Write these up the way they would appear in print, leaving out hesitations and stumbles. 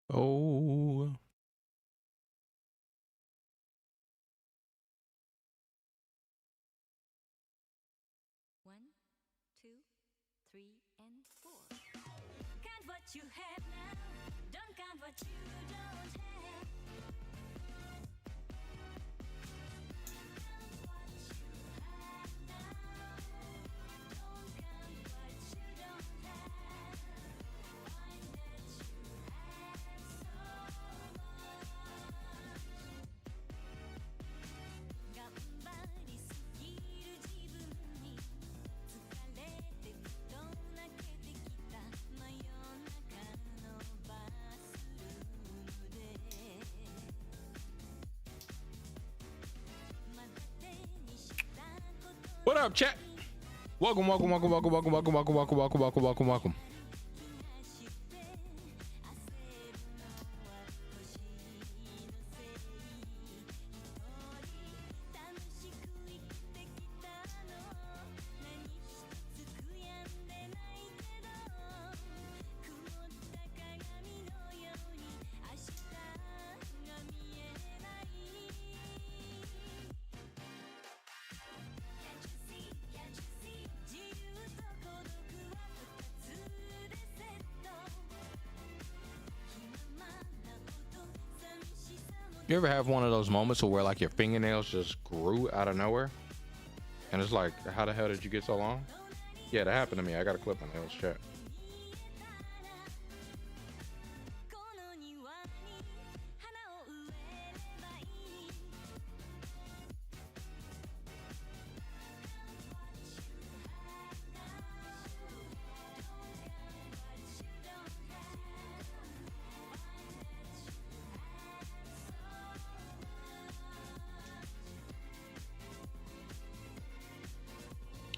Oh. One, two, three, and four. Count what you have now. Don't count what you don't have. Count what you have now. Don't count what you don't have. Find that you have so much. 頑張りすぎる自分に疲れてふと泣けてきた真夜中のバスルームでまだ手にしたこと What up, chat? Welcome, welcome, welcome, welcome, welcome, welcome, welcome, welcome, welcome, welcome, welcome, welcome. You ever have one of those moments where like your fingernails just grew out of nowhere? And it's like, how the hell did you get so long? Yeah, that happened to me. I got to clip my nails, chat.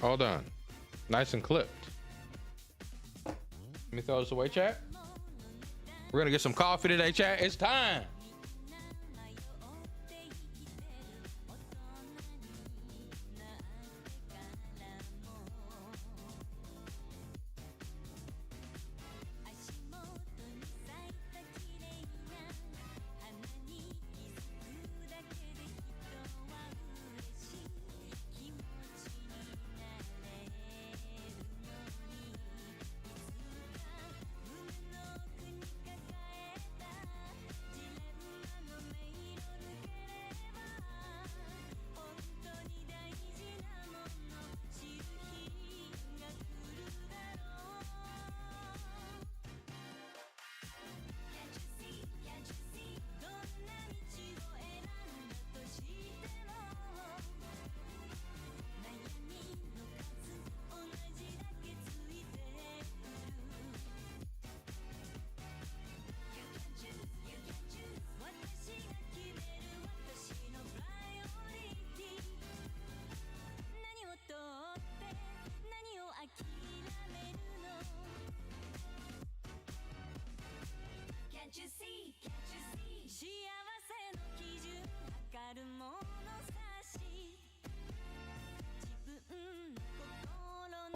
All done. Nice and clipped. Let me throw this away, chat. We're gonna get some coffee today, chat. It's time.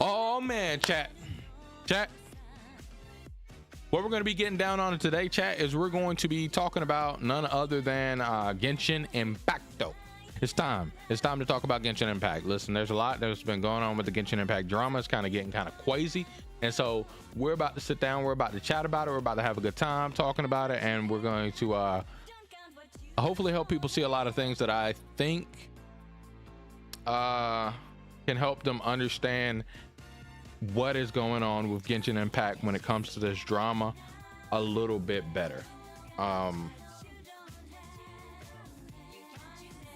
Oh man, chat. What we're going to be getting down on today, chat, is we're going to be talking about none other than Genshin Impacto. It's time to talk about Genshin Impact. Listen, there's a lot that's been going on with the Genshin Impact drama. It's kind of getting kind of crazy, and so we're about to sit down, we're about to chat about it, we're about to have a good time talking about it, and we're going to hopefully help people see a lot of things that I think can help them understand what is going on with Genshin Impact when it comes to this drama a little bit better.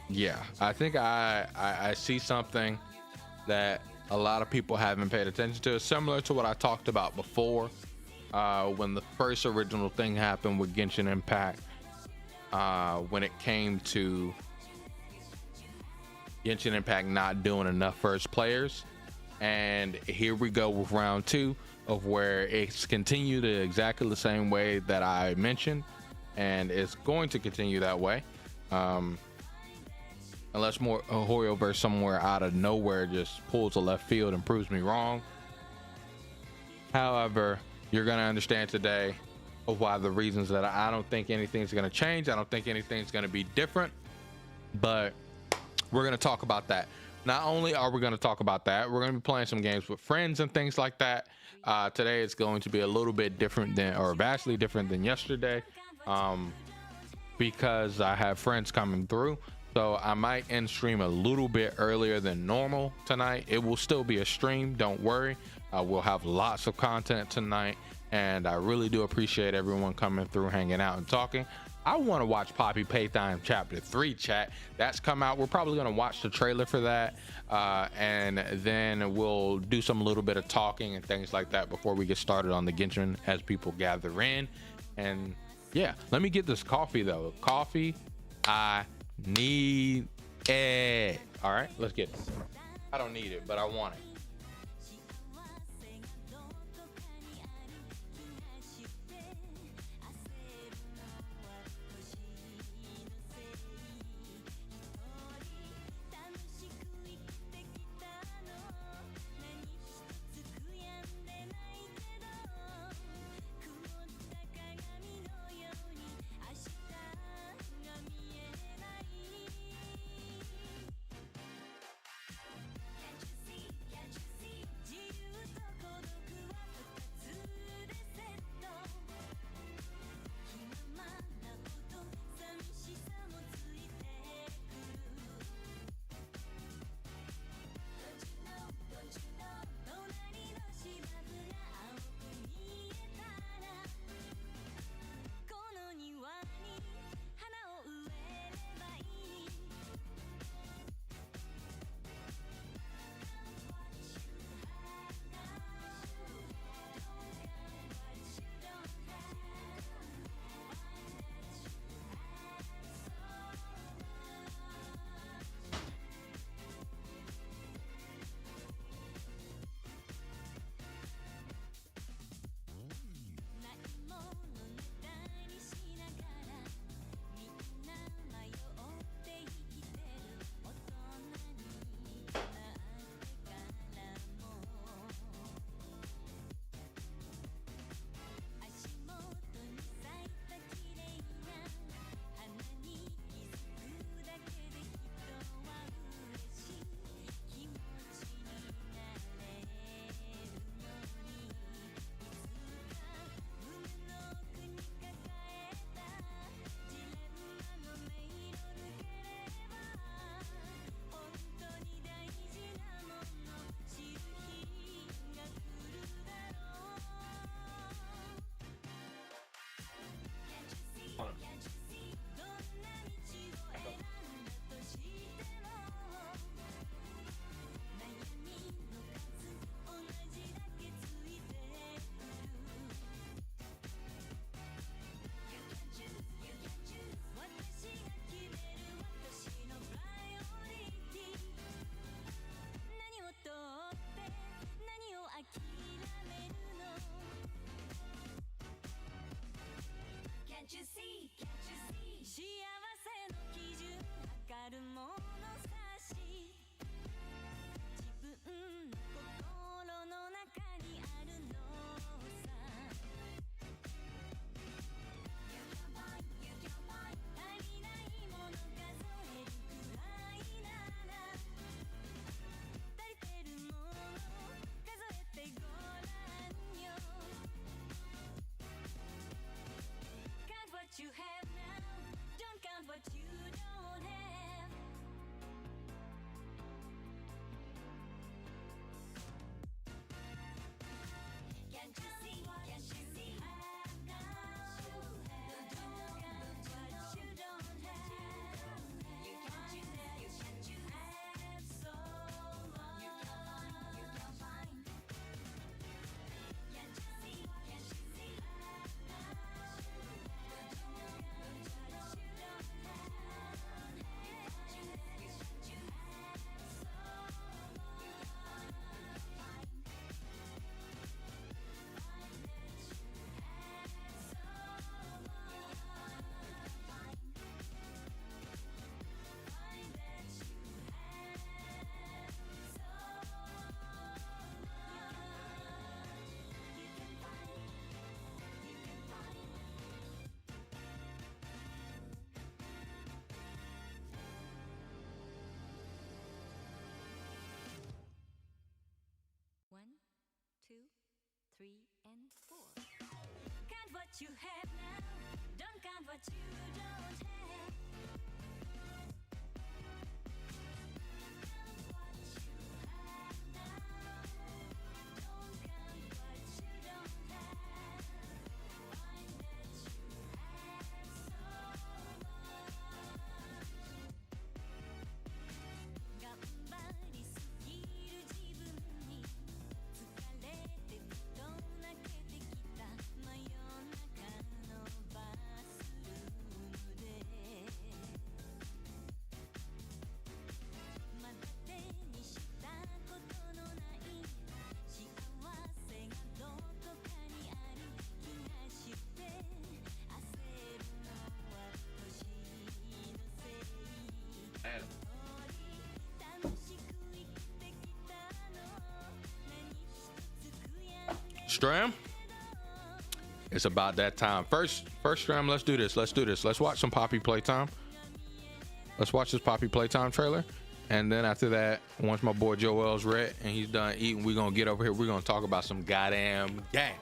Yeah, I think I see something that a lot of people haven't paid attention to. It's similar to what I talked about before when the first original thing happened with Genshin Impact, when it came to Genshin Impact not doing enough first players. And here we go with round two of where it's continued exactly the same way that I mentioned, and it's going to continue that way unless more HoyoVerse somewhere out of nowhere just pulls a left field and proves me wrong. However, you're going to understand today of why the reasons that I don't think anything's going to change. I don't think anything's going to be different, but we're going to talk about that. Not only are we going to talk about that, we're going to be playing some games with friends and things like that. Today it's going to be a little bit different than, or vastly different than yesterday, because I have friends coming through. So I might end stream a little bit earlier than normal tonight. It will still be a stream, don't worry. We'll have lots of content tonight, and I really do appreciate everyone coming through, hanging out and talking. I want to watch Poppy Playtime Chapter 3, chat. That's come out. We're probably going to watch the trailer for that, and then we'll do some little bit of talking and things like that before we get started on the Genshin as people gather in. And yeah, let me get this coffee though. Coffee, I need it. All right, let's get it. I don't need it, but I want it. 3 and 4. Count what you have now. Don't count what you don't have. Count what you have now. Don't count what you don't have. Find that you have so much. 頑張りすぎる自分に疲れてふと泣けてきた真夜中のバスルームでまだ手にしたことのない幸せがどこかにある気がして焦るのは年のせい楽しく生きてきたの何一つ悔やんで Stram, it's about that time. First Stram, let's do this. Let's watch some Poppy Playtime. Let's watch this Poppy Playtime trailer. And then after that, once my boy Joel's read and he's done eating, we're going to get over here. We're going to talk about some goddamn Genshin.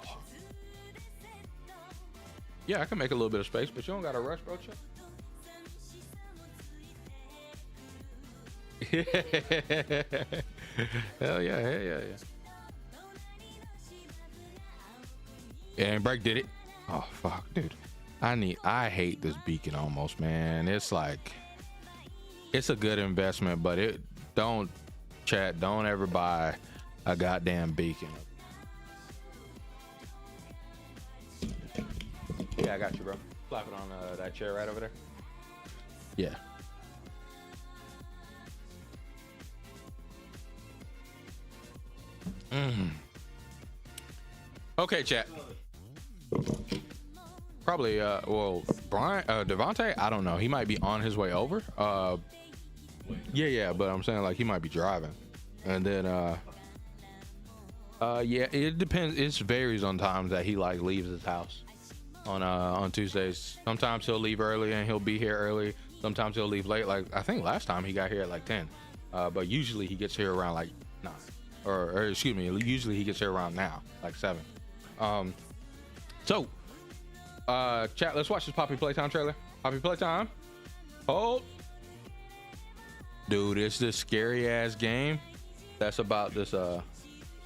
Yeah, I can make a little bit of space, but you don't got to rush, bro. Chill. Hell yeah. Yeah, and Break did it. Oh fuck, dude. I hate this beacon almost, man. It's like it's a good investment, but don't ever buy a goddamn beacon. Yeah, I got you, bro. Flap it on that chair right over there. Yeah. Okay, chat. Probably well, Brian Devontae, I don't know. He might be on his way over. Yeah, but I'm saying like he might be driving. And then yeah, it depends. It varies on times that he like leaves his house on Tuesdays. Sometimes he'll leave early and he'll be here early. Sometimes he'll leave late. Like I think last time he got here at like 10. But usually he gets here around like 9. Or excuse me, usually he gets here around now, like 7. So chat, let's watch this Poppy Playtime trailer. Poppy Playtime. Hold. Dude, it's this scary ass game that's about this oh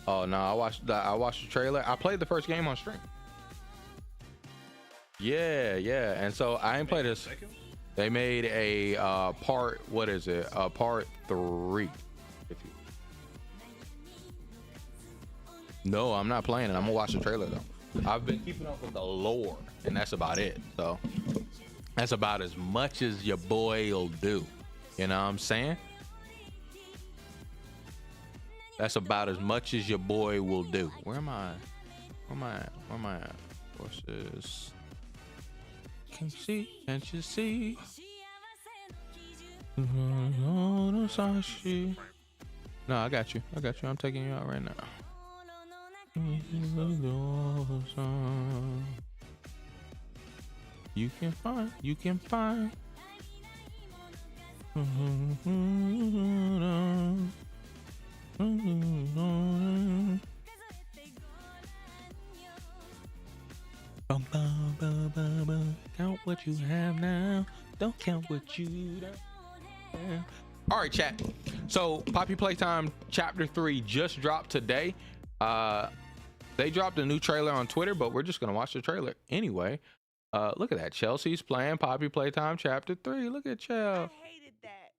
no, I watched the trailer. I played the first game on stream. Yeah, and so I ain't played this. They made a part, what is it? Part 3. No, I'm not playing it. I'm gonna watch the trailer though. I've been keeping up with the lore, and that's about it. So that's about as much as your boy will do. You know what I'm saying? That's about as much as your boy will do. Where am I? Where am I at? Horses. Can't you see? No, I got you. I'm taking you out right now. You can find. Count what you have now. Don't count what you don't have. All right, chat. So Poppy Playtime Chapter 3 just dropped today. They dropped a new trailer on Twitter, but we're just gonna watch the trailer anyway. Look at that. Chelsea's playing Poppy Playtime Chapter 3. Look at Chel. I hated that.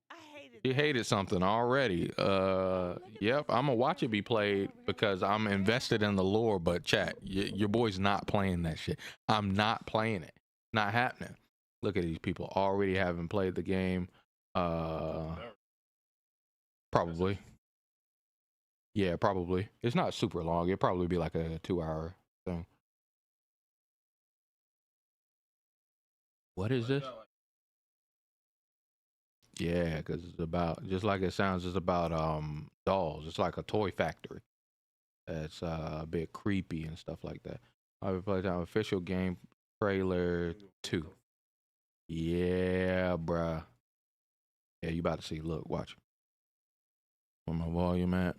You hated something already. Yep, I'm gonna watch it be played because I'm invested in the lore. But chat, your boy's not playing that shit. I'm not playing it. Not happening. Look at these people already having played the game. Probably. Yeah, probably. It's not super long. It'd probably be like a 2-hour thing. What is this? Yeah, because it's about, just like it sounds, it's about dolls. It's like a toy factory. It's a bit creepy and stuff like that. I've played on official game trailer 2. Yeah, bruh. Yeah, you about to see. Look, watch. Where my volume at?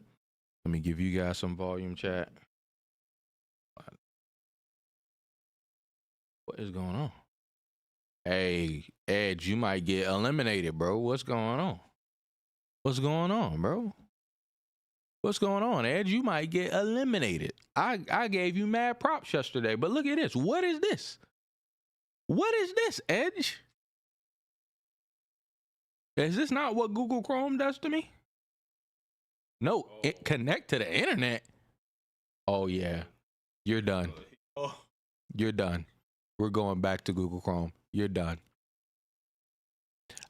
Let me give you guys some volume, chat. is going on? Hey, Edge, you might get eliminated, bro. What's going on? What's going on, bro? What's going on, Edge? You might get eliminated. I gave you mad props yesterday, but look at this. What is this? What is this, Edge? Is this not what Google Chrome does to me? No, it connect to the internet. Oh yeah, you're done. You're done. We're going back to Google Chrome. You're done.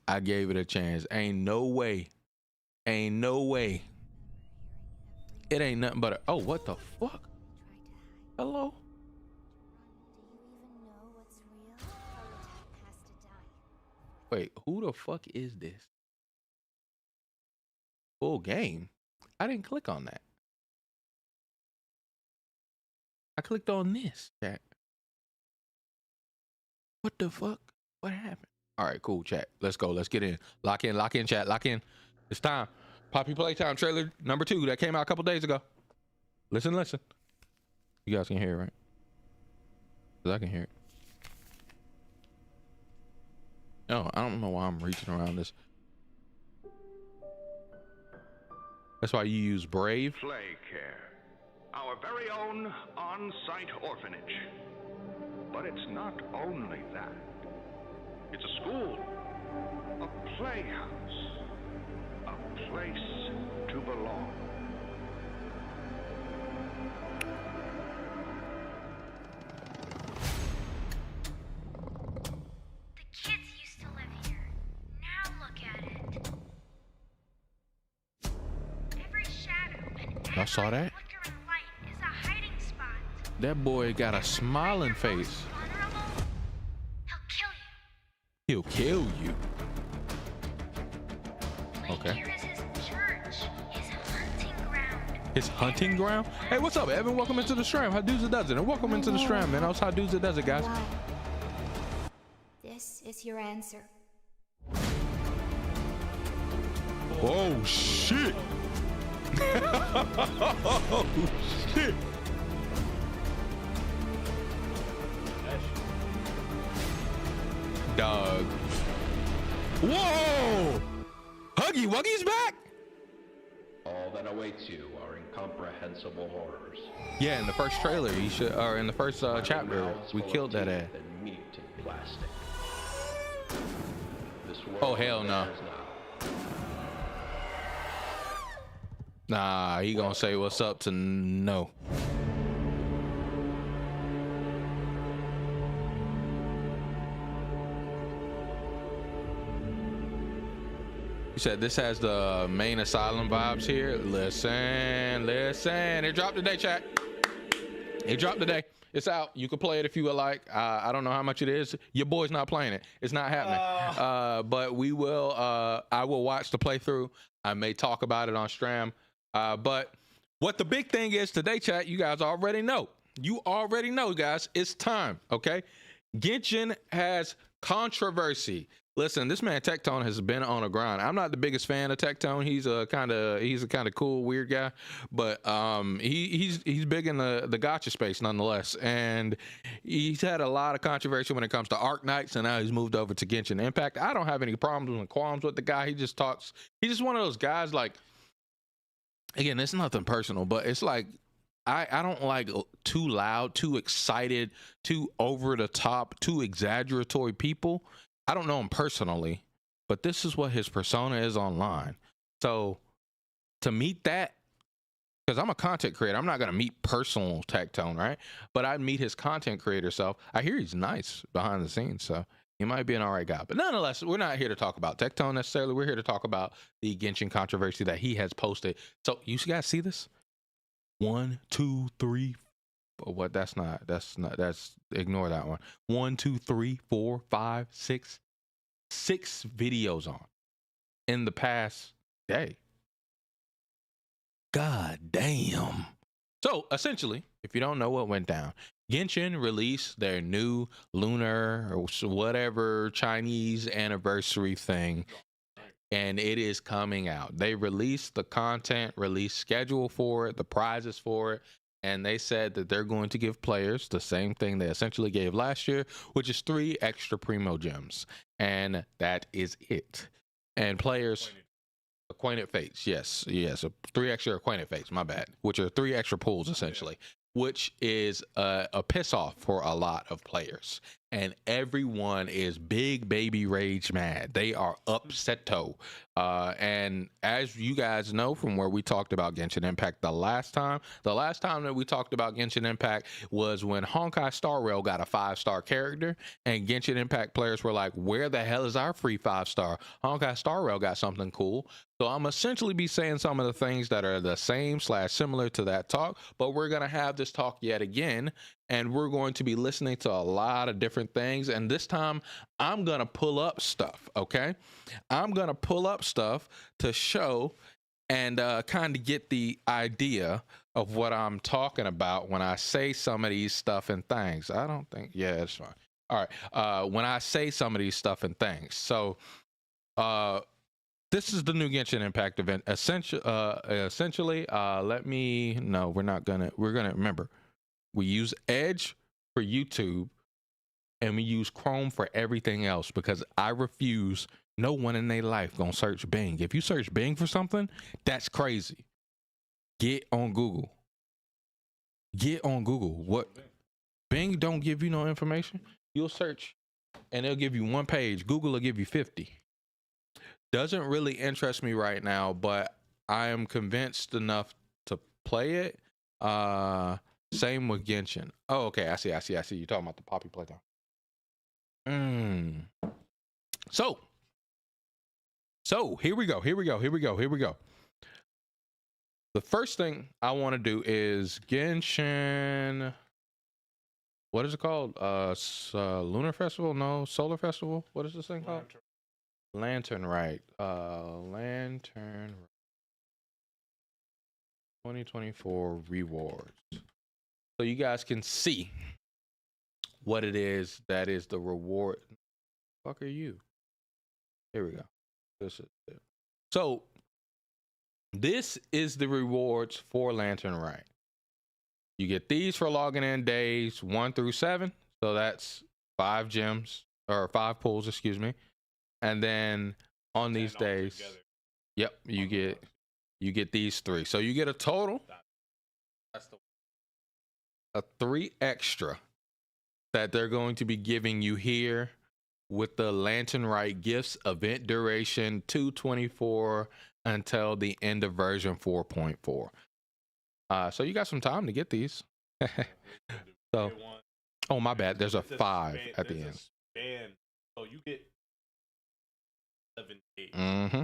I gave it a chance. Ain't no way. Ain't no way. It ain't nothing but a, oh, what the fuck? Hello? Wait, who the fuck is this? Full game? I didn't click on that. I clicked on this, chat. What the fuck? What happened? All right, cool, chat. Let's go. Let's get in. Lock in, chat. Lock in. It's time. Poppy Playtime trailer number 2 that came out a couple days ago. Listen. You guys can hear it, right? 'Cause I can hear it. Oh, I don't know why I'm reaching around this. That's why you use Brave. Play Care, our very own on-site orphanage. But it's not only that. It's a school, a playhouse, a place to belong. The kids used to live here. Now look at it. Every shadow and Y'all saw every that? flickering light is a hiding spot. That boy got a smiling When you're most face. vulnerable, he'll kill you. He'll kill you. Okay. Here is his church, his hunting ground. His hunting ground? Hey, what's up, Evan? Welcome into the stream. How dudes it does it? And welcome into the stream, man. That's how dudes it does it, guys. Wow. This is your answer. Oh shit! Oh shit! Dog. Whoa! Huggy Wuggy's back? All that awaits you are incomprehensible horrors. Yeah, in the first trailer, he should, or in the first chapter, Mouths we full of killed that teeth ass. and meat and plastic. This world Oh, hell no. bears now. Nah, he gonna say what's up to no. You said this has the main asylum vibes here. Listen. It dropped today, chat. It dropped today. It's out. You can play it if you would like. I don't know how much it is. Your boy's not playing it. It's not happening. But we will. I will watch the playthrough. I may talk about it on stream. But what the big thing is today, chat, you guys already know. You already know, guys. It's time, okay? Genshin has controversy. Listen, this man Tectone has been on a grind. I'm not the biggest fan of Tectone. He's a kind of cool, weird guy, but he's big in the gacha space nonetheless. And he's had a lot of controversy when it comes to Arc Knights, and now he's moved over to Genshin Impact. I don't have any problems and qualms with the guy. He just talks. He's just one of those guys. Like, again, it's nothing personal, but it's like I don't like too loud, too excited, too over the top, too exaggeratory people. I don't know him personally, but this is what his persona is online. So to meet that, because I'm a content creator, I'm not going to meet personal Tectone, right? But I'd meet his content creator self. I hear he's nice behind the scenes, so he might be an all right guy. But nonetheless, we're not here to talk about Tectone necessarily. We're here to talk about the Genshin controversy that he has posted. So you guys see this? 1, 2, 3. What? That's ignore that one. 1, 2, 3, 4, 5, 6. 6 videos on in the past day. God damn. So essentially, if you don't know what went down, Genshin released their new lunar or whatever Chinese anniversary thing, and it is coming out. They released the content release schedule for it, the prizes for it. and they said that they're going to give players the same thing they essentially gave last year, which is 3 extra primo gems, and that is it. And players acquainted fates, yes, 3 extra acquainted fates, my bad, which are 3 extra pools essentially, which is a piss off for a lot of players. And everyone is big baby rage mad. They are upsetto. And as you guys know from where we talked about Genshin Impact the last time that we talked about Genshin Impact was when Honkai Star Rail got a 5-star character, and Genshin Impact players were like, where the hell is our free 5-star? Honkai Star Rail got something cool. So I'm essentially be saying some of the things that are the same / similar to that talk, but we're going to have this talk yet again, and we're going to be listening to a lot of different things. And this time I'm going to pull up stuff. Okay. I'm going to pull up stuff to show and kind of get the idea of what I'm talking about when I say some of these stuff and things. I don't think, yeah, it's fine. All right. When I say some of these stuff and things. So, this is the new Genshin Impact event. Essentially, we're gonna remember, we use Edge for YouTube and we use Chrome for everything else, because I refuse, no one in their life gonna search Bing. If you search Bing for something, that's crazy. Get on Google. What? Bing don't give you no information. You'll search and they'll give you 1 page. Google will give you 50. Doesn't really interest me right now, but I am convinced enough to play it. Same with Genshin. Oh, okay. I see. You're talking about the Poppy Playtime. So here we go. The first thing I want to do is Genshin. What is it called? Lunar Festival? No, Solar Festival. What is this thing called? Lantern, right? Lantern 2024 rewards. So you guys can see what it is that is the reward. Fuck are you? Here we go. This is it. So this is the rewards for Lantern Right. You get these for logging in days 1 through 7. So that's 5 gems or 5 pools, excuse me. And then on these days, yep, you get these 3. So you get a total of 3 extra that they're going to be giving you here with the Lantern Right gifts. Event duration 2/24 until the end of version 4.4. So you got some time to get these. So, oh my bad, there's a 5 at the end. So you get 7, 8. Mm-hmm.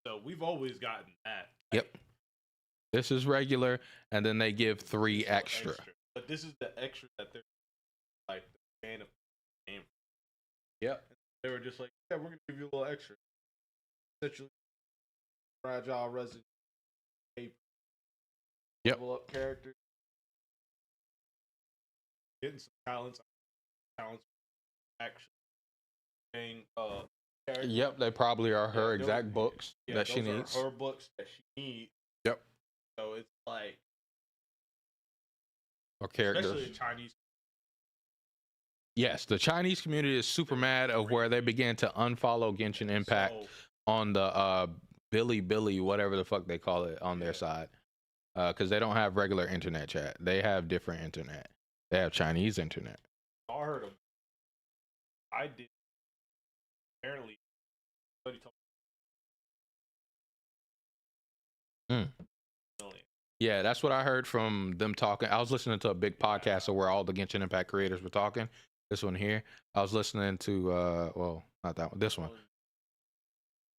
So we've always gotten that. Yep. This is regular, and then they give 3 extra. But this is the extra that they're like the fan of the game. Yep. They were just like, yeah, we're gonna give you a little extra. Essentially, fragile resin. Yep. Level up characters. Getting some talents actually being characters. Yep, they probably are her exact books that she needs. Her books that she needs. Yep. So it's like, or characters. especially the Chinese. Yes, the Chinese community is super mad of where they began to unfollow Genshin Impact on the Billy, whatever the fuck they call it on their side. Because they don't have regular internet chat. They have different internet. They have Chinese internet. I heard them. I did. Apparently, somebody told me. Yeah, that's what I heard from them talking. I was listening to a big podcast where all the Genshin Impact creators were talking. This one here. I was listening to, well, not that one. This one.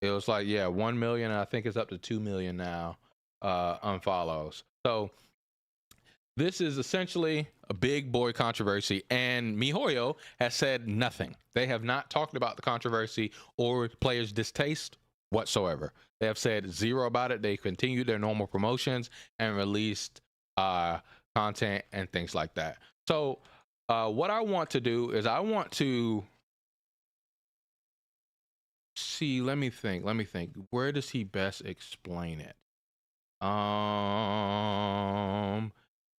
It was like, yeah, 1 million. I think it's up to 2 million now. Unfollows. So this is essentially a big boy controversy, and MiHoYo has said nothing. They have not talked about the controversy or players' distaste whatsoever. They have said 0 about it. They continued their normal promotions and released content and things like that. So what I want to do is I want to see, let me think. Where does he best explain it?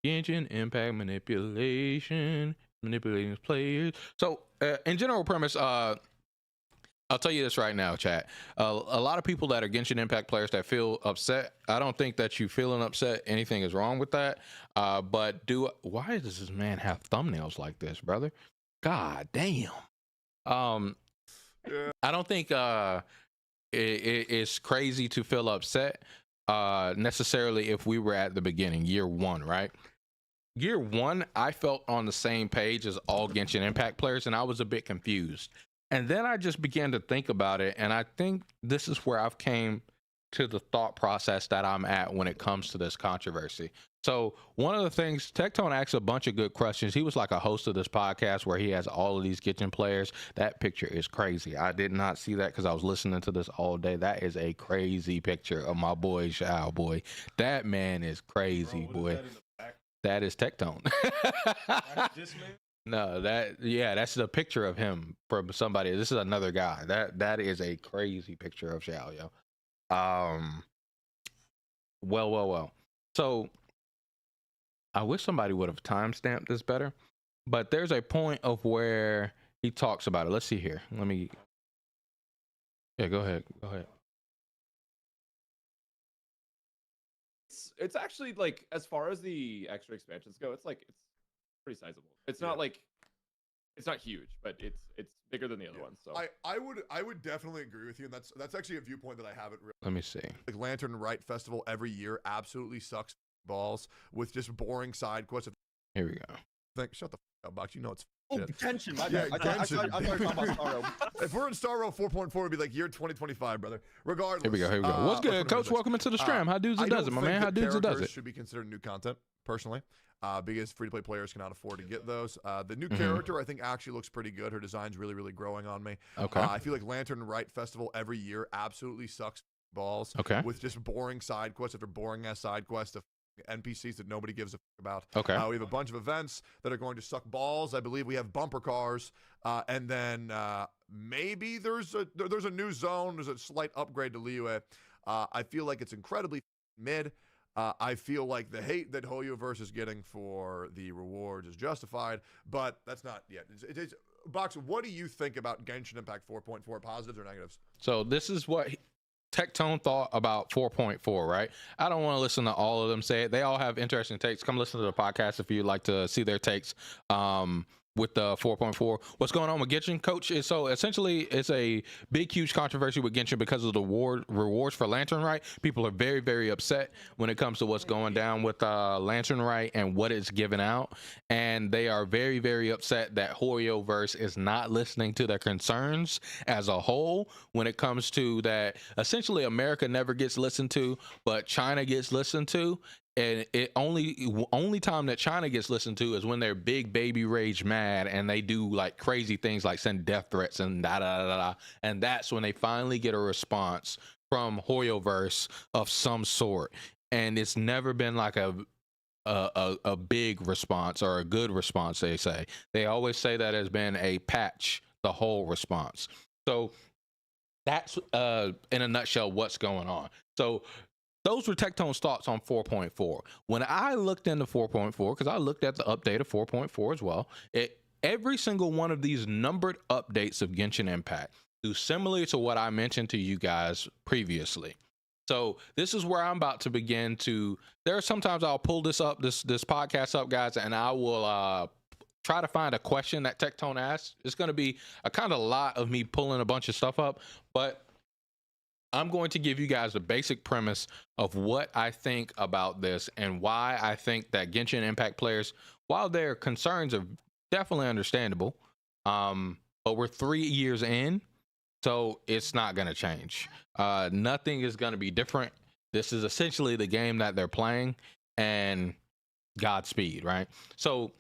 Genshin Impact manipulation, manipulating players. So, in general premise, I'll tell you this right now, chat. A lot of people that are Genshin Impact players that feel upset. I don't think that you feeling upset, anything is wrong with that. But why does this man have thumbnails like this, brother? God damn. I don't think it's crazy to feel upset necessarily if we were at the beginning, year one, right? Year one, I felt on the same page as all Genshin Impact players, and I was a bit confused. And then I just began to think about it, and I think this is where I've came to the thought process that I'm at when it comes to this controversy. So one of the things, Tectone asked a bunch of good questions. He was like a host of this podcast where he has all of these Genshin players. That picture is crazy. I did not see that because I was listening to this all day. That is a crazy picture of my boy Xiao, boy. That man is crazy, boy. That is Tectone. This man? No, that's the picture of him from somebody. This is another guy. That is a crazy picture of Xiao, yo. Well. So I wish somebody would have timestamped this better, but there's a point of where he talks about it. Let's see here. Yeah, go ahead. It's actually like, as far as the extra expansions go, it's pretty sizable. It's not like, it's not huge, but it's bigger than the other ones. So I would definitely agree with you, and that's actually a viewpoint that I haven't really. Let me see. Like Lantern Rite Festival every year absolutely sucks balls with just boring side quests. Here we go. Shut the f up, Box. You know it's shit. Genshin. Yeah, I thought you were talking about Starro. If we're in Star Rail 4.4, it'd be like year 2025, brother. Regardless. Here we go. What's good, Coach? Welcome into the stream. How dudes it does it, my man. How dudes it does it. Should be considered new content, personally, because free-to-play players cannot afford to get those. The new character, I think, actually looks pretty good. Her design's really, really growing on me. Okay. I feel like Lantern Rite Festival every year absolutely sucks balls. Okay. With just boring side quests after boring-ass side quests of NPCs that nobody gives a f about. Okay. We have a bunch of events that are going to suck balls. I believe we have bumper cars, and then maybe there's a new zone. There's a slight upgrade to Liyue. I feel like it's incredibly mid. I feel like the hate that HoyoVerse is getting for the rewards is justified, but that's not yet. It's Box, what do you think about Genshin Impact 4.4, positives or negatives? So this is what Tectone thought about 4.4, right? I don't want to listen to all of them say it. They all have interesting takes. Come listen to the podcast if you'd like to see their takes with the 4.4. What's going on with Genshin, Coach? So essentially, it's a big, huge controversy with Genshin because of the rewards for Lantern Rite. People are very, very upset when it comes to what's going down with Lantern Rite and what it's giving out. And they are very, very upset that HoyoVerse is not listening to their concerns as a whole when it comes to that. Essentially, America never gets listened to, but China gets listened to. And it only time that China gets listened to is when they're big baby rage mad and they do like crazy things like send death threats and da. And that's when they finally get a response from HoyoVerse of some sort. And it's never been like a big response or a good response, they say. They always say that has been a patch, the whole response. So that's in a nutshell what's going on. So those were Tectone's thoughts on 4.4. When I looked into 4.4, because I looked at the update of 4.4 as well, every single one of these numbered updates of Genshin Impact do similar to what I mentioned to you guys previously. So this is where I'm about to begin to. There are sometimes I'll pull this podcast up, guys, and I will try to find a question that Tectone asked. It's going to be a kind of lot of me pulling a bunch of stuff up, but I'm going to give you guys the basic premise of what I think about this and why I think that Genshin Impact players, while their concerns are definitely understandable, but we're 3 years in, so it's not going to change. Nothing is going to be different. This is essentially the game that they're playing, and Godspeed, right? So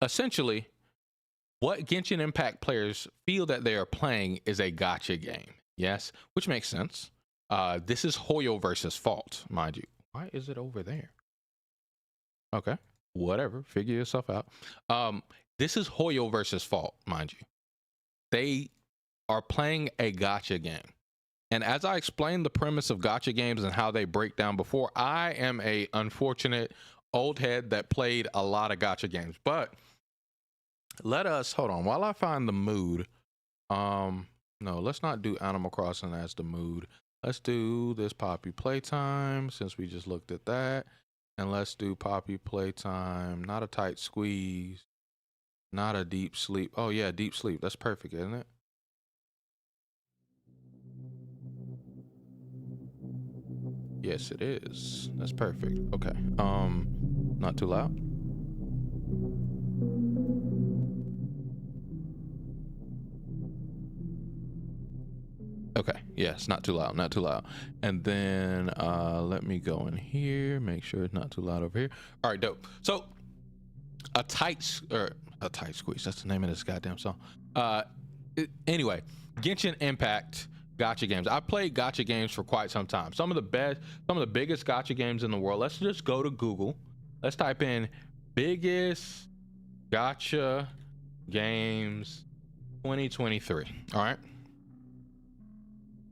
essentially, what Genshin Impact players feel that they are playing is a gacha game. Yes, which makes sense. This is HoyoVerse's fault, mind you. Why is it over there? Okay, whatever. Figure yourself out. This is HoyoVerse's fault, mind you. They are playing a gacha game. And as I explained the premise of gacha games and how they break down before, I am a unfortunate old head that played a lot of gacha games. But let us hold on while I find the mood. No, let's not do Animal Crossing as the mood. Let's do this Poppy Playtime since we just looked at that. And let's do Poppy Playtime. Not a tight squeeze. Not a deep sleep. Oh yeah, deep sleep. That's perfect, isn't it? Yes, it is. That's perfect. Okay. Not too loud. Okay, yeah, it's not too loud, not too loud. And then let me go in here, make sure it's not too loud over here. All right, dope. So a tight squeeze, that's the name of this goddamn song. Anyway, Genshin Impact gacha games. I played gacha games for quite some time. Some of the biggest gacha games in the world. Let's just go to Google. Let's type in biggest gacha games 2023. All right.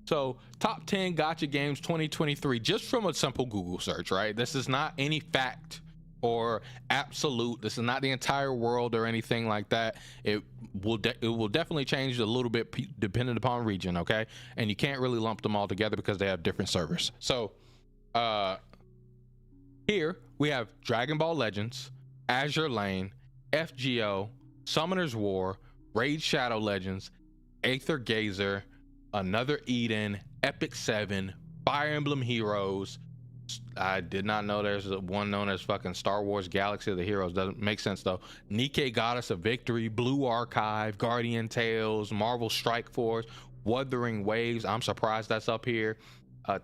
So top 10 gacha games 2023, just from a simple Google search, right? This is not any fact or absolute. This is not the entire world or anything like that. It will definitely change a little bit depending upon region, okay? And you can't really lump them all together because they have different servers. So here we have Dragon Ball Legends, Azure Lane, FGO, Summoner's War, Raid Shadow Legends, Aether Gazer, Another Eden, Epic 7, Fire Emblem Heroes. I did not know there's one known as fucking Star Wars Galaxy of the Heroes. Doesn't make sense though. Nikke Goddess of Victory, Blue Archive, Guardian Tales, Marvel Strike Force, Wuthering Waves. I'm surprised that's up here.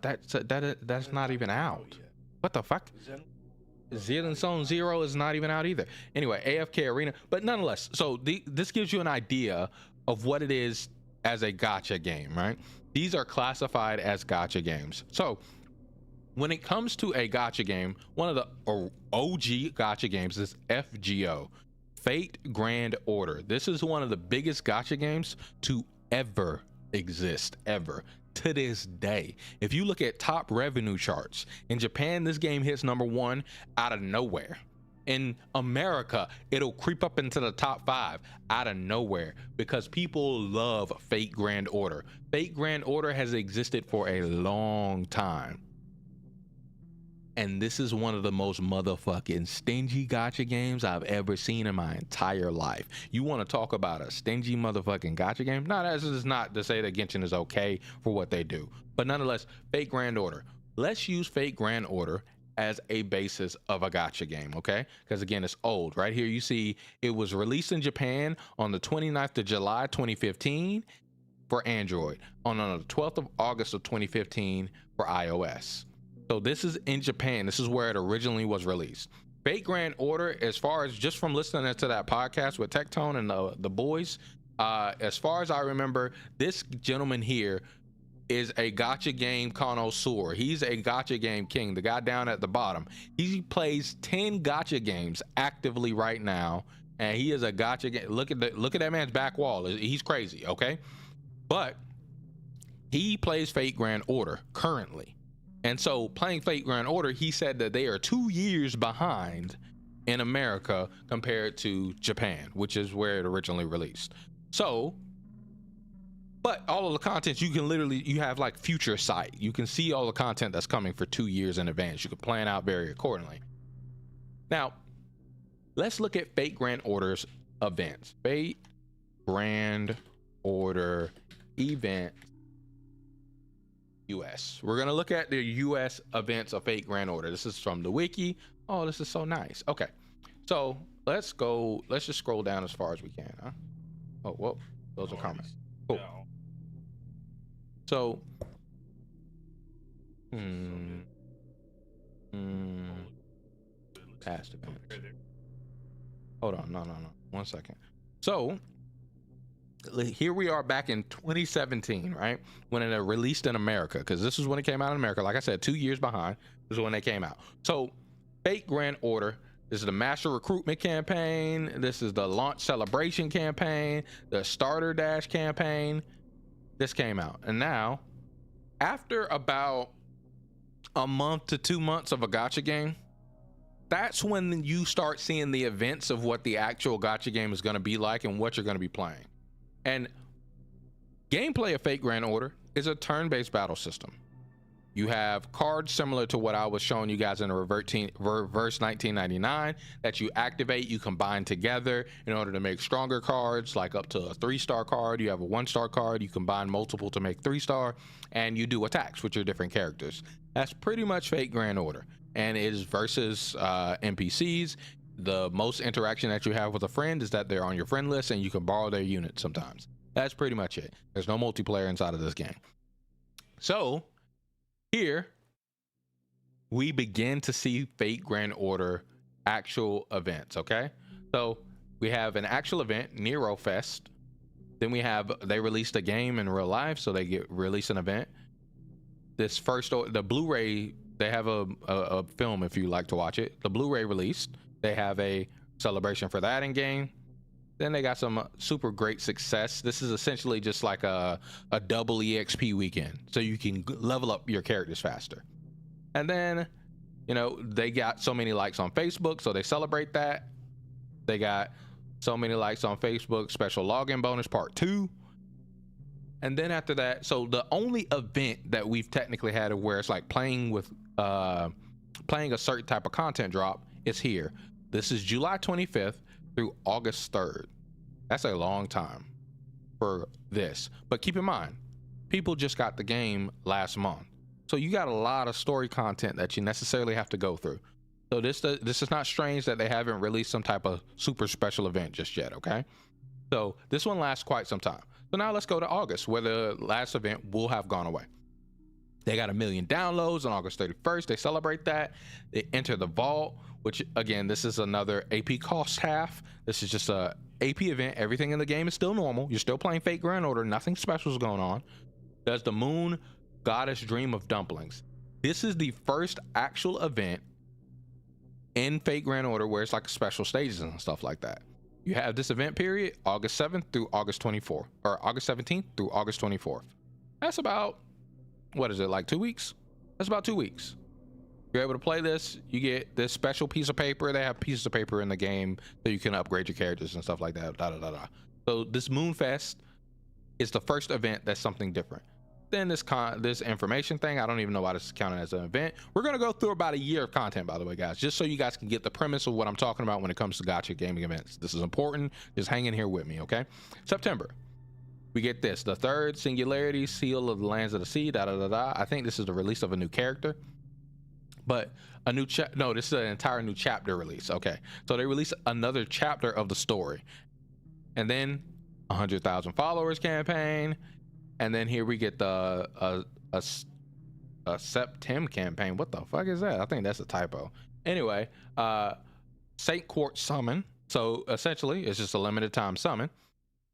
That's not even out. What the fuck? Zealand Zone Zero is not even out either. Anyway, AFK Arena, but nonetheless, so this gives you an idea of what it is as a gacha game, right? These are classified as gacha games. So when it comes to a gacha game, one of the OG gacha games is FGO, Fate Grand Order. This is one of the biggest gacha games to ever exist, ever. To this day, if you look at top revenue charts in Japan, this game hits #1 out of nowhere. In America, it'll creep up into the top 5 out of nowhere because people love Fate Grand Order. Fate Grand Order has existed for a long time. And this is one of the most motherfucking stingy gacha games I've ever seen in my entire life. You want to talk about a stingy motherfucking gacha game? No, this is not to say that Genshin is okay for what they do. But nonetheless, Fate Grand Order. Let's use Fate Grand Order as a basis of a gacha game, okay? Because again, it's old. Right here you see it was released in Japan on the 29th of July 2015 for Android, on the 12th of August of 2015 for iOS. So this is in Japan. This is where it originally was released. Fate Grand Order, as far as just from listening to that podcast with Tectone and the boys, as far as I remember, this gentleman here is a gacha game connoisseur. He's a gacha game king, the guy down at the bottom. He plays 10 gacha games actively right now, and he is a gacha game. Look at that man's back wall. He's crazy, okay? But he plays Fate Grand Order currently. And so playing Fate Grand Order, he said that they are 2 years behind in America compared to Japan, which is where it originally released. So, but all of the content, you have like future sight. You can see all the content that's coming for 2 years in advance. You can plan out very accordingly. Now, let's look at Fate Grand Order's events. Fate Grand Order event US. We're gonna look at the US events of Fate Grand Order. This is from the wiki. Oh, this is so nice. Okay, so let's just scroll down as far as we can, huh? Oh, whoa, those are comments. Cool. So past events. Hold on, no, 1 second. So here we are back in 2017, right? When it released in America, because this is when it came out in America. Like I said, 2 years behind. This is when they came out. So Fate Grand Order, this is the Master Recruitment campaign. This is the Launch Celebration campaign, the Starter Dash campaign. This came out. And now, after about a month to 2 months of a gacha game, that's when you start seeing the events of what the actual gacha game is going to be like and what you're going to be playing. And gameplay of Fate Grand Order is a turn-based battle system. You have cards similar to what I was showing you guys in the Reverse 1999 that you activate, you combine together in order to make stronger cards, like up to a 3-star card. You have a 1-star card, you combine multiple to make 3-star, and you do attacks with your different characters. That's pretty much Fate Grand Order. And it is versus NPCs. The most interaction that you have with a friend is that they're on your friend list and you can borrow their unit sometimes. That's pretty much it. There's no multiplayer inside of this game. So here we begin to see Fate Grand Order actual events. Okay, so we have an actual event, Nero Fest. Then we have, they released a game in real life, so they release an event. This the Blu-ray, they have a film if you like to watch it. The Blu-ray released, they have a celebration for that in game. Then they got some super great success. This is essentially just like a double EXP weekend, so you can level up your characters faster. And then, you know, they got so many likes on Facebook, so they celebrate that. They got so many likes on Facebook, special login bonus part 2. And then after that, so the only event that we've technically had where it's like playing a certain type of content drop is here. This is July 25th through August 3rd. That's a long time for this. But keep in mind, people just got the game last month. So you got a lot of story content that you necessarily have to go through. So this is not strange that they haven't released some type of super special event just yet, okay? So this one lasts quite some time. So now let's go to August, where the last event will have gone away. They got 1 million downloads on August 31st. They celebrate that. They enter the vault, which again, this is another AP cost half. This is just a AP event. Everything in the game is still normal. You're still playing Fate Grand Order. Nothing special is going on. Does the Moon Goddess Dream of Dumplings. This is the first actual event in Fate Grand Order where it's like special stages and stuff like that. You have this event period, August 7th through August 24th, or August 17th through August 24th. That's about, what is it, like 2 weeks? That's about 2 weeks. You're able to play this. You get this special piece of paper. They have pieces of paper in the game so you can upgrade your characters and stuff like that. So this Moonfest is the first event that's something different. Then this information thing, I don't even know why this is counted as an event. We're going to go through about a year of content, by the way, guys, just so you guys can get the premise of what I'm talking about when it comes to gacha gaming events. This is important. Just hang in here with me, okay? September, we get this, the third Singularity Seal of the Lands of the Sea, I think this is the release of a new character, but a new no, this is an entire new chapter release. Okay, so they release another chapter of the story, and then 100,000 followers campaign. And then here we get the Septem campaign. What the fuck is that? I think that's a typo. Anyway, Saint Quartz summon. So essentially, it's just a limited time summon.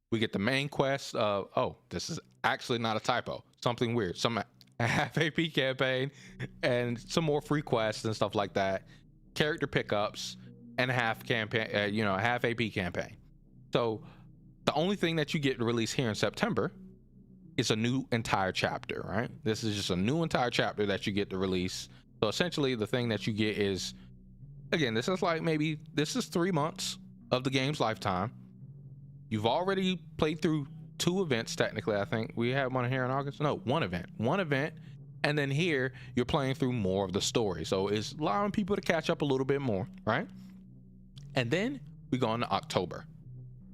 We get the main quest of, oh, this is actually not a typo. Something weird. Some half AP campaign and some more free quests and stuff like that. Character pickups and half campaign, half AP campaign. So the only thing that you get to release here in September, it's a new entire chapter, right? This is just a new entire chapter that you get to release. So essentially the thing that you get is, again, this is 3 months of the game's lifetime. You've already played through 2 events, technically. I think we had one here in August. No, one event. And then here you're playing through more of the story. So it's allowing people to catch up a little bit more, right? And then we go into October.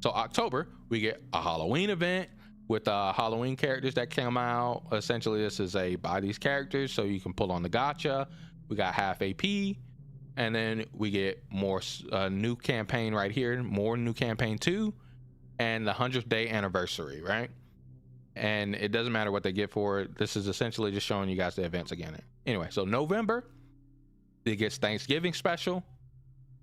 So October, we get a Halloween event with Halloween characters that came out. Essentially, this is a buy these characters so you can pull on the gacha. We got half AP, and then we get more new campaign right here, more new campaign 2, and the 100th day anniversary, right? And it doesn't matter what they get for it. This is essentially just showing you guys the events again. Anyway, so November, they get Thanksgiving special.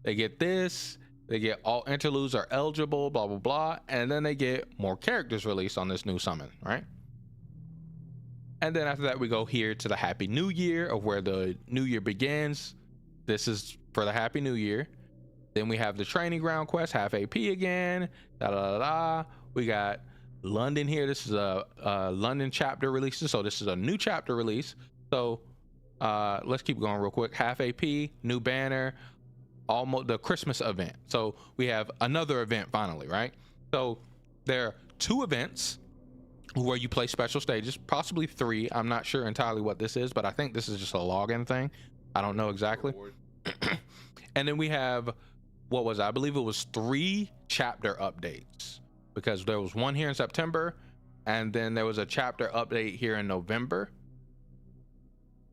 They get this. They get all interludes are eligible, blah, blah, blah. And then they get more characters released on this new summon, right? And then after that, we go here to the Happy New Year of where the new year begins. This is for the Happy New Year. Then we have the training ground quest, half AP again. We got London here. This is a London chapter release. So this is a new chapter release. So let's keep going real quick. Half AP, new banner. almost the Christmas event. So we have another event finally, right? So there are 2 events where you play special stages, possibly 3. I'm not sure entirely what this is, but I think this is just a login thing. I don't know exactly. And then we have, what was it? I believe it was 3 chapter updates, because there was one here in September, and then there was a chapter update here in November.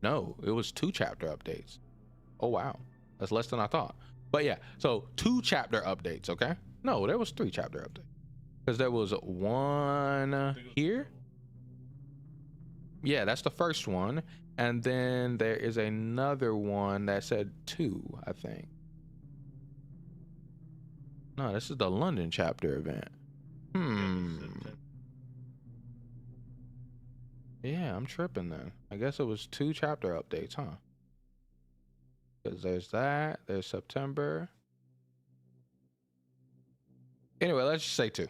No, it was 2 chapter updates. Oh wow, that's less than I thought. But yeah, so 2 chapter updates. Okay, no, there was 3 chapter updates, because there was one here. Yeah, that's the first one, and then there is another one that said 2, I think. No, this is the London chapter event. Yeah, I'm tripping then. I guess it was 2 chapter updates, huh? Because there's that, there's September. Anyway, let's just say 2.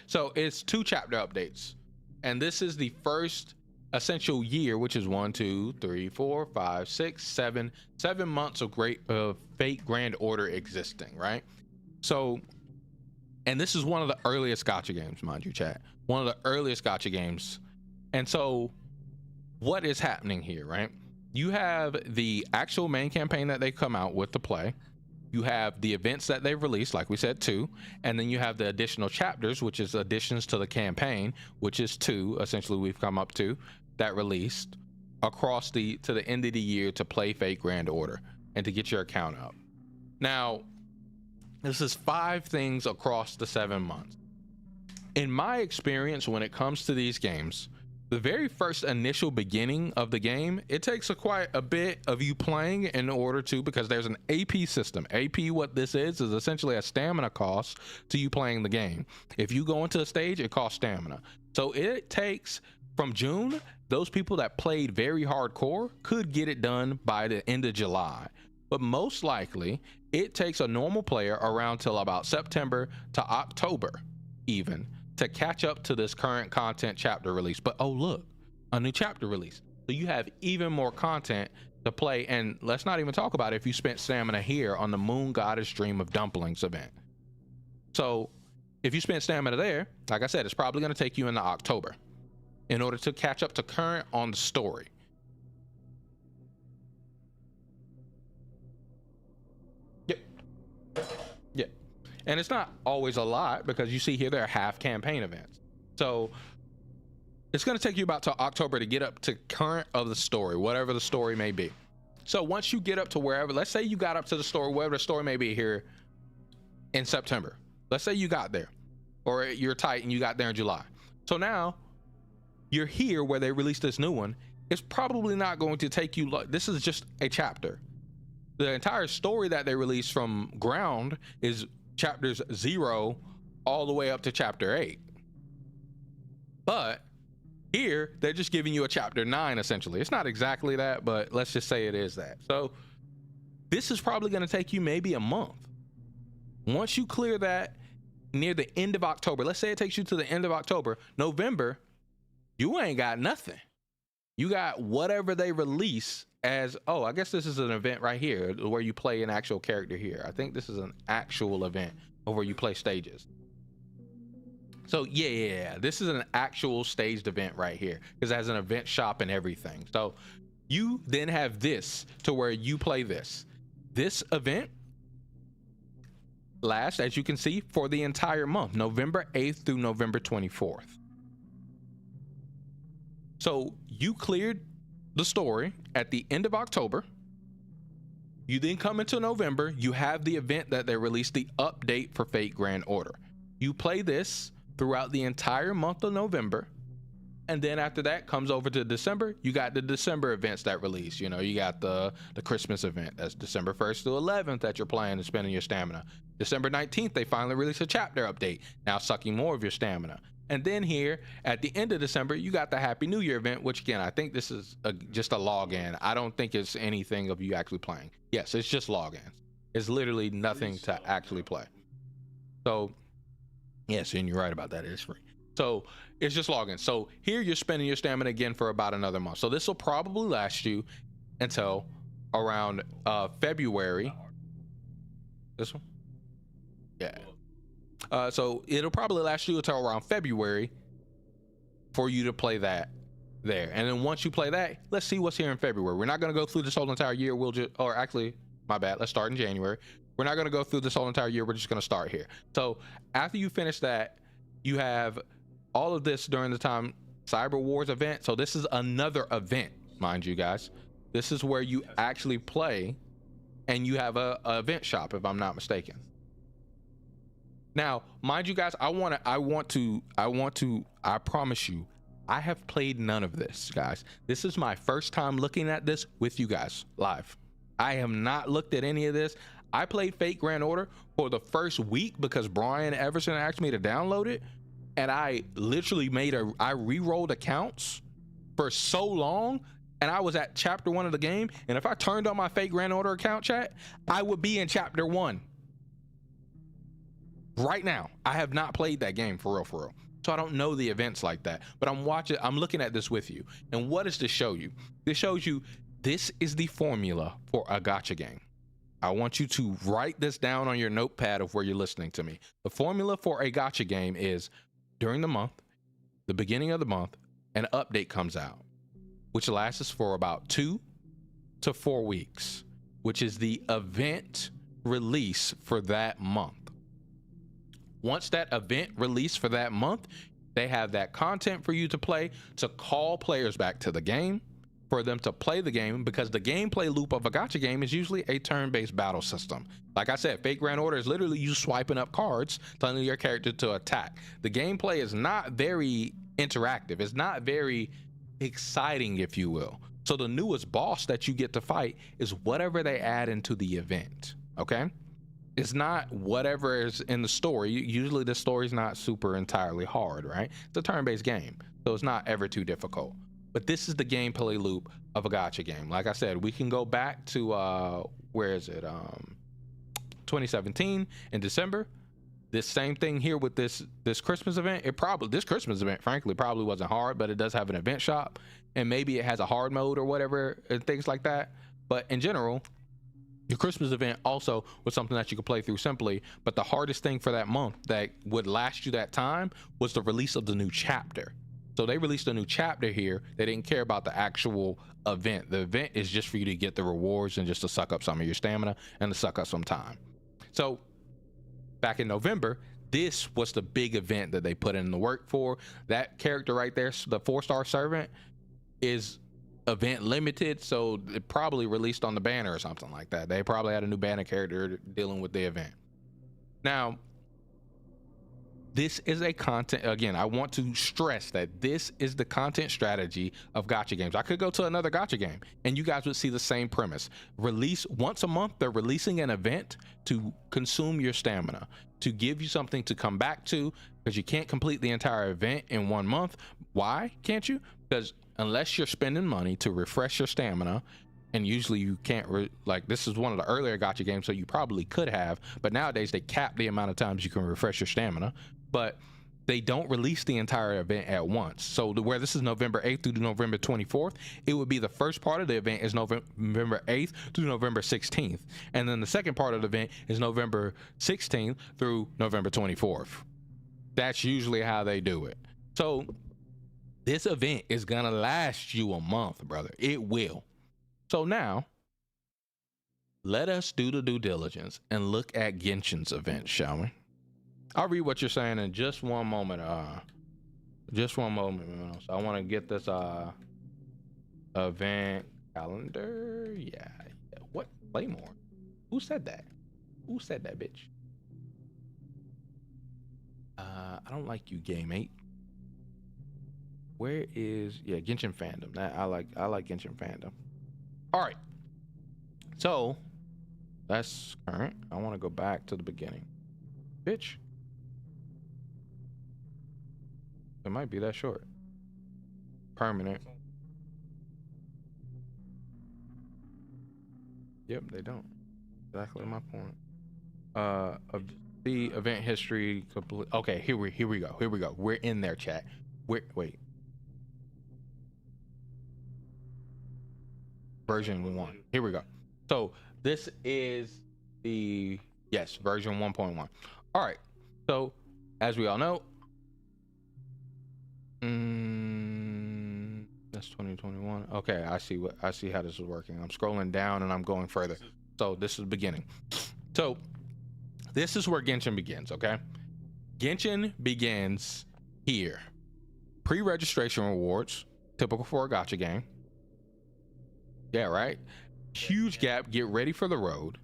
So it's 2 chapter updates. And this is the first essential year, which is 1, 2, 3, 4, 5, 6, 7 months of Fate Grand Order existing, right? So, and this is one of the earliest gacha games, mind you, chat. One of the earliest gacha games. And so what is happening here, right? You have the actual main campaign that they come out with to play. You have the events that they've released, like we said, 2, and then you have the additional chapters, which is additions to the campaign, which is 2. Essentially, we've come up to that released across to the end of the year to play Fate Grand Order and to get your account up. Now, this is 5 things across the 7 months. In my experience, when it comes to these games, the very first initial beginning of the game, it takes quite a bit of you playing in order to, because there's an AP system. AP, what this is essentially a stamina cost to you playing the game. If you go into a stage, it costs stamina. So it takes, from June, those people that played very hardcore could get it done by the end of July. But most likely, it takes a normal player around till about September to October even, to catch up to this current content chapter release. But oh look, a new chapter release, so you have even more content to play. And let's not even talk about if you spent stamina here on the Moon Goddess Dream of Dumplings event. So if you spent stamina there, like I said, it's probably going to take you into October in order to catch up to current on the story. Yep. And it's not always a lot, because you see here there are half campaign events. So it's going to take you about to October to get up to current of the story, whatever the story may be. So once you get up to wherever, let's say you got up to the story, wherever the story may be here in September. Let's say you got there, or you're tight and you got there in July. So now you're here where they released this new one. It's probably not going to take you, this is just a chapter. The entire story that they released from Ground is chapters 0 all the way up to chapter 8. But here they're just giving you a chapter 9 essentially. It's not exactly that, but let's just say it is that. So this is probably going to take you maybe a month. Once you clear that near the end of October, let's say it takes you to the end of October, November, you ain't got nothing. You got whatever they release as, oh, I guess this is an event right here where you play an actual character here. I think this is an actual event where you play stages. So yeah, this is an actual staged event right here, because it has an event shop and everything. So you then have this to where you play this. This event lasts, as you can see, for the entire month, November 8th through November 24th. So you cleared the story at the end of October. You then come into November, you have the event that they released, the update for Fate Grand Order. You play this throughout the entire month of November, and then after that comes over to December. You got the December events that release. You know, you got the Christmas event, that's December 1st to 11th that you're playing and spending your stamina. December 19th they finally release a chapter update, now sucking more of your stamina. And then here at the end of December, you got the Happy New Year event, which again, I think this is just a login. I don't think it's anything of you actually playing. Yes, it's just logins. It's literally nothing to actually play. So yes, and you're right about that. It is free. So it's just logins. So here you're spending your stamina again for about another month. So this will probably last you until around February This one? Yeah. So it'll probably last you until around February for you to play that there. And then once you play that, let's see what's here in February. We're not going to go through this whole entire year. We'll just, or actually, my bad, let's start in January. We're not going to go through this whole entire year. We're just going to start here. So after you finish that, you have all of this during the time Cyber Wars event. So this is another event, mind you guys. This is where you actually play, and you have a event shop, if I'm not mistaken. Now, mind you guys, I promise you, I have played none of this, guys. This is my first time looking at this with you guys live. I have not looked at any of this. I played Fate Grand Order for the first week because Brian Everson asked me to download it. And I literally I re-rolled accounts for so long. And I was at chapter 1 of the game. And if I turned on my Fate Grand Order account, chat, I would be in chapter 1. Right now, I have not played that game for real. So I don't know the events like that. But I'm looking at this with you. And what does this show you? This shows you this is the formula for a gacha game. I want you to write this down on your notepad of where you're listening to me. The formula for a gacha game is during the month, the beginning of the month, an update comes out, which lasts for about 2 to 4 weeks, which is the event release for that month. Once that event release for that month, they have that content for you to play, to call players back to the game, for them to play the game, because the gameplay loop of a gacha game is usually a turn-based battle system. Like I said, Fate Grand Order is literally you swiping up cards, telling your character to attack. The gameplay is not very interactive. It's not very exciting, if you will. So the newest boss that you get to fight is whatever they add into the event, okay? It's not whatever is in the story. Usually the story's not super entirely hard, right? It's a turn-based game, so it's not ever too difficult. But this is the gameplay loop of a gacha game. Like I said, we can go back to, where is it? 2017 in December. This same thing here with this Christmas event. This Christmas event, frankly, probably wasn't hard, but it does have an event shop, and maybe it has a hard mode or whatever, and things like that. But in general, your Christmas event also was something that you could play through simply. But the hardest thing for that month that would last you that time was the release of the new chapter. So they released a new chapter here. They didn't care about the actual event. The event is just for you to get the rewards and just to suck up some of your stamina and to suck up some time. So back in November, this was the big event that they put in the work for. That character right there, the 4-star servant, is event limited. So it probably released on the banner or something like that. They probably had a new banner character dealing with the event. Now, this is a content, again, I want to stress that this is the content strategy of gacha games. I could go to another gacha game and you guys would see the same premise. Release once a month, they're releasing an event to consume your stamina, to give you something to come back to, because you can't complete the entire event in 1 month. Why can't you? Because unless you're spending money to refresh your stamina, and usually you can't, like, this is one of the earlier gacha games, so you probably could have, but nowadays they cap the amount of times you can refresh your stamina. But they don't release the entire event at once. So where this is November 8th through November 24th, it would be the first part of the event is November 8th through November 16th. And then the second part of the event is November 16th through November 24th. That's usually how they do it. So this event is gonna last you a month, brother. It will. So now, let us do the due diligence and look at Genshin's event, shall we? I'll read what you're saying in just one moment. Just one moment, man. So I want to get this event calendar. Yeah. What? Play more. Who said that? Who said that, bitch? I don't like you, Game 8. Where is Genshin fandom? That I like Genshin fandom. All right. So that's current. I want to go back to the beginning. Bitch. It might be that short. Permanent. Yep, they don't. Exactly my point. The event history complete. Okay, here we go. Here we go. We're in there, chat. Wait. Version 1. Here we go. So this is the Yes, version 1.1. All right. So, as we all know, that's 2021. Okay, I see how this is working. I'm scrolling down and I'm going further. So this is the beginning. So this is where Genshin begins, okay? Genshin begins here. Pre-registration rewards, typical for a gacha game. Yeah, right? Huge gap. Get ready for the road.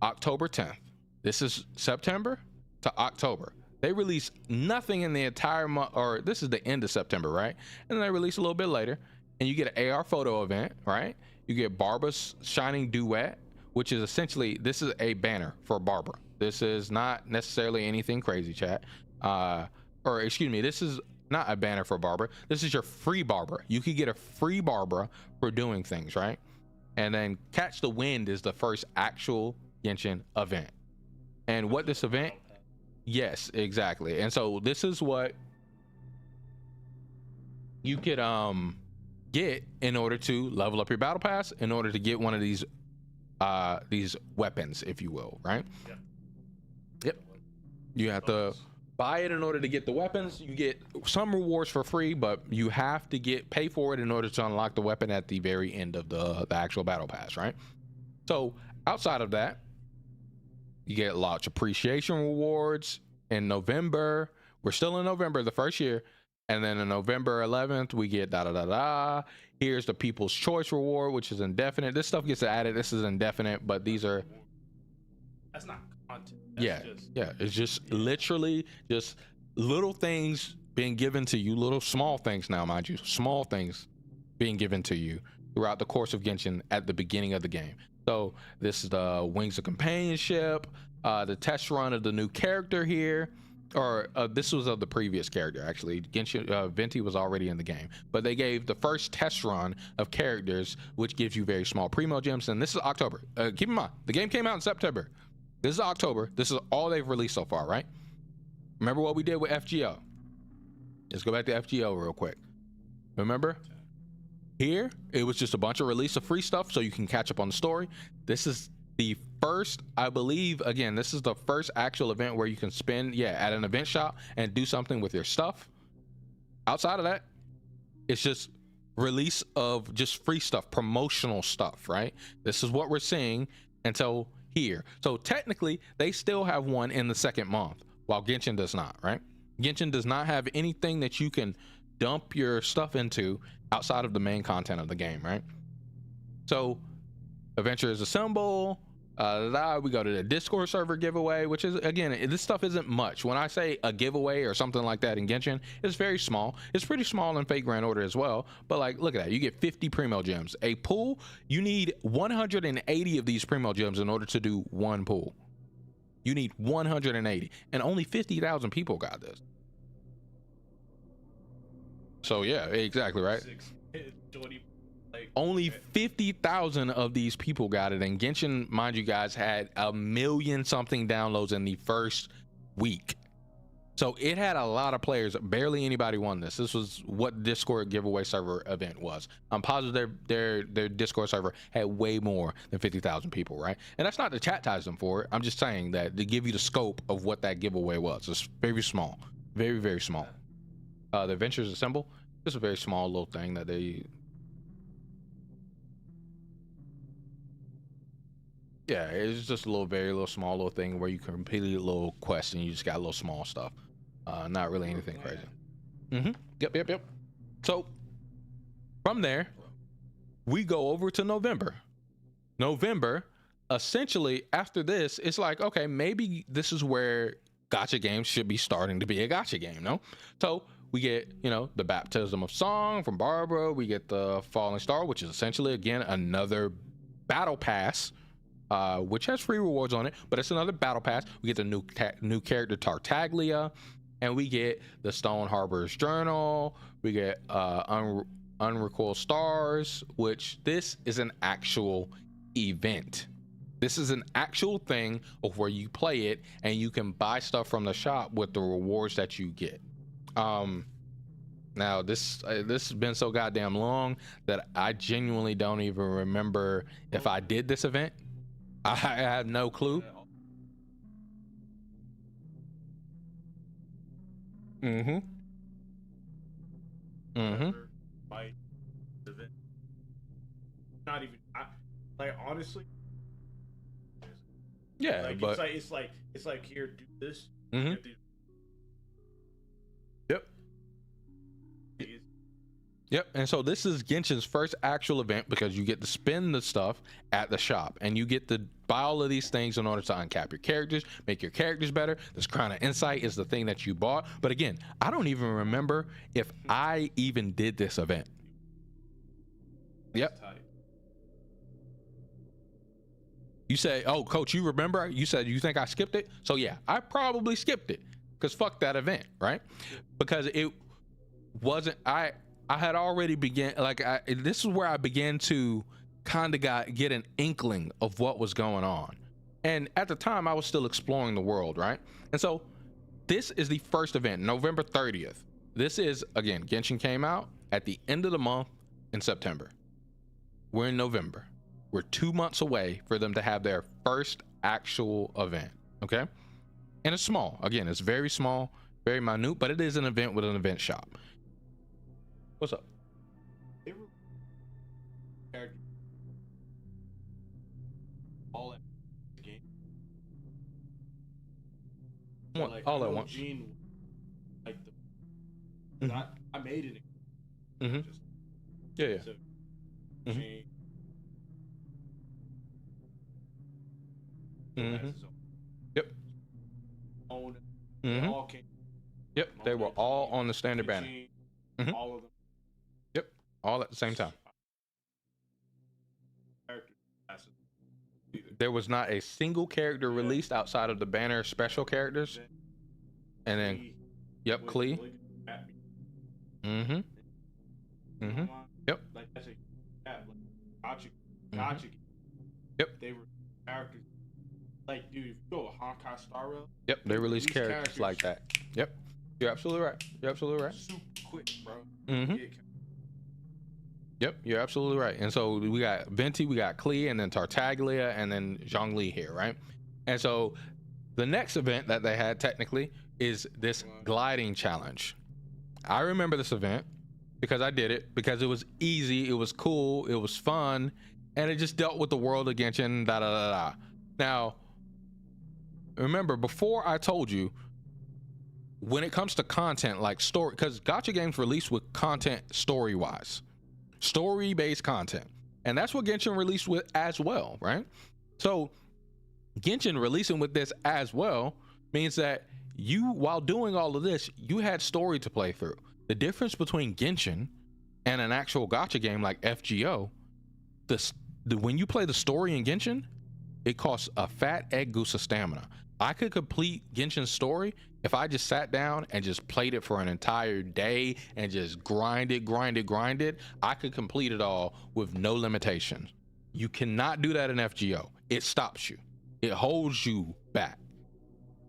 October 10th. This is September to October. They release nothing in the entire month, or this is the end of September, right? And then they release a little bit later, and you get an AR photo event, right? You get Barbara's Shining Duet, which is essentially, this is a banner for Barbara. This is not necessarily anything crazy, chat. Or excuse me, this is not a banner for Barbara. This is your free Barbara. You could get a free Barbara for doing things, right? And then Catch the Wind is the first actual Genshin event. And what this event, yes, exactly. And so this is what you could get in order to level up your battle pass, in order to get one of these weapons, if you will, right? Yep. You have to buy it in order to get the weapons. You get some rewards for free, but you have to pay for it in order to unlock the weapon at the very end of the actual battle pass, right? So outside of that, you get launch appreciation rewards in November. We're still in November, the first year. And then on November 11th, we get Here's the People's Choice Reward, which is indefinite. This stuff gets added. This is indefinite, but these are... That's not content. That's It's just literally just little things being given to you, little small things now, mind you, small things being given to you throughout the course of Genshin at the beginning of the game. So this is the Wings of Companionship, the test run of the new character here, or this was of the previous character, actually. Genshin, Venti was already in the game, but they gave the first test run of characters, which gives you very small primo gems. And this is October. Keep in mind, the game came out in September. This is October. This is all they've released so far, right? Remember what we did with FGO? Let's go back to FGO real quick. Remember? Here, it was just a bunch of release of free stuff so you can catch up on the story. This is the first, I believe, again, this is the first actual event where you can spend, at an event shop and do something with your stuff. Outside of that, it's just release of just free stuff, promotional stuff, right? This is what we're seeing until here. So technically, they still have one in the second month, while Genshin does not, right? Genshin does not have anything that you can dump your stuff into outside of the main content of the game, right? So Adventurers Assemble, we go to the Discord server giveaway, which is, again, this stuff isn't much. When I say a giveaway or something like that in Genshin, it's very small. It's pretty small in Fate Grand Order as well, but like, look at that. You get 50 primo gems. A pool, you need 180 of these primo gems in order to do one pool. You need 180, and only 50,000 people got this. So yeah, exactly, right? Only 50,000 of these people got it, and Genshin, mind you guys, had 1 million something downloads in the first week. So it had a lot of players. Barely anybody won this. This was what Discord giveaway server event was. I'm positive their Discord server had way more than 50,000 people, right? And that's not to chastise them for it. I'm just saying that to give you the scope of what that giveaway was. It's very small, very, very small. The Adventures Assemble, just a very small little thing that they... Yeah, it's just a little, very little, small little thing where you can complete a little quest and you just got a little small stuff. Not really anything crazy. Yep. So from there, we go over to November. Essentially, after this, it's like, okay, maybe this is where gacha games should be starting to be a gacha game, no? So we get, the Baptism of Song from Barbara. We get the Falling Star, which is essentially, again, another battle pass, which has free rewards on it, but it's another battle pass. We get the new character Tartaglia, and we get the Stone Harbor's Journal. We get Unrecoiled Stars, which this is an actual event. This is an actual thing of where you play it and you can buy stuff from the shop with the rewards that you get. Now this has been so goddamn long that I genuinely don't even remember if I did this event. I have no clue. Mm-hmm. Mm-hmm. Like, not even. Like honestly, Yeah, like but it's like here, do this. Mhm. You have to- Yep. Yep. And so this is Genshin's first actual event because you get to spin the stuff at the shop and you get to buy all of these things in order to uncap your characters, make your characters better. This Crown of Insight is the thing that you bought. But again, I don't even remember if I even did this event. Yep. Tight. You say, oh, coach, you remember? You said you think I skipped it? So yeah, I probably skipped it because fuck that event, right? Because it wasn't, I had already this is where I began to kind of get an inkling of what was going on. And at the time I was still exploring the world, right? And so this is the first event, November 30th. This is, again, Genshin came out at the end of the month in September. We're in November. We're 2 months away for them to have their first actual event, okay? And it's small. Again, it's very small, very minute, but it is an event with an event shop. What's up? They were characters all at the game. All at once. Gene, like the, I made it. Mm-hmm. Yeah. So, Mhm. Gene, Mm-hmm. Yep. Own, Mhm. they all came. Yep. They were all on the standard banner. Gene, Mhm. all of them. Yep. All at the same time. Characters. There was not a single character released outside of the banner special characters. And then, yep, Klee. Mm-hmm. Mm-hmm. Yep. Like that's a gotcha. Mhm. Yep. They were characters. Like, dude, if you go to Honkai Star Rail, Yep. They released These characters like that. Yep. You're absolutely right. You're absolutely right. super quick, bro. Mm-hmm. Yeah, Yep, you're absolutely right. And so we got Venti, we got Klee, and then Tartaglia, and then Zhongli here, right? And so the next event that they had technically is this gliding challenge. I remember this event because I did it because it was easy, it was cool, it was fun, and it just dealt with the world of Genshin, da da da da. Now, remember, before I told you, when it comes to content like story, because gacha games release with content story-wise. Story-based content, and that's what Genshin released with as well, right? So Genshin releasing with this as well means that you, while doing all of this, you had story to play through. The difference between Genshin and an actual gacha game like FGO, when you play the story in Genshin, it costs a fat egg goose of stamina. I could complete Genshin's story if I just sat down and just played it for an entire day and just grinded. I could complete it all with no limitations. You cannot do that in FGO. It stops you. It holds you back.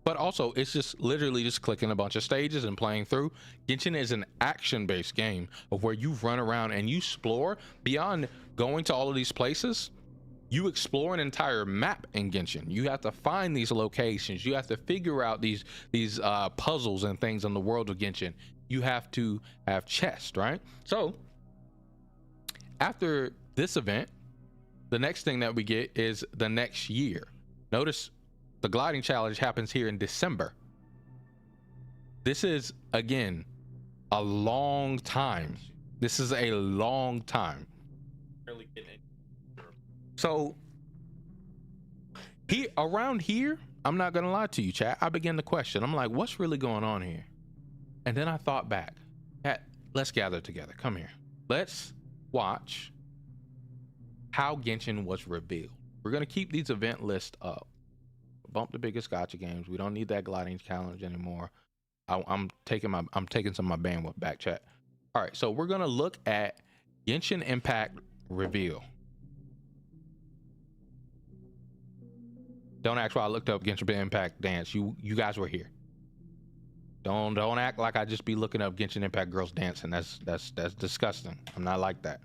But also, it's just literally just clicking a bunch of stages and playing through. Genshin is an action-based game of where you run around and you explore. Beyond going to all of these places, you explore an entire map in Genshin. You have to find these locations. You have to figure out these puzzles and things in the world of Genshin. You have to have chests, right? So after this event, the next thing that we get is the next year. Notice the gliding challenge happens here in December. This is, again, a long time. This is a long time. barely getting it. So around here, I'm not gonna lie to you, chat, I began to question. I'm like, what's really going on here? And then I thought back. Let's gather together. Come here. Let's watch how Genshin was revealed. We're gonna keep these event lists up. Bump the biggest gacha games. We don't need that gliding challenge anymore. I'm taking some of my bandwidth back, chat. All right, so we're gonna look at Genshin Impact reveal. Don't ask why I looked up Genshin Impact dance. You guys were here. Don't act like I just be looking up Genshin Impact girls dancing. That's disgusting. I'm not like that.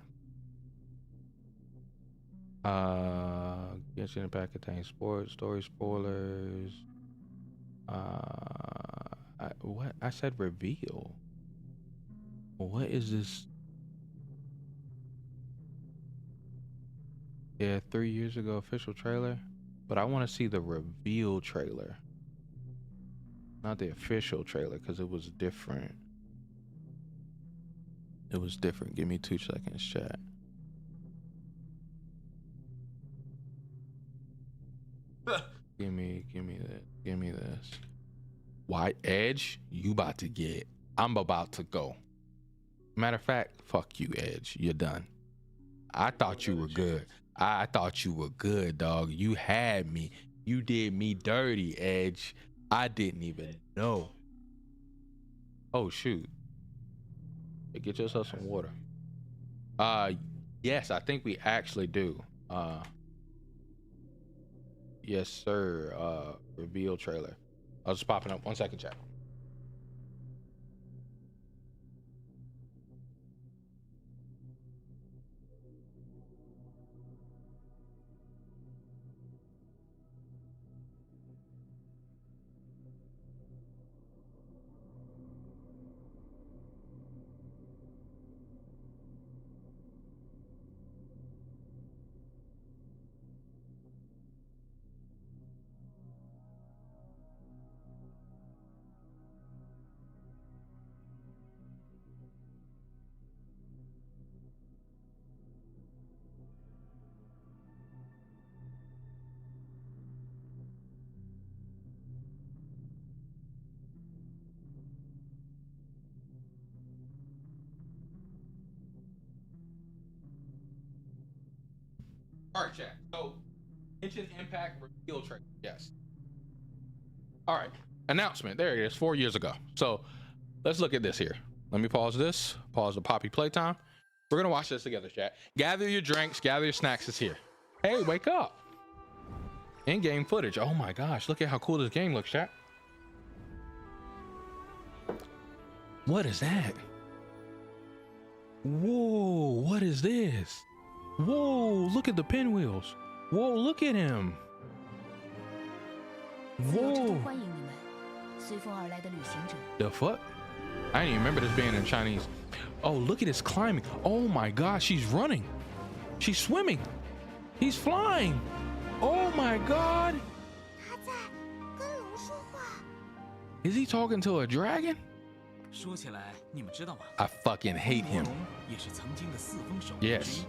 Genshin Impact contains sports, story spoilers. what? I said reveal. What is this? Yeah, 3 years ago official trailer, but I want to see the reveal trailer, not the official trailer, because it was different. It was different. Give me 2 seconds, chat. Give me that. Give me this. Why Edge? You about to get. I'm about to go. Matter of fact, fuck you, Edge. You're done. I thought you were good. I thought you were good, dog. You had me. You did me dirty, Edge. I didn't even know. Oh shoot. Hey, get yourself some water. Yes, I think we actually do. Yes, sir. Reveal trailer. I was just popping up. 1 second, chat. All right, chat. So, Genshin Impact reveal trailer. Yes. All right. Announcement. There it is. 4 years ago. So, let's look at this here. Let me pause this. Pause the Poppy playtime. We're gonna watch this together, chat. Gather your drinks. Gather your snacks. It's here. Hey, wake up. In-game footage. Oh my gosh! Look at how cool this game looks, chat. What is that? Whoa! What is this? Whoa, look at the pinwheels. Whoa, look at him. 自由之都 Whoa. 欢迎你们，随风而来的旅行者。 The fuck? I didn't even remember this being in Chinese. Oh, look at his climbing. Oh my gosh, she's running. She's swimming. He's flying. Oh my god. 他在跟龙说话。 Is he talking to a dragon? 说起来，你们知道吗？ I fucking hate 魔 him. 龙也是曾经的四风守护之一。 Yes.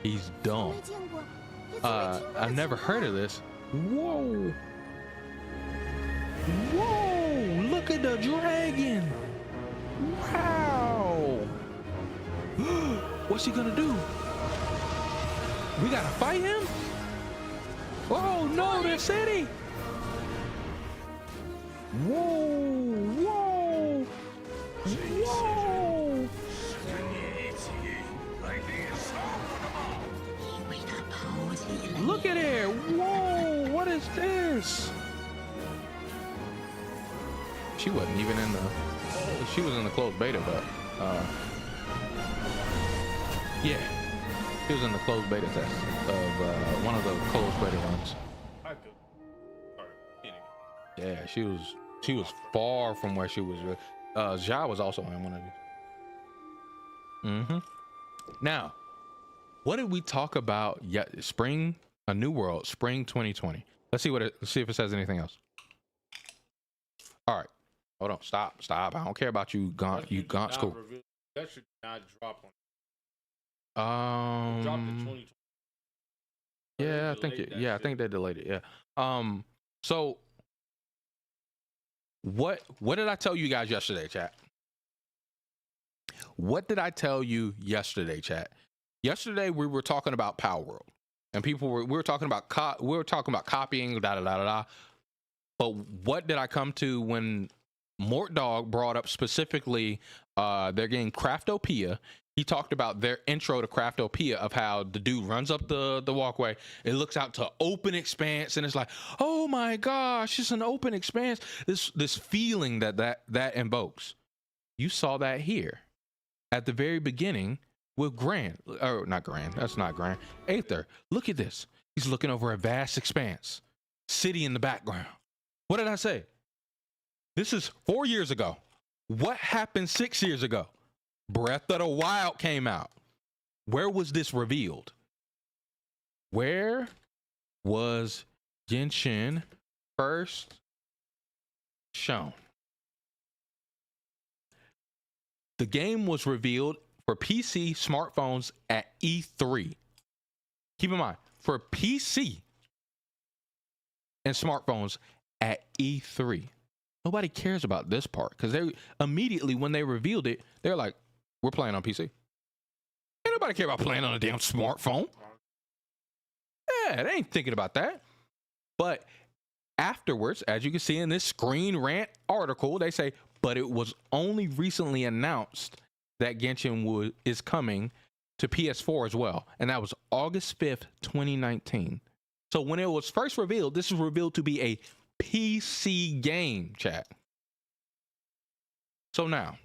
He's dumb. 没见过，也从没听过。 I've never heard of this. Whoa. Whoa, look at the dragon. Wow. What's he gonna do? We gotta fight him? Oh no, the city. Whoa, whoa, whoa. Look at it. Whoa, what is this? She wasn't even in the, she was in the closed beta, but yeah, she was in the closed beta test of one of the closed beta ones. I could. Sorry. Kidding. Yeah, she was far from where she was. Xia was also in one of these. Now, what did we talk about? Yeah, spring, a new world, spring 2020. Let's see let's see if it says anything else. All right, hold on, stop. I don't care about you, Gaunt. You Gaunt school. That should not drop on. Dropped in 2020. Yeah, They I think they delayed it. Yeah. So what did I tell you guys yesterday, chat? What did I tell you yesterday, chat? Yesterday we were talking about Power World, and we were talking about copying, da da da da da. But what did I come to when Mort Dog brought up specifically their game Craftopia? He talked about their intro to Craftopia, of how the dude runs up the walkway, it looks out to open expanse, and it's like, oh my gosh, it's an open expanse. This feeling that invokes. You saw that here at the very beginning with not Grand, that's not Grand. Aether, look at this. He's looking over a vast expanse, city in the background. What did I say? This is 4 years ago. What happened 6 years ago? Breath of the Wild came out. Where was this revealed? Where was Genshin first shown? The game was revealed for PC smartphones at E3. Keep in mind, for PC and smartphones at E3. Nobody cares about this part because they immediately, when they revealed it, they're like, we're playing on PC. Ain't nobody care about playing on a damn smartphone. Yeah, they ain't thinking about that. But afterwards, as you can see in this Screen Rant article, they say, but it was only recently announced that Genshin is coming to PS4 as well. And that was August 5th, 2019. So when it was first revealed, this was revealed to be a PC game, chat. So now,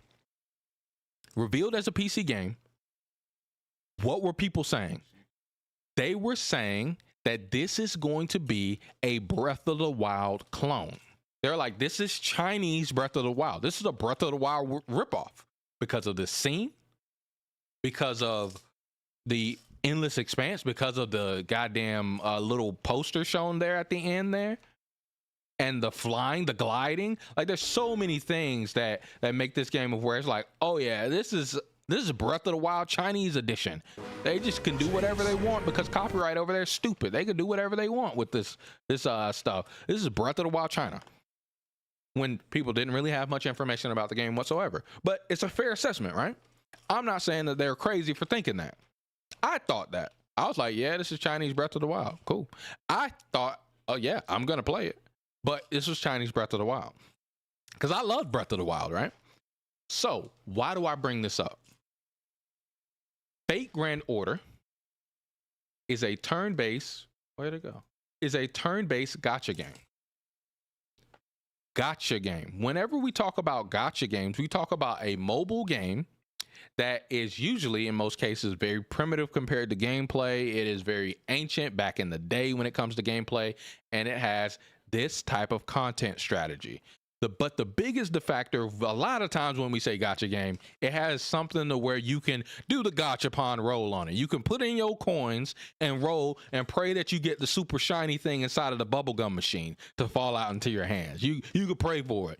revealed as a PC game, what were people saying? They were saying that this is going to be a Breath of the Wild clone. They're like, this is Chinese Breath of the Wild. This is a Breath of the Wild ripoff because of the scene, because of the endless expanse, because of the goddamn little poster shown there at the end there, and the flying, the gliding. Like, there's so many things that make this game of where it's like, oh yeah, this is Breath of the Wild Chinese edition. They just can do whatever they want because copyright over there is stupid. They can do whatever they want with this stuff. This is Breath of the Wild China, when people didn't really have much information about the game whatsoever. But it's a fair assessment, right? I'm not saying that they're crazy for thinking that. I thought that. I was like, yeah, this is Chinese Breath of the Wild. Cool. I thought, oh yeah, I'm going to play it. But this was Chinese Breath of the Wild. Because I love Breath of the Wild, right? So why do I bring this up? Fate Grand Order is a turn-based, where'd it go? Is a turn-based gacha game. Gacha game. Whenever we talk about gacha games, we talk about a mobile game that is usually, in most cases, very primitive compared to gameplay. It is very ancient back in the day when it comes to gameplay, and it has this type of content strategy. But the biggest factor, a lot of times when we say gacha game, it has something to where you can do the gachapon roll on it. You can put in your coins and roll and pray that you get the super shiny thing inside of the bubblegum machine to fall out into your hands. You could pray for it.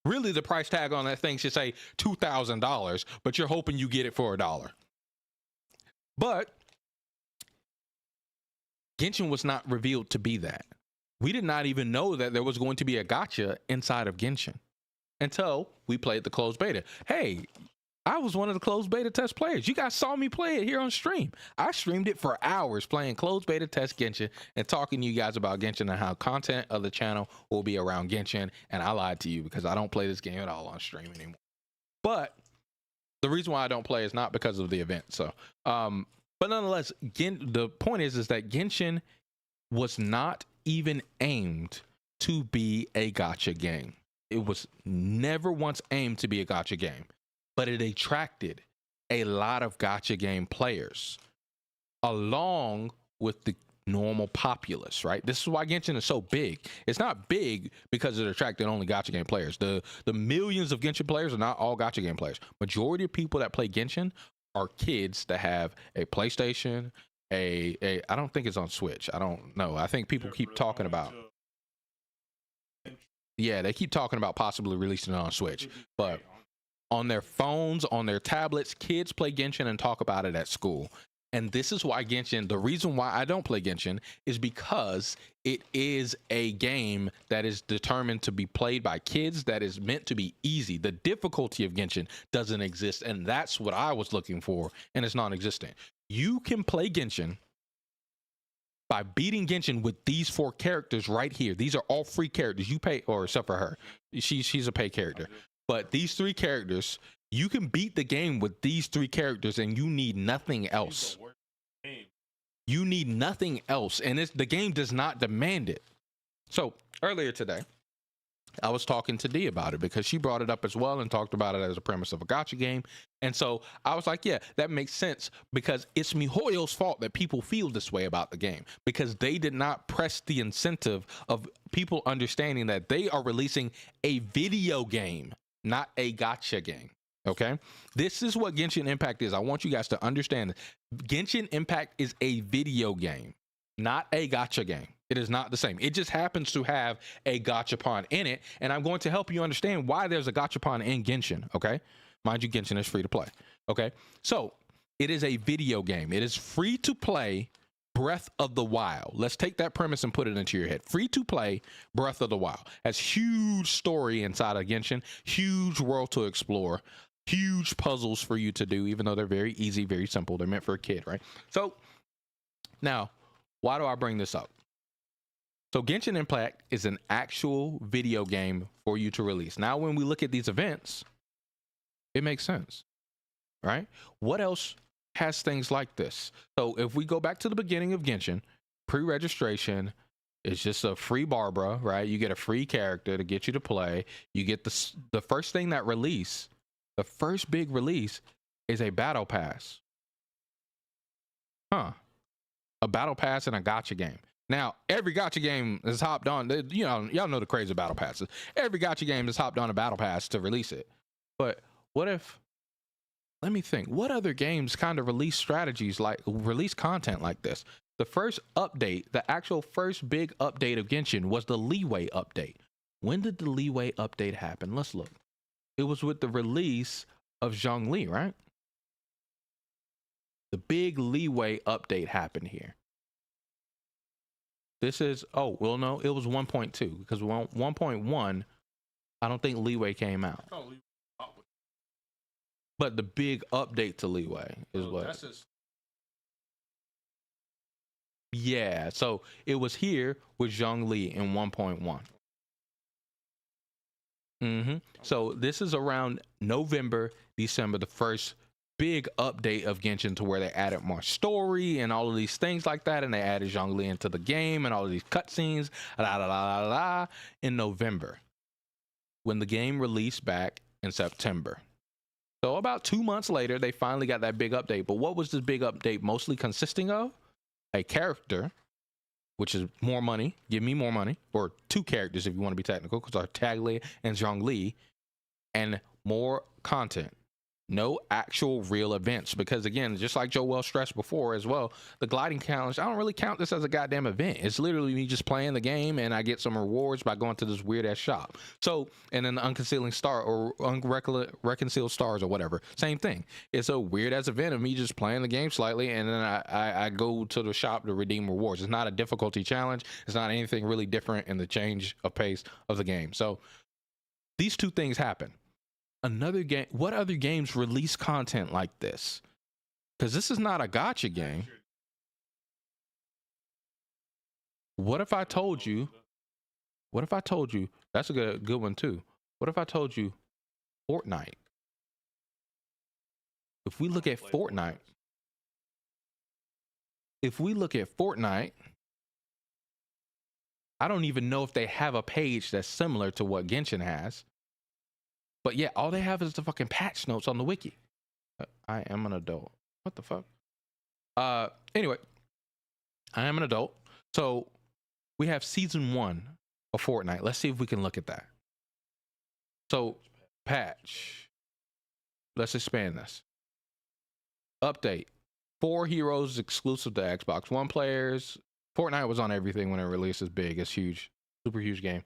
Really, the price tag on that thing should say $2,000, but you're hoping you get it for $1. But Genshin was not revealed to be that. We did not even know that there was going to be a gacha inside of Genshin until we played the closed beta. Hey, I was one of the closed beta test players. You guys saw me play it here on stream. I streamed it for hours playing closed beta test Genshin and talking to you guys about Genshin and how content of the channel will be around Genshin. And I lied to you because I don't play this game at all on stream anymore. But the reason why I don't play is not because of the event. So, but nonetheless, the point is that Genshin was not even aimed to be a gacha game. It was never once aimed to be a gacha game, but it attracted a lot of gacha game players along with the normal populace, right? This is why Genshin is so big. It's not big because it attracted only gacha game players. The millions of Genshin players are not all gacha game players. Majority of people that play Genshin are kids that have a PlayStation, I don't think it's on Switch. I don't know. I think people keep talking about, yeah, they keep talking about possibly releasing it on Switch, but on their phones, on their tablets, kids play Genshin and talk about it at school. And this is why Genshin, the reason why I don't play Genshin is because it is a game that is determined to be played by kids, that is meant to be easy. The difficulty of Genshin doesn't exist, and that's what I was looking for, and it's non-existent. You can play Genshin by beating Genshin with these 4 characters right here. These are all free characters. You pay, or except for her. She's a pay character. But these 3 characters, you can beat the game with these 3 characters and you need nothing else. You need nothing else. And the game does not demand it. So earlier today, I was talking to Dee about it because she brought it up as well and talked about it as a premise of a gacha game. And so I was like, yeah, that makes sense, because it's MiHoYo's fault that people feel this way about the game, because they did not press the incentive of people understanding that they are releasing a video game, not a gacha game. Okay, this is what Genshin Impact is. I want you guys to understand that Genshin Impact is a video game, not a gacha game. It is not the same. It just happens to have a gachapon in it, and I'm going to help you understand why there's a gachapon in Genshin. Okay, mind you, Genshin is free to play. Okay, so it is a video game. It is free to play. Breath of the Wild. Let's take that premise and put it into your head. Free to play Breath of the Wild has huge story inside of Genshin, huge world to explore, huge puzzles for you to do, even though they're very easy, very simple. They're meant for a kid, right? So now, why do I bring this up? So Genshin Impact is an actual video game for you to release. Now, when we look at these events, it makes sense, right? What else has things like this? So if we go back to the beginning of Genshin, pre-registration is just a free Barbara, right? You get a free character to get you to play. You get the first thing that release, the first big release is a battle pass. A battle pass in a gacha game. Now, every gacha game is hopped on, you know, y'all know the crazy battle passes. Every gacha game is hopped on a battle pass to release it. But what if, let me think, what other games kind of release strategies like, release content like this? The first update, the actual first big update of Genshin was the Leeway update. When did the Leeway update happen? Let's look. It was with the release of Zhongli, right? The big Leeway update happened here. This is, oh, well, no, it was 1.2, because 1.1, I don't think Leeway came out. But the big update to Leeway is what? That's just... Yeah, so it was here with Zhongli in 1.1. So this is around November, December, the first big update of Genshin, to where they added more story and all of these things like that, and they added Zhongli into the game and all of these cutscenes in November, when the game released back in September. So about 2 months later, they finally got that big update. But what was this big update mostly consisting of? A character, which is more money. Give me more money. Or two characters, if you want to be technical, because are Tagli and Zhongli, and more content. No actual real events, because again, just like Joel stressed before as well, the gliding challenge, I don't really count this as a goddamn event. It's literally me just playing the game, and I get some rewards by going to this weird ass shop. So, and then the unconcealing star or reconciled stars or whatever, same thing. It's a weird ass event of me just playing the game slightly, and then I go to the shop to redeem rewards. It's not a difficulty challenge. It's not anything really different in the change of pace of the game. So these two things happen. Another game, what other games release content like this? Because this is not a gacha game. What if I told you, that's a good one too. What if I told you Fortnite? If we look at Fortnite, I don't even know if they have a page that's similar to what Genshin has. But yeah, all they have is the fucking patch notes on the wiki. I am an adult. What the fuck? Anyway, I am an adult. So we have season 1 of Fortnite. Let's see if we can look at that. So patch. Let's expand this. Update. 4 heroes exclusive to Xbox One players. Fortnite was on everything when it released. It's big. It's huge. Super huge game.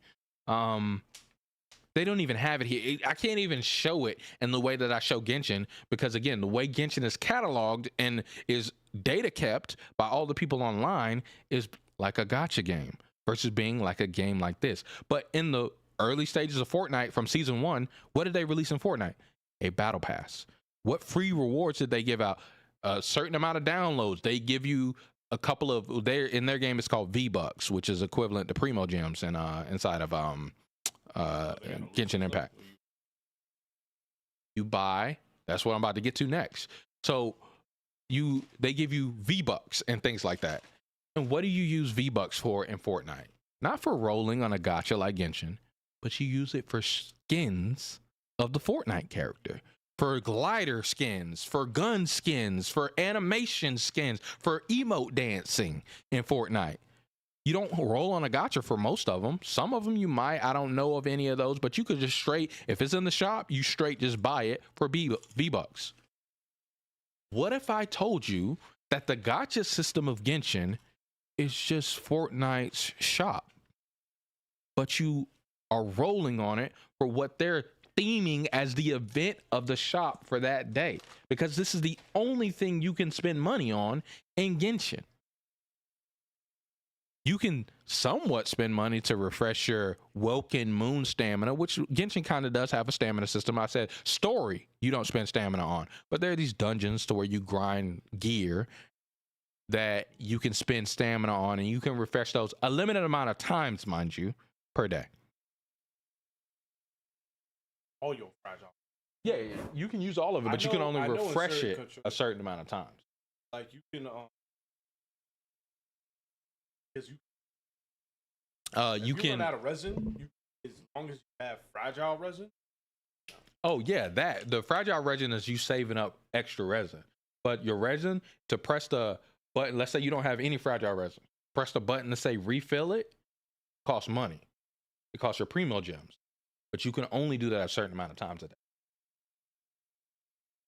They don't even have it here. I can't even show it in the way that I show Genshin, because again, the way Genshin is cataloged and is data kept by all the people online is like a gacha game versus being like a game like this. But in the early stages of Fortnite from season 1, what did they release in Fortnite? A battle pass. What free rewards did they give out? A certain amount of downloads. They give you a couple of, in their game it's called V-Bucks, which is equivalent to Primo Gems inside of Genshin Impact. You buy, that's what I'm about to get to next. So they give you V-Bucks and things like that. And what do you use V-Bucks for in Fortnite? Not for rolling on a gacha like Genshin, but you use it for skins of the Fortnite character, for glider skins, for gun skins, for animation skins, for emote dancing in Fortnite. You don't roll on a gacha for most of them. Some of them you might. I don't know of any of those, but you could just straight, if it's in the shop, you straight just buy it for V-Bucks. What if I told you that the gacha system of Genshin is just Fortnite's shop, but you are rolling on it for what they're theming as the event of the shop for that day? Because this is the only thing you can spend money on in Genshin. You can somewhat spend money to refresh your Welkin Moon stamina, which Genshin kind of does have a stamina system. I said story, you don't spend stamina on, but there are these dungeons to where you grind gear that you can spend stamina on, and you can refresh those a limited amount of times, mind you, per day. All your fragile. Yeah, you can use all of it, but you can only refresh it countries, a certain amount of times. like you can because you You if can run out of resin, as long as you have fragile resin. Oh yeah, that the fragile resin is you saving up extra resin. But your resin, to press the button, let's say you don't have any fragile resin, press the button to say refill it, costs money. It costs your primo gems. But you can only do that a certain amount of times a day.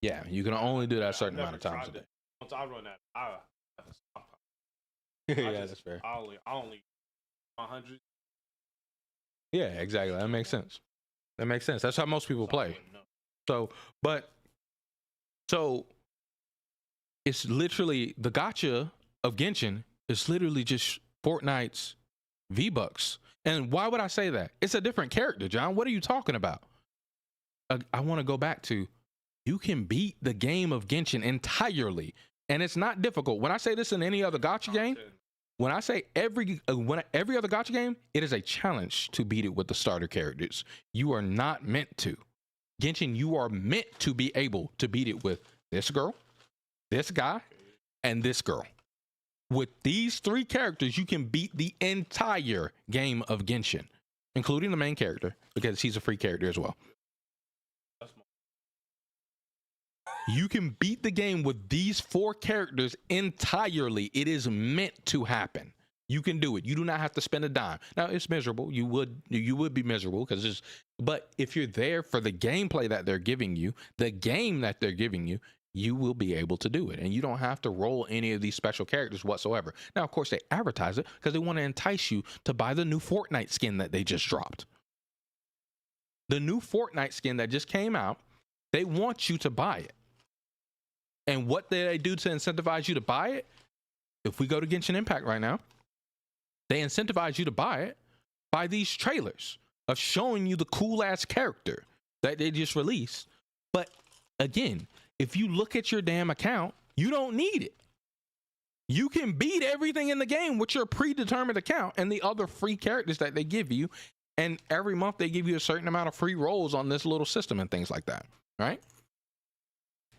Yeah, you can only do that a certain amount of times a day. Once I run that, I have to stop. Yeah, that's fair. I only 100. Yeah, exactly. That makes sense. That makes sense. That's how most people play. So it's literally the gacha of Genshin is literally just Fortnite's V-Bucks. And why would I say that? It's a different character, John. What are you talking about? I want to go back to, you can beat the game of Genshin entirely, and it's not difficult. When I say this in any other gacha game, when I say every other gacha game, it is a challenge to beat it with the starter characters. You are not meant to. Genshin, you are meant to be able to beat it with this girl, this guy, and this girl. With these three characters, you can beat the entire game of Genshin, including the main character, because he's a free character as well. You can beat the game with these four characters entirely. It is meant to happen. You can do it. You do not have to spend a dime. Now, it's miserable. You would be miserable because it's, but if you're there for the gameplay that they're giving you, the game that they're giving you, you will be able to do it. And you don't have to roll any of these special characters whatsoever. Now, of course, they advertise it because they want to entice you to buy the new Fortnite skin that they just dropped. The new Fortnite skin that just came out, they want you to buy it. And what do they do to incentivize you to buy it? If we go to Genshin Impact right now, they incentivize you to buy it by these trailers of showing you the cool ass character that they just released. But again, if you look at your damn account, you don't need it. You can beat everything in the game with your predetermined account and the other free characters that they give you. And every month they give you a certain amount of free rolls on this little system and things like that, right?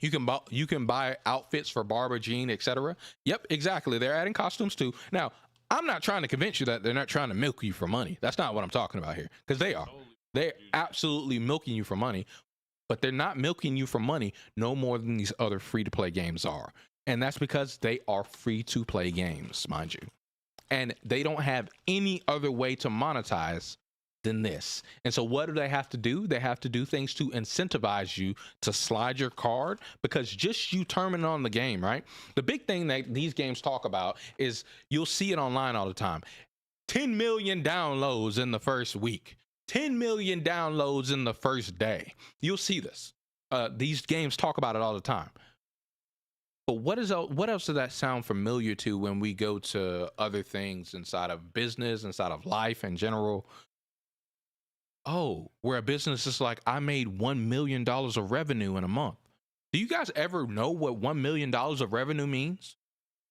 You can buy outfits for Barbara, Jean, etc. Yep, exactly. They're adding costumes too. Now, I'm not trying to convince you that they're not trying to milk you for money. That's not what I'm talking about here, because they are. They're absolutely milking you for money, but they're not milking you for money no more than these other free-to-play games are. And that's because they are free-to-play games, mind you. And they don't have any other way to monetize than this. And so what do they have to do? They have to do things to incentivize you to slide your card, because just you turning on the game, right? The big thing that these games talk about is, you'll see it online all the time. 10 million downloads in the first week. 10 million downloads in the first day. You'll see this. These games talk about it all the time. But what else does that sound familiar to when we go to other things inside of business, inside of life in general? Oh, where a business is like, I made $1 million of revenue in a month. Do you guys ever know what $1 million of revenue means?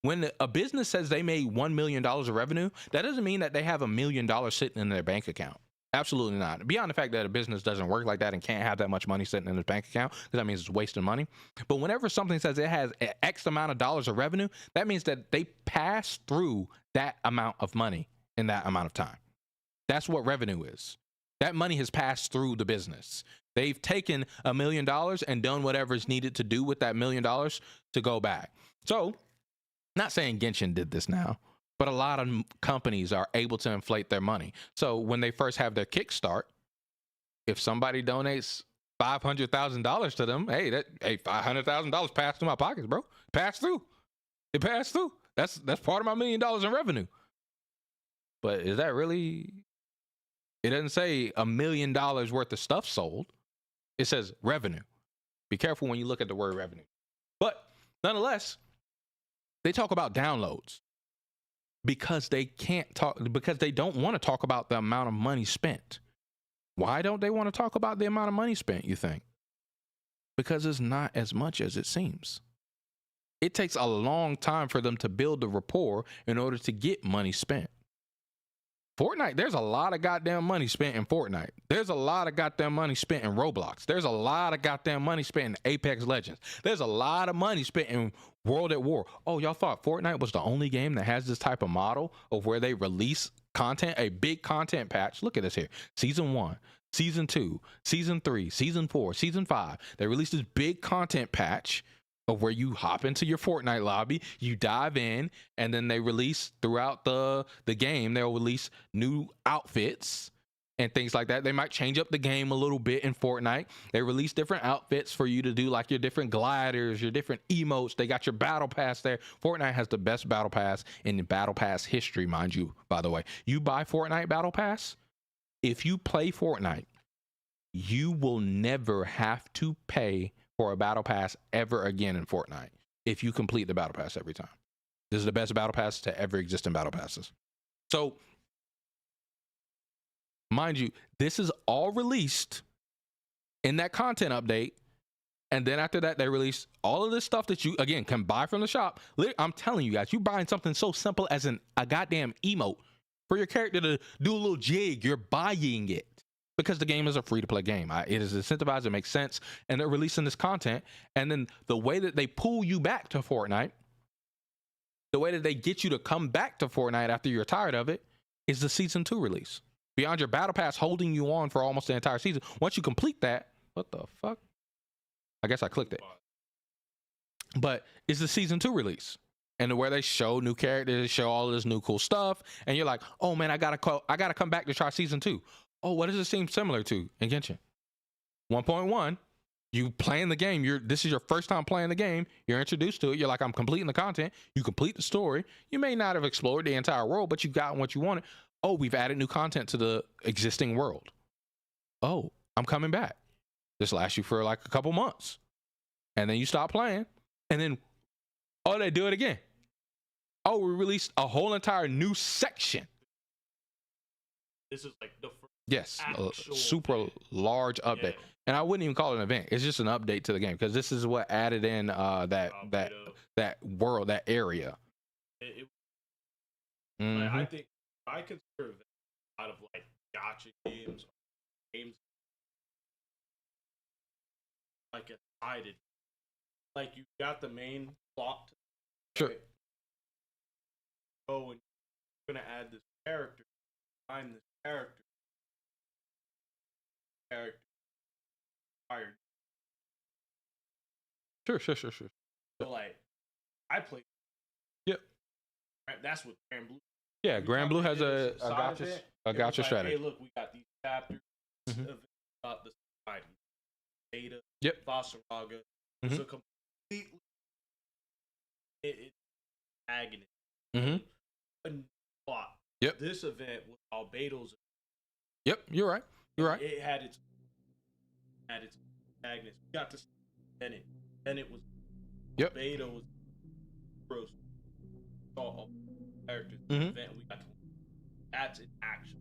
When a business says they made $1 million of revenue, that doesn't mean that they have $1 million sitting in their bank account. Absolutely not. Beyond the fact that a business doesn't work like that and can't have that much money sitting in its bank account, because that means it's wasting money. But whenever something says it has X amount of dollars of revenue, that means that they pass through that amount of money in that amount of time. That's what revenue is. That money has passed through the business. They've taken $1 million and done whatever is needed to do with that $1 million to go back. So, not saying Genshin did this now, but a lot of companies are able to inflate their money. So when they first have their Kickstart, if somebody donates $500,000 to them, hey, $500,000 passed through my pockets, bro. Passed through. It passed through. That's part of my $1 million in revenue. But is that really? It doesn't say $1 million worth of stuff sold. It says revenue. Be careful when you look at the word revenue. But nonetheless, they talk about downloads because they don't want to talk about the amount of money spent. Why don't they want to talk about the amount of money spent, you think? Because it's not as much as it seems. It takes a long time for them to build the rapport in order to get money spent. Fortnite, there's a lot of goddamn money spent in Fortnite. There's a lot of goddamn money spent in Roblox. There's a lot of goddamn money spent in Apex Legends. There's a lot of money spent in World at War. Oh, y'all thought Fortnite was the only game that has this type of model of where they release content, a big content patch? Look at this here. Season 1, Season 2, Season 3, Season 4, Season 5. They released this big content patch of where you hop into your Fortnite lobby, you dive in, and then they release throughout the game, they'll release new outfits and things like that. They might change up the game a little bit in Fortnite. They release different outfits for you to do, like your different gliders, your different emotes. They got your battle pass there. Fortnite has the best battle pass in the battle pass history, mind you, by the way. You buy Fortnite battle pass, if you play Fortnite, you will never have to pay for a battle pass ever again in Fortnite if you complete the battle pass every time. This is the best battle pass to ever exist in battle passes. So, mind you, this is all released in that content update. And then after that, they release all of this stuff that you, again, can buy from the shop. I'm telling you guys, you buying something so simple as a goddamn emote for your character to do a little jig, you're buying it. Because the game is a free-to-play game. It is incentivized, it makes sense, and they're releasing this content. And then the way that they pull you back to Fortnite, the way that they get you to come back to Fortnite after you're tired of it, is the Season 2 release. Beyond your Battle Pass holding you on for almost the entire season. Once you complete that, what the fuck? I guess I clicked it. But it's the Season 2 release. And where they show new characters, they show all of this new cool stuff, and you're like, oh man, I gotta come back to try Season 2. Oh, what does it seem similar to in Genshin? 1.1, you playing the game. This is your first time playing the game. You're introduced to it. You're like, I'm completing the content. You complete the story. You may not have explored the entire world, but you got what you wanted. Oh, we've added new content to the existing world. Oh, I'm coming back. This lasts you for like a couple months. And then you stop playing. And then, oh, they do it again. Oh, we released a whole entire new section. This is like the first. Yes, a super large update. Yeah. And I wouldn't even call it an event. It's just an update to the game because this is what added in that world, that area. Like, I think I consider a lot of like gacha games like a sided. Like you got the main plot. Sure. Right? Oh, and you're gonna add this character. Find this character. Fired. Sure. So like, I play. Yep. Right, that's what Grand Blue. Yeah, Grand Blue has a gotcha strategy. Hey, look, we got these chapters. About the society, data. Yep. Vasaraga. It's a completely it's agonist. A plot. Yep. This event was Albedo's. Yep, you're right. It had its agonist. We got to see Bennett. Bennett was. Yep. Albedo was. Gross. Saw all characters. Event we got to. That's an action.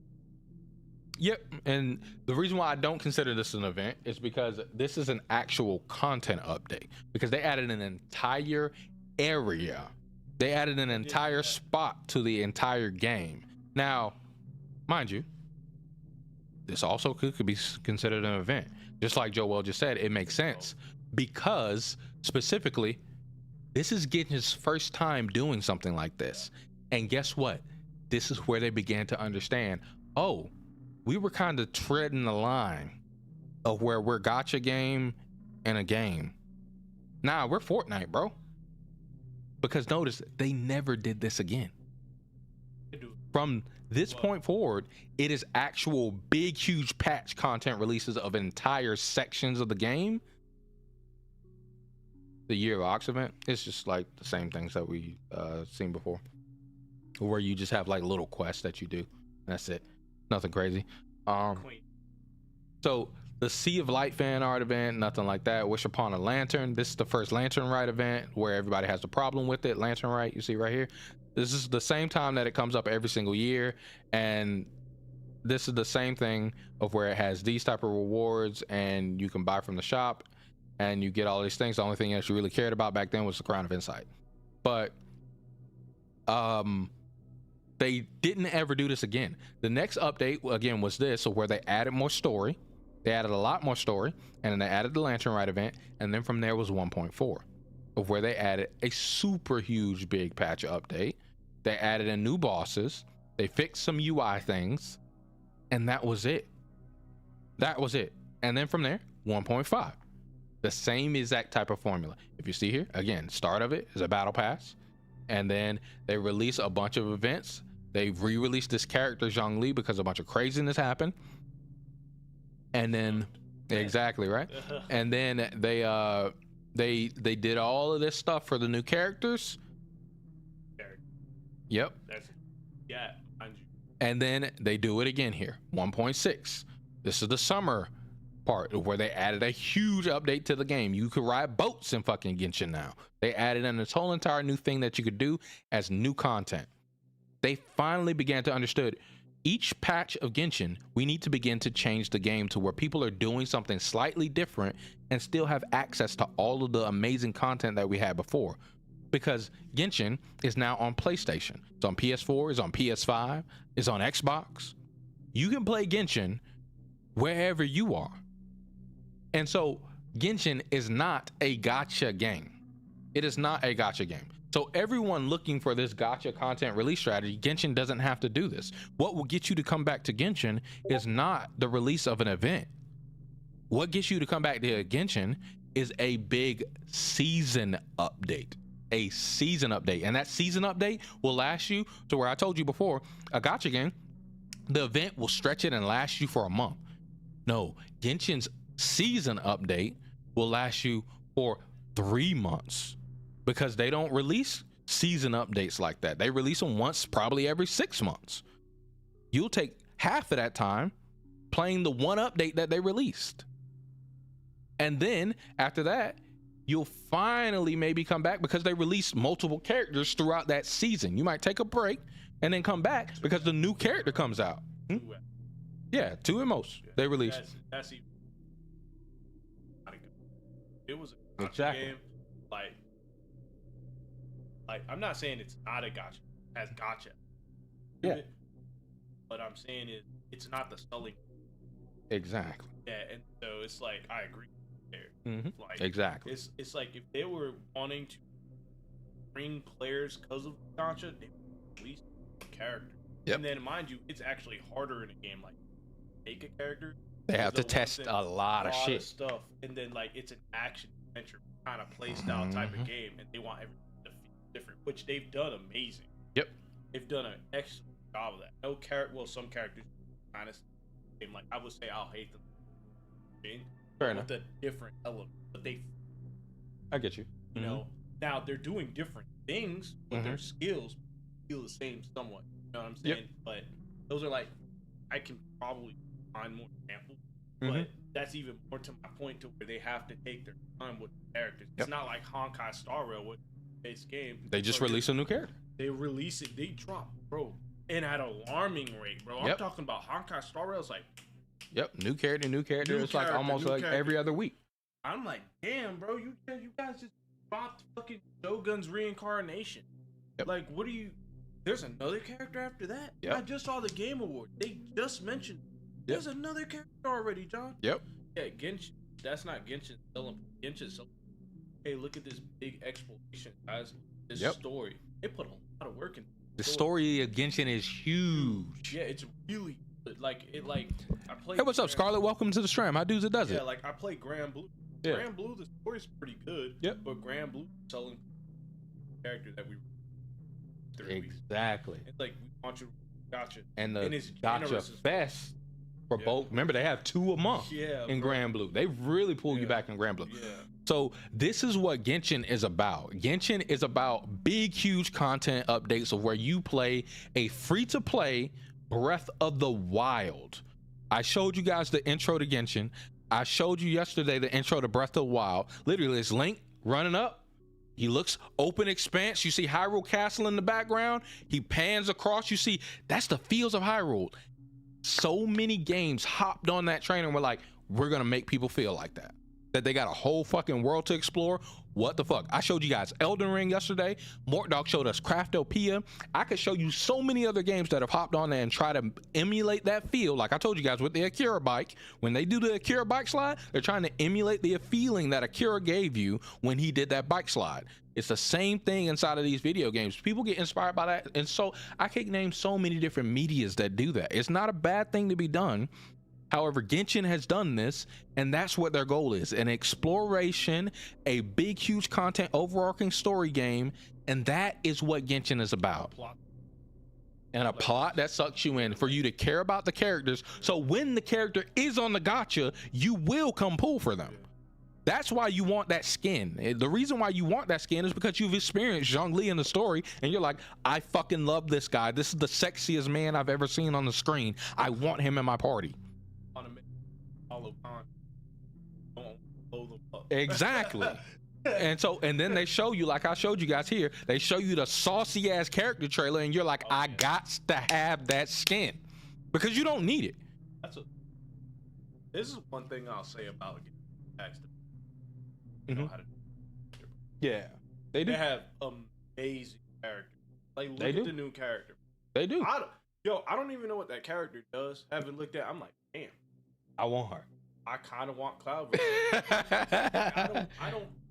Yep, and the reason why I don't consider this an event is because this is an actual content update. Because they added an entire area. They added an entire spot to the entire game. Now, mind you, this also could be considered an event. Just like Joel just said, it makes sense. Because, specifically, this is Genshin's first time doing something like this. And guess what? This is where they began to understand, oh, we were kind of treading the line of where we're gacha game and a game. Nah, we're Fortnite, bro. Because notice, they never did this again. From this point forward, it is actual big, huge patch content releases of entire sections of the game. The Year of Ox event, it's just like the same things that we seen before, where you just have like little quests that you do, and that's it. Nothing crazy. So the Sea of Light fan art event, nothing like that. Wish Upon a Lantern. This is the first Lantern Rite event where everybody has a problem with it. Lantern Rite, you see right here. This is the same time that it comes up every single year, and this is the same thing of where it has these type of rewards, and you can buy from the shop, and you get all these things. The only thing that you really cared about back then was the Crown of Insight. But they didn't ever do this again. The next update again was this, so where they added more story. They added a lot more story, and then they added the Lantern Rite event, and then from there was 1.4, of where they added a super huge big patch update. They added in new bosses, they fixed some UI things, and that was it. That was it. And then from there, 1.5. The same exact type of formula. If you see here, again, start of it is a battle pass, and then they release a bunch of events. They re-released this character Zhongli because a bunch of craziness happened. And then exactly right. And then they did all of this stuff for the new characters. Yep. Yeah. And then they do it again here. 1.6. This is the summer part where they added a huge update to the game. You could ride boats in fucking Genshin now. They added in this whole entire new thing that you could do as new content. They finally began to understand each patch of Genshin, we need to begin to change the game to where people are doing something slightly different and still have access to all of the amazing content that we had before. Because Genshin is now on PlayStation. It's on PS4, it's on PS5, it's on Xbox. You can play Genshin wherever you are. And so Genshin is not a gacha game. It is not a gacha game. So everyone looking for this gacha content release strategy, Genshin doesn't have to do this. What will get you to come back to Genshin is not the release of an event. What gets you to come back to Genshin is a big season update. A season update. And that season update will last you to where I told you before, a gacha game, the event will stretch it and last you for a month. No, Genshin's season update will last you for 3 months. Because they don't release season updates like that. They release them once, probably every 6 months. You'll take half of that time playing the one update that they released. And then after that, you'll finally maybe come back because they release multiple characters throughout that season. You might take a break and then come back because the new character comes out. Yeah, 2 at most. They release. That's even. It was a exactly. game. Like, I'm not saying it's not a gacha. It has gacha. Yeah. What I'm saying is it's not the selling. Exactly. Yeah, and so it's like I agree there. Like exactly. It's like if they were wanting to bring players because of gacha, they would release a character. Yep. And then mind you, it's actually harder in a game like make a character. They have to test a lot of shit. Stuff. And then like it's an action adventure kind of play style type of game, and they want everything to feel different, which they've done amazing. Yep. They've done an excellent job of that. No character, well, some characters kind of seem like I would say I'll hate them. Fair enough. With a different element, but they. I get you. You know, now they're doing different things, but their skills feel the same somewhat. You know what I'm saying? Yep. But those are like, I can probably find more examples, but that's even more to my point to where they have to take their time with the characters. It's not like Honkai Star Rail with base game. They just release a new character. They release it, they drop, bro, and at an alarming rate, bro. I'm talking about Honkai Star Rail. It's like, new character. It's like almost like every other week. I'm like, damn, bro, you guys just dropped fucking Shogun's reincarnation. Like, what do you? There's another character after that. I just saw the Game Award. They just mentioned there's another character already, John. Yeah, Genshin. That's not Genshin selling. Genshin selling. Hey, look at this big exploration, guys. This story. They put a lot of work in. The story of Genshin is huge. Yeah, it's really like I played. Hey, what's up, Scarlett? Welcome to the stream. How does it? Yeah, like I play Grand Blue. Yeah. Grand Blue, the story's pretty good. Yep. But Grand Blue selling character that we. Exactly. It's like we want you, gotcha. And the it's Gotcha generous as well. Fest for both. Remember, they have 2 a month in bro. Grand Blue. They really pull you back in Grand Blue. Yeah. So this is what Genshin is about. Genshin is about big, huge content updates of where you play a free-to-play Breath of the Wild. I showed you guys the intro to Genshin. I showed you yesterday the intro to Breath of the Wild. Literally, it's Link running up. He looks open expanse. You see Hyrule Castle in the background. He pans across. You see, that's the fields of Hyrule. So many games hopped on that train and were like, we're going to make people feel like that. That they got a whole fucking world to explore. What the fuck? I showed you guys Elden Ring yesterday. Mortdog showed us Craftopia. I could show you so many other games that have hopped on there and try to emulate that feel. Like I told you guys with the Akira bike, when they do the Akira bike slide, they're trying to emulate the feeling that Akira gave you when he did that bike slide. It's the same thing inside of these video games. People get inspired by that. And so I can name so many different medias that do that. It's not a bad thing to be done. However, Genshin has done this, and that's what their goal is: an exploration, a big, huge content, overarching story game, and that is what Genshin is about. And a plot that sucks you in for you to care about the characters. So when the character is on the gacha, you will come pull for them. That's why you want that skin. The reason why you want that skin is because you've experienced Zhongli in the story, and you're like, I fucking love this guy. This is the sexiest man I've ever seen on the screen. I want him in my party. Exactly. And then they show you, like I showed you guys here, they show you the saucy ass character trailer, and you're like, I got to have that skin because you don't need it. This is one thing I'll say about Next. Mm-hmm. Know how to yeah, they do. They have amazing characters. Like look at the new character. They do. I don't even know what that character does. Haven't looked at. I'm like, damn. I want her. I kind of want Cloud.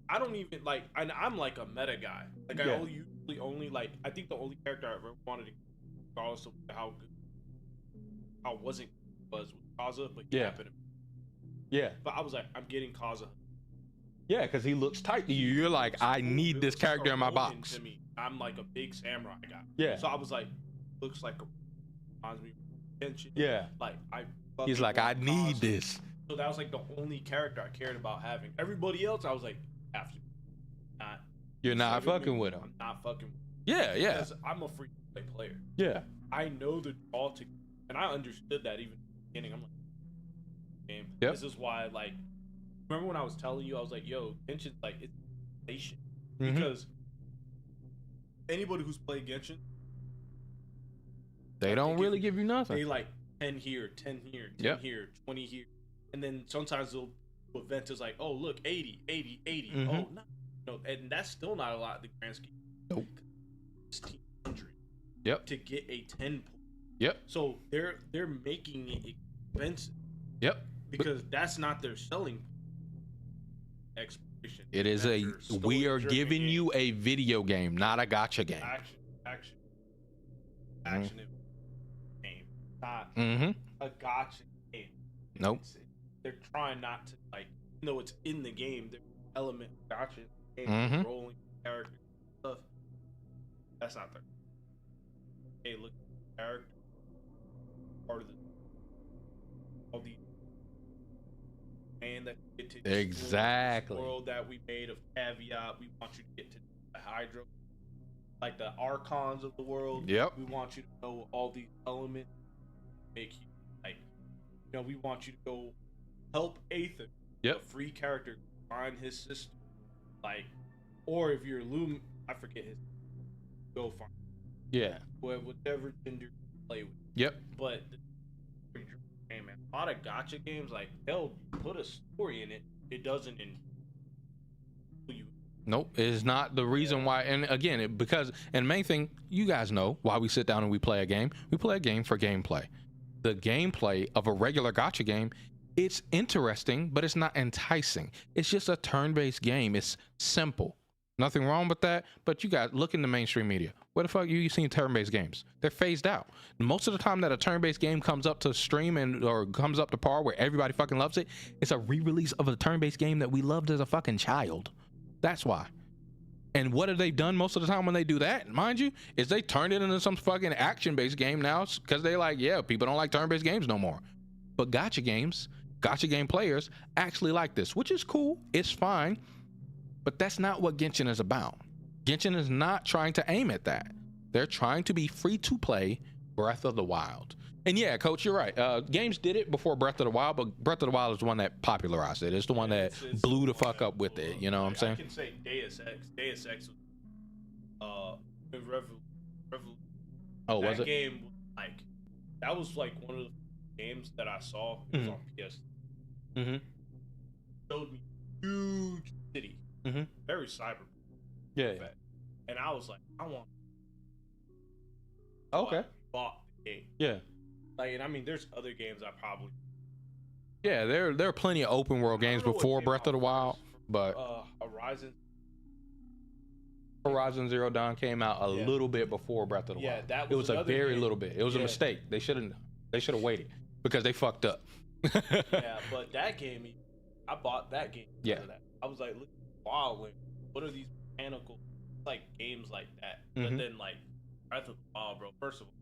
I don't even like. I'm like a meta guy. Like I only like. I think the only character I ever wanted to, regardless of how wasn't was Kaza, but happened. Yeah. But I was like, I'm getting Kaza. Yeah, because he looks tight to you. You're like, I need this character in my box. To me, I'm like a big samurai guy. Yeah. So I was like, looks like reminds me of Genshin. Yeah. Like He's like, I need this. So that was like the only character I cared about having. Everybody else, I was like, have to. You're not fucking with him. I'm not fucking. Yeah. Because I'm a free play player. Yeah. I know the draw to, and I understood that even in the beginning. I'm like, game. Yep. This is why, like, remember when I was telling you, I was like, yo, Genshin, like, it's nation. Mm-hmm. Because anybody who's played Genshin, they don't really give you nothing. They like 10 here, 10 here, 10 here, 20 here. And then sometimes they'll event is like, oh, look, 80, 80, 80. Mm-hmm. Oh, no. And that's still not a lot in the grand scheme. Nope. 1,600. Yep. To get a 10 point. Yep. So they're making it expensive. Yep. Because that's not their selling exploration. It is we are giving you a video game, not a gacha game. Action game. Not a gacha game. Nope. They're trying not to, like, even though it's in the game, the element of gacha game, rolling character stuff. That's not their. Hey, look, character part of the all the and that get to exactly world that we made of caveat. We want you to get to the Hydro, like the archons of the world. Yep. We want you to know all these elements. Make you like, you know, we want you to go help Aether. Yep. A free character find his sister. Like, or if you're Loom, I forget his. Go find. Yeah. Whatever gender you play with. Yep. But hey man, a lot of gacha games, like, they'll put a story in it. It doesn't in you. Nope, it's not the reason why. And again, because, and main thing, you guys know why we sit down and we play a game. We play a game for gameplay. The gameplay of a regular gacha game, it's interesting, but it's not enticing. It's just a turn-based game. It's simple. Nothing wrong with that. But you guys look in the mainstream media. Where the fuck you seen turn-based games? They're phased out. Most of the time that a turn-based game comes up to stream or comes up to par where everybody fucking loves it, it's a re-release of a turn-based game that we loved as a fucking child. That's why. And what have they done most of the time when they do that, mind you, is they turn it into some fucking action-based game now because they like, yeah, people don't like turn-based games no more. But gacha games, gacha game players actually like this, which is cool. It's fine. But that's not what Genshin is about. Genshin is not trying to aim at that. They're trying to be free to play Breath of the Wild. And yeah, Coach, you're right. Games did it before Breath of the Wild, but Breath of the Wild is the one that popularized it. It's the one that blew the fuck up with it. You know what I'm saying? I can say Deus Ex. Deus Ex was Oh, was that it? game was like that was like one of the games that I saw. It was on PS. Mm-hmm. Showed me huge city, very cyber. Yeah. And I was like, I want. Okay. I bought the game. Yeah. Like, and I mean, there's other games I probably. Yeah, there are plenty of open world games before Breath of the Wild, but Horizon Zero Dawn came out a little bit before Breath of the Wild. That was it was a very game. little bit. It was a mistake. They should have waited because they fucked up. Yeah, but that game, I bought that game. Yeah. That. I was like, look, wow, what are these mechanical like games like that? But then like Breath of the Wild, bro. First of all,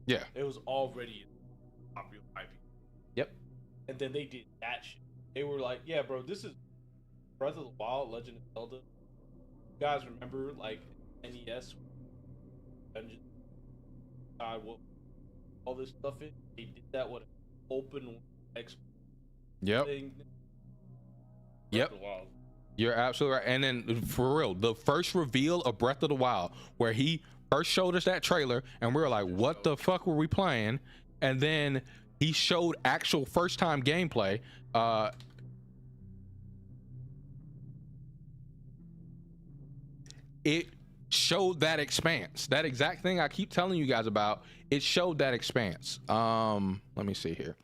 yeah, it was already a popular IP. Yep. And then they did that shit. They were like, yeah, bro, this is Breath of the Wild, Legend of Zelda. You guys remember like NES Dungeon? What all this stuff in? They did that with an open X. Yep. Thing. Yep. You're absolutely right. And then for real, the first reveal of Breath of the Wild, where he first showed us that trailer, and we were like, what the fuck were we playing? And then he showed actual first time gameplay. It showed that expanse, that exact thing I keep telling you guys about. It showed that expanse. Let me see here.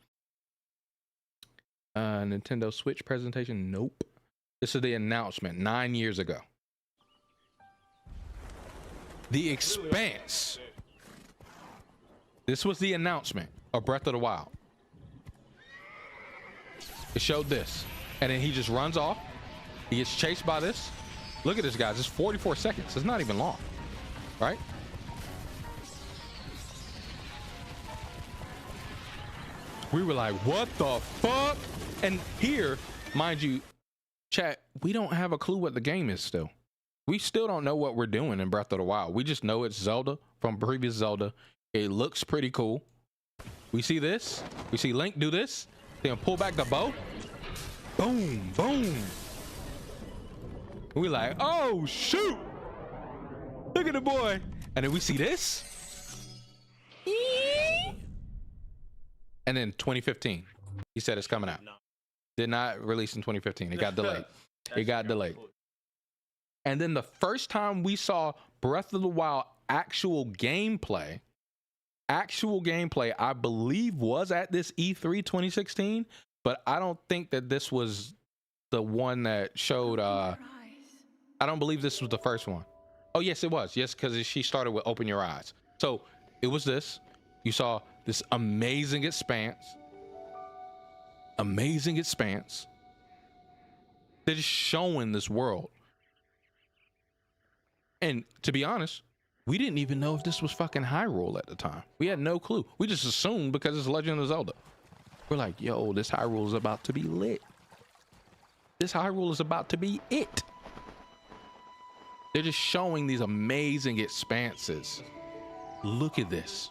Nintendo Switch presentation. Nope. This is the announcement 9 years ago. The expanse. This was the announcement of Breath of the Wild. It showed this, and then he just runs off. He gets chased by this. Look at this, guys. It's 44 seconds. It's not even long, right? We were like, what the fuck? And here, mind you, chat, we don't have a clue what the game is still. We still don't know what we're doing in Breath of the Wild. We just know it's Zelda from previous Zelda. It looks pretty cool. We see this. We see Link do this. Then pull back the bow. Boom, boom. We like, oh, shoot. Look at the boy. And then we see this. And then 2015, he said it's coming out. Did not release in 2015. It got delayed. It got delayed. And then the first time we saw Breath of the Wild actual gameplay, I believe was at this E3 2016, but I don't think that this was the one that showed, I don't believe this was the first one. Oh, yes, it was. Yes, because she started with Open Your Eyes. So it was this. You saw this amazing expanse. Amazing expanse. They're just showing this world. And to be honest, we didn't even know if this was fucking Hyrule at the time. We had no clue. We just assumed because it's Legend of Zelda. We're like, yo, this Hyrule is about to be lit. This Hyrule is about to be it. They're just showing these amazing expanses. Look at this.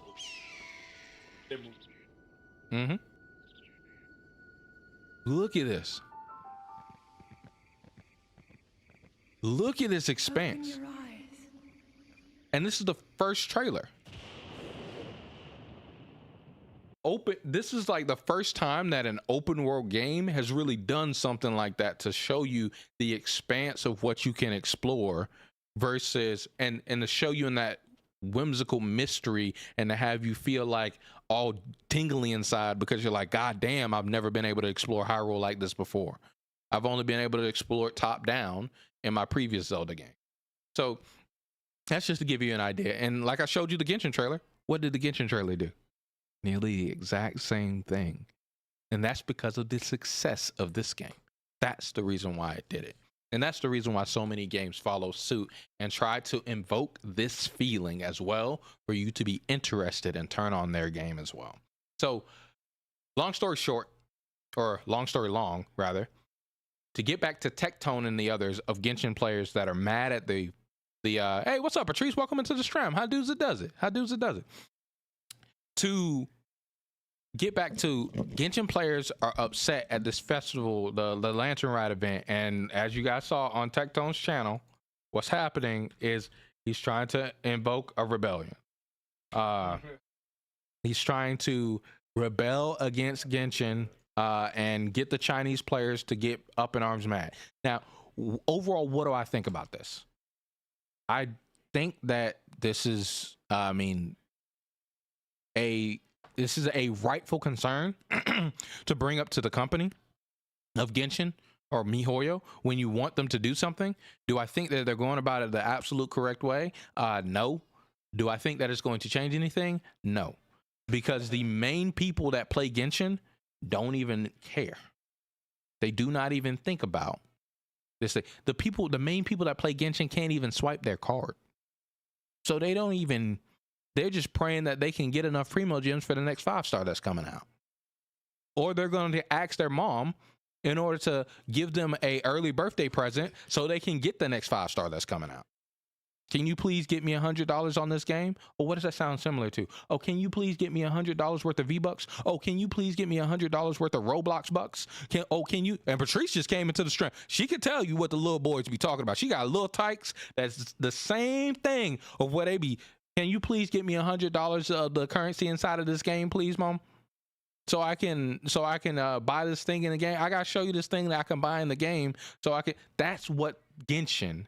Look at this. Look at this expanse. And this is the first trailer. This is like the first time that an open world game has really done something like that to show you the expanse of what you can explore versus and to show you in that whimsical mystery and to have you feel like all tingly inside because you're like, God damn, I've never been able to explore Hyrule like this before. I've only been able to explore it top down in my previous Zelda game. So that's just to give you an idea. And like I showed you the Genshin trailer, what did the Genshin trailer do? Nearly the exact same thing. And that's because of the success of this game. That's the reason why it did it. And that's the reason why so many games follow suit and try to invoke this feeling as well for you to be interested and turn on their game as well. So long story short, or long story long, rather, to get back to Tectone and the others of Genshin players that are mad at the hey, what's up, Patrice? Welcome into the stream. How does it does it? How does it does it? To get back to Genshin players are upset at this festival, the Lantern Ride event, and as you guys saw on Tectone's channel, what's happening is he's trying to invoke a rebellion. He's trying to rebel against Genshin and get the Chinese players to get up in arms mad. Now, overall, what do I think about this? I think that this is, this is a rightful concern to bring up to the company of Genshin or MiHoYo when you want them to do something. Do I think that they're going about it the absolute correct way? No. Do I think that it's going to change anything? No. Because the main people that play Genshin don't even care. They do not even think about this. The main people that play Genshin can't even swipe their card. So they don't even, they're just praying that they can get enough Primo Gems for the next 5-star that's coming out. Or they're going to ask their mom in order to give them a early birthday present so they can get the next 5-star that's coming out. Can you please get me $100 on this game? Or what does that sound similar to? Oh, can you please get me $100 worth of V-Bucks? Oh, can you please get me $100 worth of Roblox bucks? Can you? And Patrice just came into the stream. She could tell you what the little boys be talking about. She got little tykes that's the same thing of what they be. Can you please get me $100 of the currency inside of this game, please, Mom? So I can buy this thing in the game. I gotta show you this thing that I can buy in the game. So I can. That's what Genshin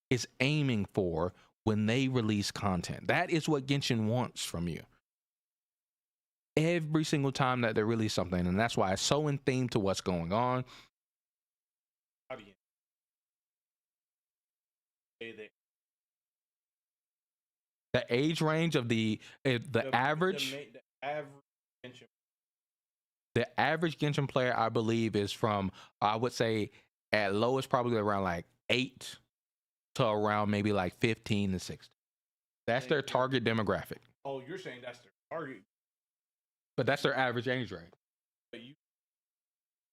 is aiming for when they release content. That is what Genshin wants from you. Every single time that they release something, and that's why it's so in theme to what's going on. The age range of the average Genshin player, I believe, is from, I would say at lowest probably around like 8 to around maybe like 15 to 16. That's their target demographic. Oh, you're saying that's their target, but that's their average age range. But you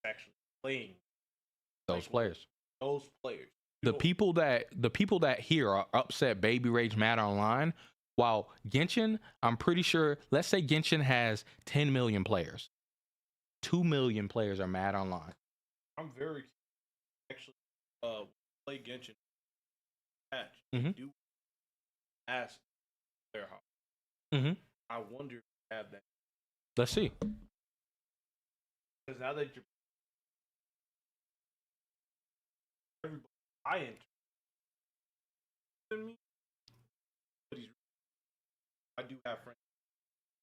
actually playing those players. Those players. The people that here are upset, baby rage, mad online. While Genshin, I'm pretty sure, let's say Genshin has 10 million players. 2 million players are mad online. I'm very actually play Genshin match. Mm-hmm. Do ask their house. Mm-hmm. I wonder if you have that. Let's see. Because now that you're everybody, I enter me. I do have friends.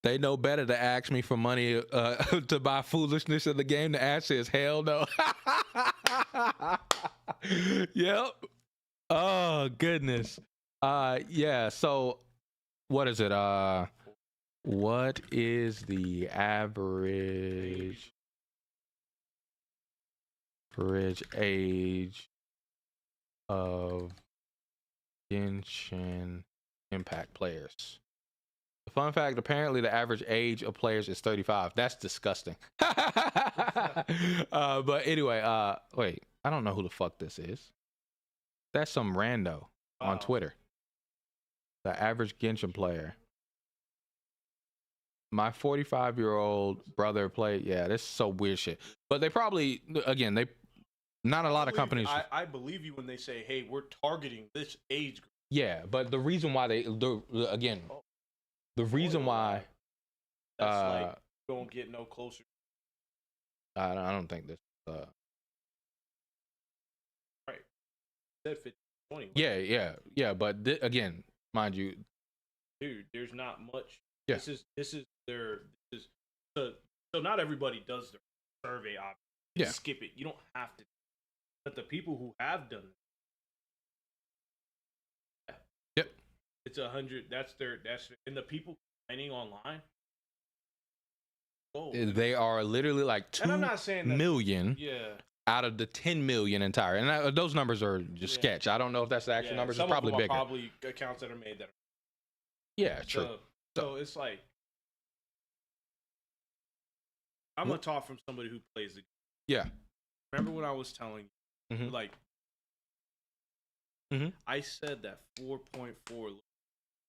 They know better to ask me for money to buy foolishness in the game. The answer is hell no. Yep. Oh goodness. Yeah. So, what is it? What is the average age of Genshin Impact players? Fun fact, apparently the average age of players is 35. That's disgusting. But anyway, wait, I don't know who the fuck this is. That's some rando on Twitter. The average Genshin player. My 45-year-old brother played. Yeah, this is so weird shit. But they probably, again, not a lot of companies. I believe you when they say, hey, we're targeting this age group. Yeah, but the reason why again, the reason why that's like don't get no closer. I don't think this. Right. Said 50, 20. Yeah. But again, mind you, dude, there's not much. Yeah. This is so not everybody does their survey option. Yeah. Skip it. You don't have to. But the people who have done it, Yep. it's 100. That's and the people complaining online. Oh, They are literally like and I'm 2 not saying that, million yeah, out of the 10 million entire, and those numbers are just Yeah. sketch. I don't know if that's the actual yeah. numbers. Some It's probably of them bigger. are probably accounts that are made that. Yeah, true. So it's like I'm gonna talk from somebody who plays the game. Yeah. Remember when I was telling you, Mhm. like, Mhm. I said that 4.4 looked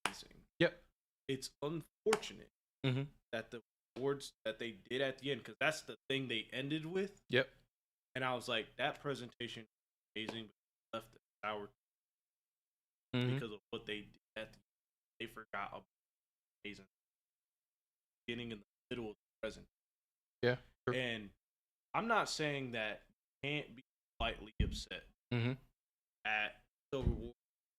amazing. Yep. It's unfortunate Mhm. that the awards that they did at the end, because that's the thing they ended with. Yep. And I was like, that presentation was amazing, but left it sour Mhm. because of what they did at the end. They forgot about amazing beginning in the middle of the present. Yeah. True. And I'm not saying that you can't be slightly upset Mhm. at Silver War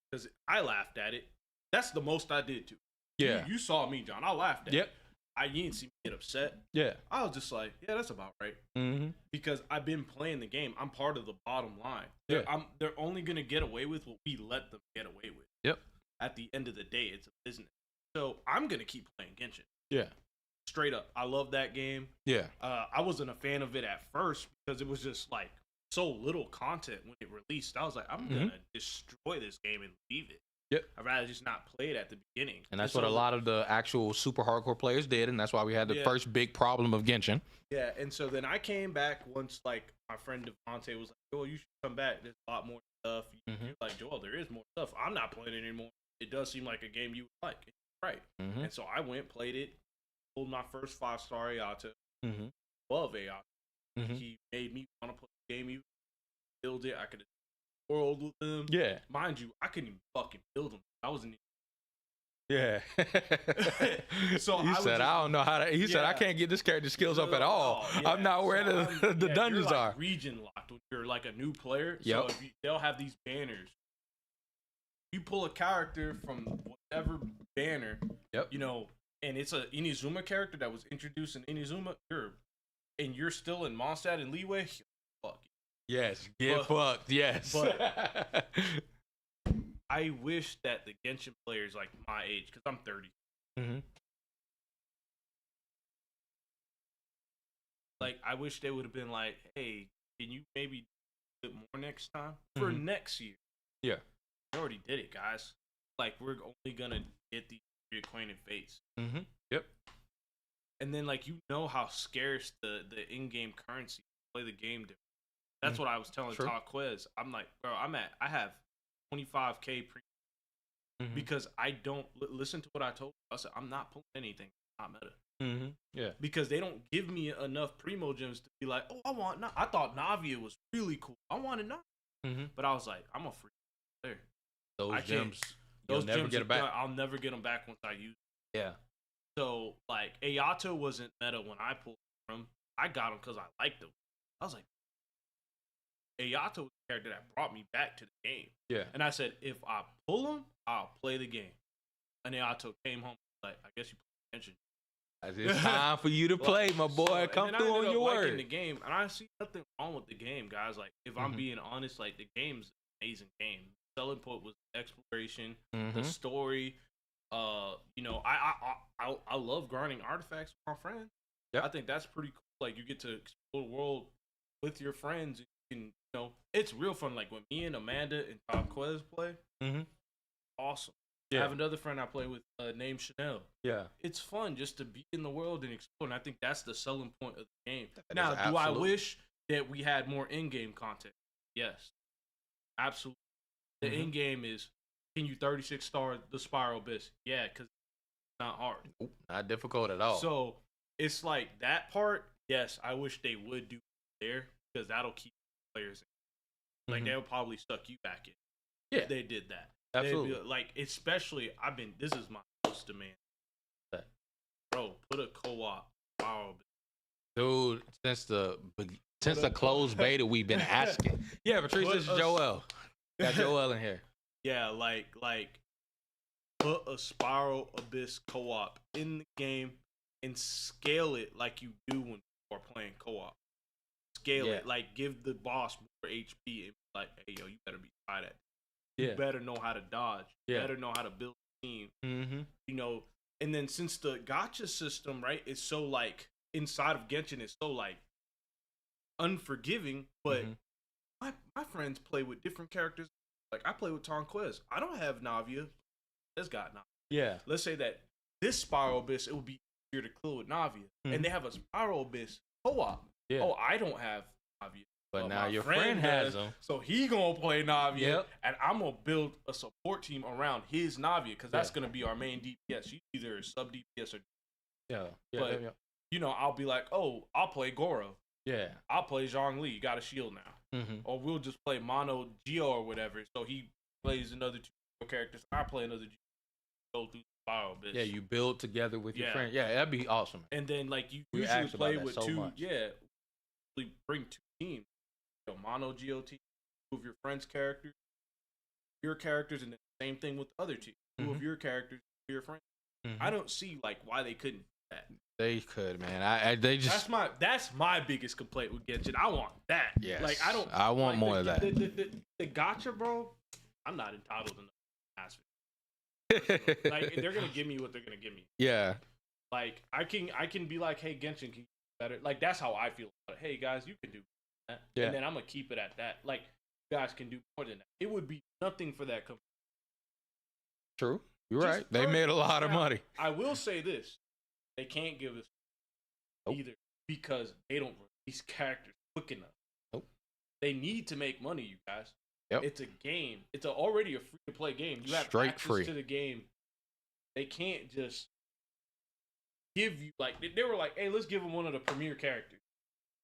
because I laughed at it. That's the most I did too. Yeah. You saw me, John. I laughed at Yep. it. You didn't see me get upset. Yeah. I was just like, yeah, that's about right. Mhm. Because I've been playing the game. I'm part of the bottom line. Yeah. They're only gonna get away with what we let them get away with. Yep. At the end of the day, it's a business. So I'm gonna keep playing Genshin. Yeah. Straight up, I love that game. Yeah. I wasn't a fan of it at first because it was just like so little content when it released. I was like, I'm gonna destroy this game and leave it. Yep. I'd rather just not play it at the beginning. And that's what a lot of the actual super hardcore players did, and that's why we had the first big problem of Genshin. Yeah, and so then I came back once, like, my friend Devontae was like, Joel, you should come back. There's a lot more stuff. You're like, Joel, there is more stuff. I'm not playing it anymore. It does seem like a game you would like. Right. And so I went, played it, pulled my first 5-star Ayato. Love Ayato. He made me want to play the game. You build it. I could world with them. Yeah. Mind you, I couldn't even fucking build them. I wasn't Yeah. So he said, I don't know how to. He said, I can't get this character skills up at all. I'm not where the dungeons you're like are. region locked when you're like a new player. Yep. So if they'll have these banners. You pull a character from whatever banner. Yep. You know, and it's a Inazuma character that was introduced in Inazuma. You're still in Mondstadt and Leeway. Fuck. Yes. Get fucked. Yes. But I wish that the Genshin players like my age, because I'm 30. Like, I wish they would have been like, hey, can you maybe do it more next time? For next year. Yeah. We already did it, guys. Like, we're only going to get the reacquainted face. Yep. And then, like, you know how scarce the in-game currency play the game different. That's what I was telling Todd Quez. I'm like, bro, I have 25K because I don't listen to what I told you. I said, I'm not pulling anything. It's not meta. Yeah. Because they don't give me enough primo gems to be like, oh, I thought Navia was really cool. I wanted Navia. But I was like, I'm a free player. Those gems, you'll never get it back. I'll never get them back once I use them. Yeah. So, like, Ayato wasn't meta when I pulled from. I got him because I liked him. I was like, Ayato was the character that brought me back to the game. Yeah. And I said, if I pull him, I'll play the game. And Ayato came home like, I guess you play Genshin. It's time for you to play, my boy. Come through on your word. The game, and I see nothing wrong with the game, guys. Like, if I'm being honest, like, the game's an amazing game. The selling point was exploration, the story. You know, I love grinding artifacts with my friends. Yeah, I think that's pretty cool. Like, you get to explore the world with your friends. And, you know, it's real fun. Like, when me and Amanda and Todd Quez play, awesome. Yeah. I have another friend I play with named Chanel. Yeah. It's fun just to be in the world and explore. And I think that's the selling point of the game. That now, do I wish that we had more in-game content? Yes. Absolutely. The in-game is, can you 36 star the Spiral Abyss? Yeah, because it's not hard. Nope, not difficult at all. So, it's like that part, yes, I wish they would do there because that'll keep players in. Like, they'll probably suck you back in. Yeah. If they did that. Absolutely. Like, especially, this is my most demand. Bro, put a co-op. Dude, since the closed beta, we've been asking. Yeah, Patrice, this is Joel. Got Joel in here. Yeah, like, put a Spiral Abyss co-op in the game and scale it like you do when you are playing co-op. scale Yeah. it. Like, give the boss more HP and be like, hey, yo, you better be tight at. Yeah. You better know how to dodge. You Yeah. better know how to build a team. Mm-hmm. You know, and then since the gacha system, right, is so like inside of Genshin is so like unforgiving, but my friends play with different characters. Like I play with Tonquez. I don't have Navia. It's got Navia. Yeah. Let's say that this Spiral Abyss, it would be easier to kill with Navia. And they have a Spiral Abyss co-op. Yeah. Oh, I don't have Navia. But now my your friend has them. So he gonna play Navia, Yep. and I'm gonna build a support team around his Navia because that's gonna be our main DPS. She's either a sub DPS or Yeah. Yeah. but yeah. you know I'll be like, oh, I'll play Goro. Yeah. I'll play Zhongli. You got a shield now, or we'll just play Mono Geo or whatever. So he plays another two characters. I play another Geo. Go through the file, bitch. Yeah, you build together with your Yeah. friend. Yeah, that'd be awesome. And then like you We usually asked about play that with so two. much. Yeah, we bring two teams. You know, Mono Geo team, two of your friends' characters, your characters, and then same thing with the other team. Two of your characters, your friends. I don't see like why they couldn't do that. They could, man. They just That's my biggest complaint with Genshin. I want that. Yes. Like I want like, more of that. The gacha, bro. I'm not entitled to ask for. Like they're gonna give me what they're gonna give me. Yeah. Like I can be like, hey Genshin, can you do better? Like that's how I feel about it. Hey guys, you can do that. Yeah. And then I'm gonna keep it at that. Like you guys can do more than that. It would be nothing for that company. True. You're Just right. They made a lot of now, money. I will say this. They can't give us either because they don't release characters quick enough. Nope. They need to make money, you guys. Yep. It's a game. It's already a free to play game. You have Straight access free to the game. They can't just give you like they were like, hey, let's give them one of the premier characters.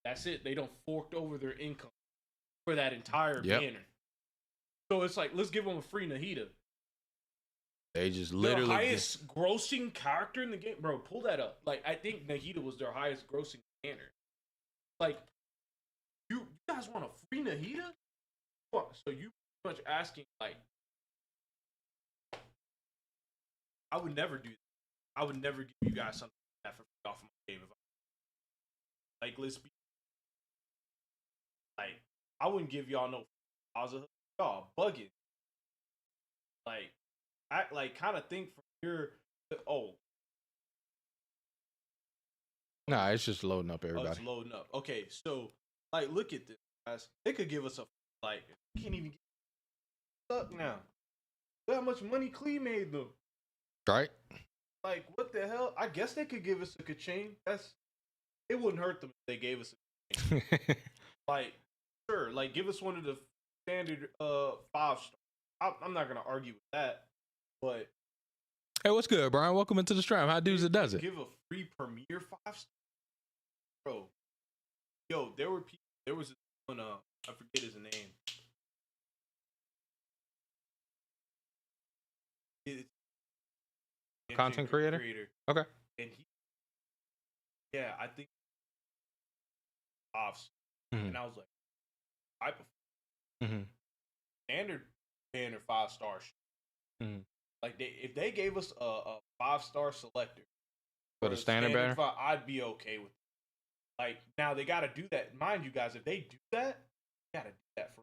That's it. They don't forked over their income for that entire banner. So it's like, let's give them a free Nahida. They just literally Their highest grossing character in the game, bro. Pull that up. Like I think Nahida was their highest grossing banner. Like you guys want a free Nahida? So you pretty much asking like, I would never do that. I would never give you guys something like that for free off of my game. Like let's be like, I wouldn't give y'all no positive. Y'all bugging. Like, act like kind of think from your Nah, it's just loading up everybody. it's loading up. Okay, so like look at this, guys. They could give us a like we can't even get stuck now. Look how much money Klee made them. Right? Like what the hell? I guess they could give us a Kaching. It wouldn't hurt them if they gave us a Kaching. Like, sure, like give us one of the standard 5-star. I'm not gonna argue with that, but Hey, what's good, Brian? Welcome into the stream. How does it does it? give a free premier 5-star, bro. Yo, there were people. There was one. I forget his name. It's Content creator? Okay. And I think 5. And I was like, I prefer standard banner 5-star. Like if they gave us a 5-star selector For the standard banner? I'd be okay with it. Like now they got to do that. Mind you guys, if they do that, they got to do that for.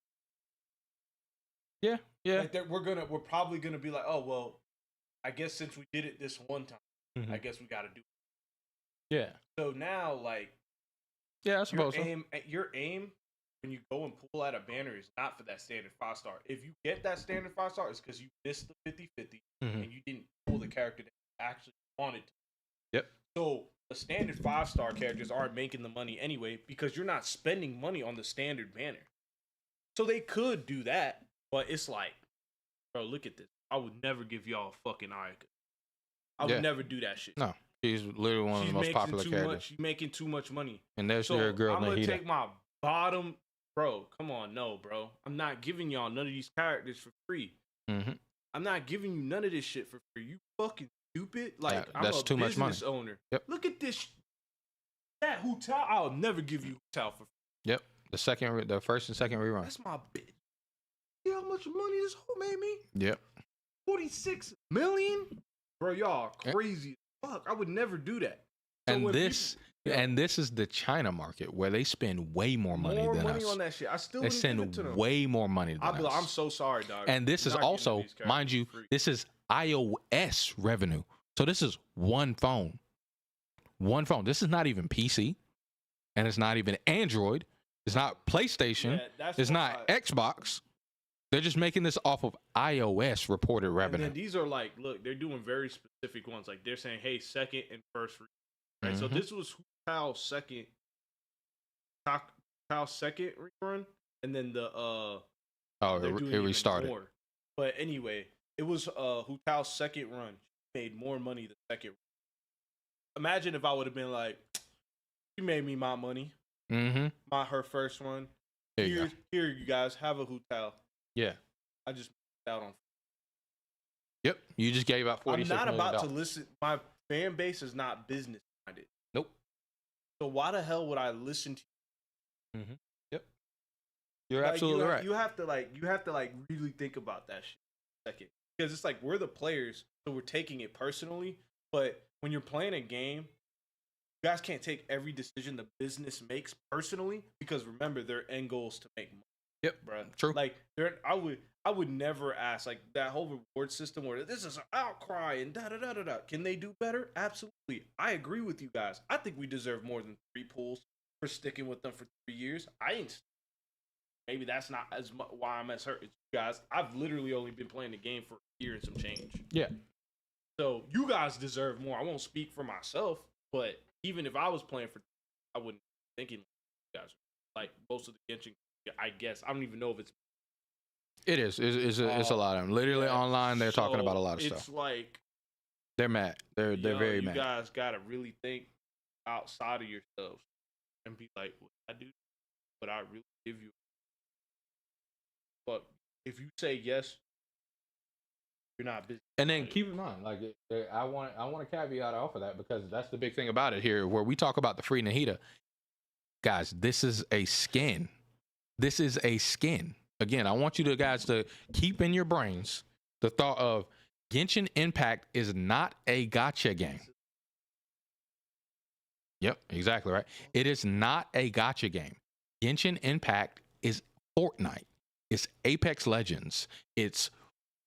Yeah. Like we're probably gonna be like, oh well, I guess since we did it this one time, I guess we got to do it. Yeah. So now, like, Yeah, I suppose your aim when you go and pull out a banner is not for that standard 5-star. If you get that standard 5-star, it's because you missed the 50-50 and you didn't pull the character that you actually wanted to. Yep. So the standard 5-star characters aren't making the money anyway because you're not spending money on the standard banner. So they could do that, but it's like, bro, look at this. I would never give y'all a fucking Ayaka. I would never do that shit. No. She's literally one of the most popular characters. She's making too much money. And there's your girl, I'm gonna Nahida. take my bottom, bro. Come on, no, bro. I'm not giving y'all none of these characters for free. I'm not giving you none of this shit for free. You fucking stupid. Like that's I'm a too much money. business owner. Yep. Look at this. That Hutao, I'll never give you Hutao for free. Yep. The first and second rerun. That's my bitch. See how much money this hoe made me? Yep. 46 million? Bro, y'all crazy as fuck. I would never do that. So And when this And this is the China market where they spend way more money More than money us. on that shit. I still They wouldn't give it send to them. way more money than us. I'm so sorry, dog. And this is You're not getting also, these characters mind you, for free. this is iOS revenue. So this is one phone. One phone. This is not even PC. And it's not even Android. It's not PlayStation. Yeah, that's It's why- not Xbox. They're just making this off of iOS reported And revenue. then these are like, look, they're doing very specific ones. Like they're saying, hey, second and first. Right. So Mhm. this was Tao's second rerun, and then the they're doing it even restarted. more. But anyway, it was Hu Tao's second run. She made more money the second run. Imagine if I would have been like, she made me my money. Mm-hmm. Her first one. Here you go. Here you guys have a Hu Tao. Yeah. I just missed out on. Yep. You just gave out $46 I'm not million. about to listen. My fan base is not business minded. Nope. So why the hell would I listen to you? Yep. You're Like, absolutely right. You have to really think about that shit for a second. Because it's like we're the players, so we're taking it personally. But when you're playing a game, you guys can't take every decision the business makes personally, because remember, their end goal is to make money. Yep, bro. true. Like I would never ask, like, that whole reward system where this is an outcry and da da da da da. Can they do better? Absolutely. I agree with you guys. I think we deserve more than 3 pulls for sticking with them for 3 years. Maybe that's not as much why I'm as hurt as you guys. I've literally only been playing the game for a year and some change. Yeah. So you guys deserve more. I won't speak for myself, but even if I was playing for, I wouldn't be thinking like you guys. Like most of the Genshin, I guess I don't even know if it's. It is. It's a lot of them. Literally online, they're talking about a lot of stuff. It's like They're mad. They're very you mad. You guys gotta really think outside of yourselves and be like, "What I do, but I really give you." But if you say yes, you're not busy. And then keep in mind, like I want a caveat off of that, because that's the big thing about it here, where we talk about the free Nahida. Guys, this is a skin. This is a skin. Again, I want you guys to keep in your brains the thought of Genshin Impact is not a gacha game. Yep, exactly right. It is not a gacha game. Genshin Impact is Fortnite. It's Apex Legends. It's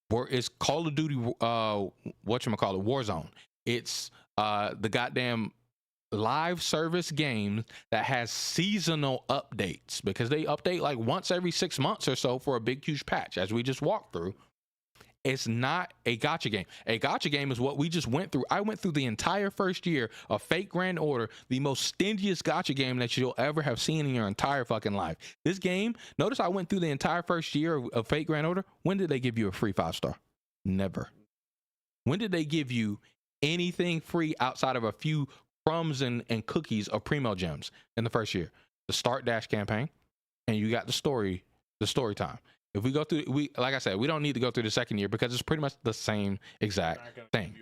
Call of Duty. Whatchamacallit, Warzone. It's the goddamn live service game that has seasonal updates, because they update like once every 6 months or so for a big huge patch, as we just walked through. It's not a gacha game. A gacha game is what we just went through. I went through the entire first year of Fate Grand Order, the most stingiest gacha game that you'll ever have seen in your entire fucking life. This game, notice I went through the entire first year of Fate Grand Order. When did they give you a free 5-star? Never. When did they give you anything free outside of a few crumbs and cookies of Primo Gems in the first year? The Start Dash campaign, and you got the story time. If we go through, like I said, we don't need to go through the second year, because it's pretty much the same exact thing.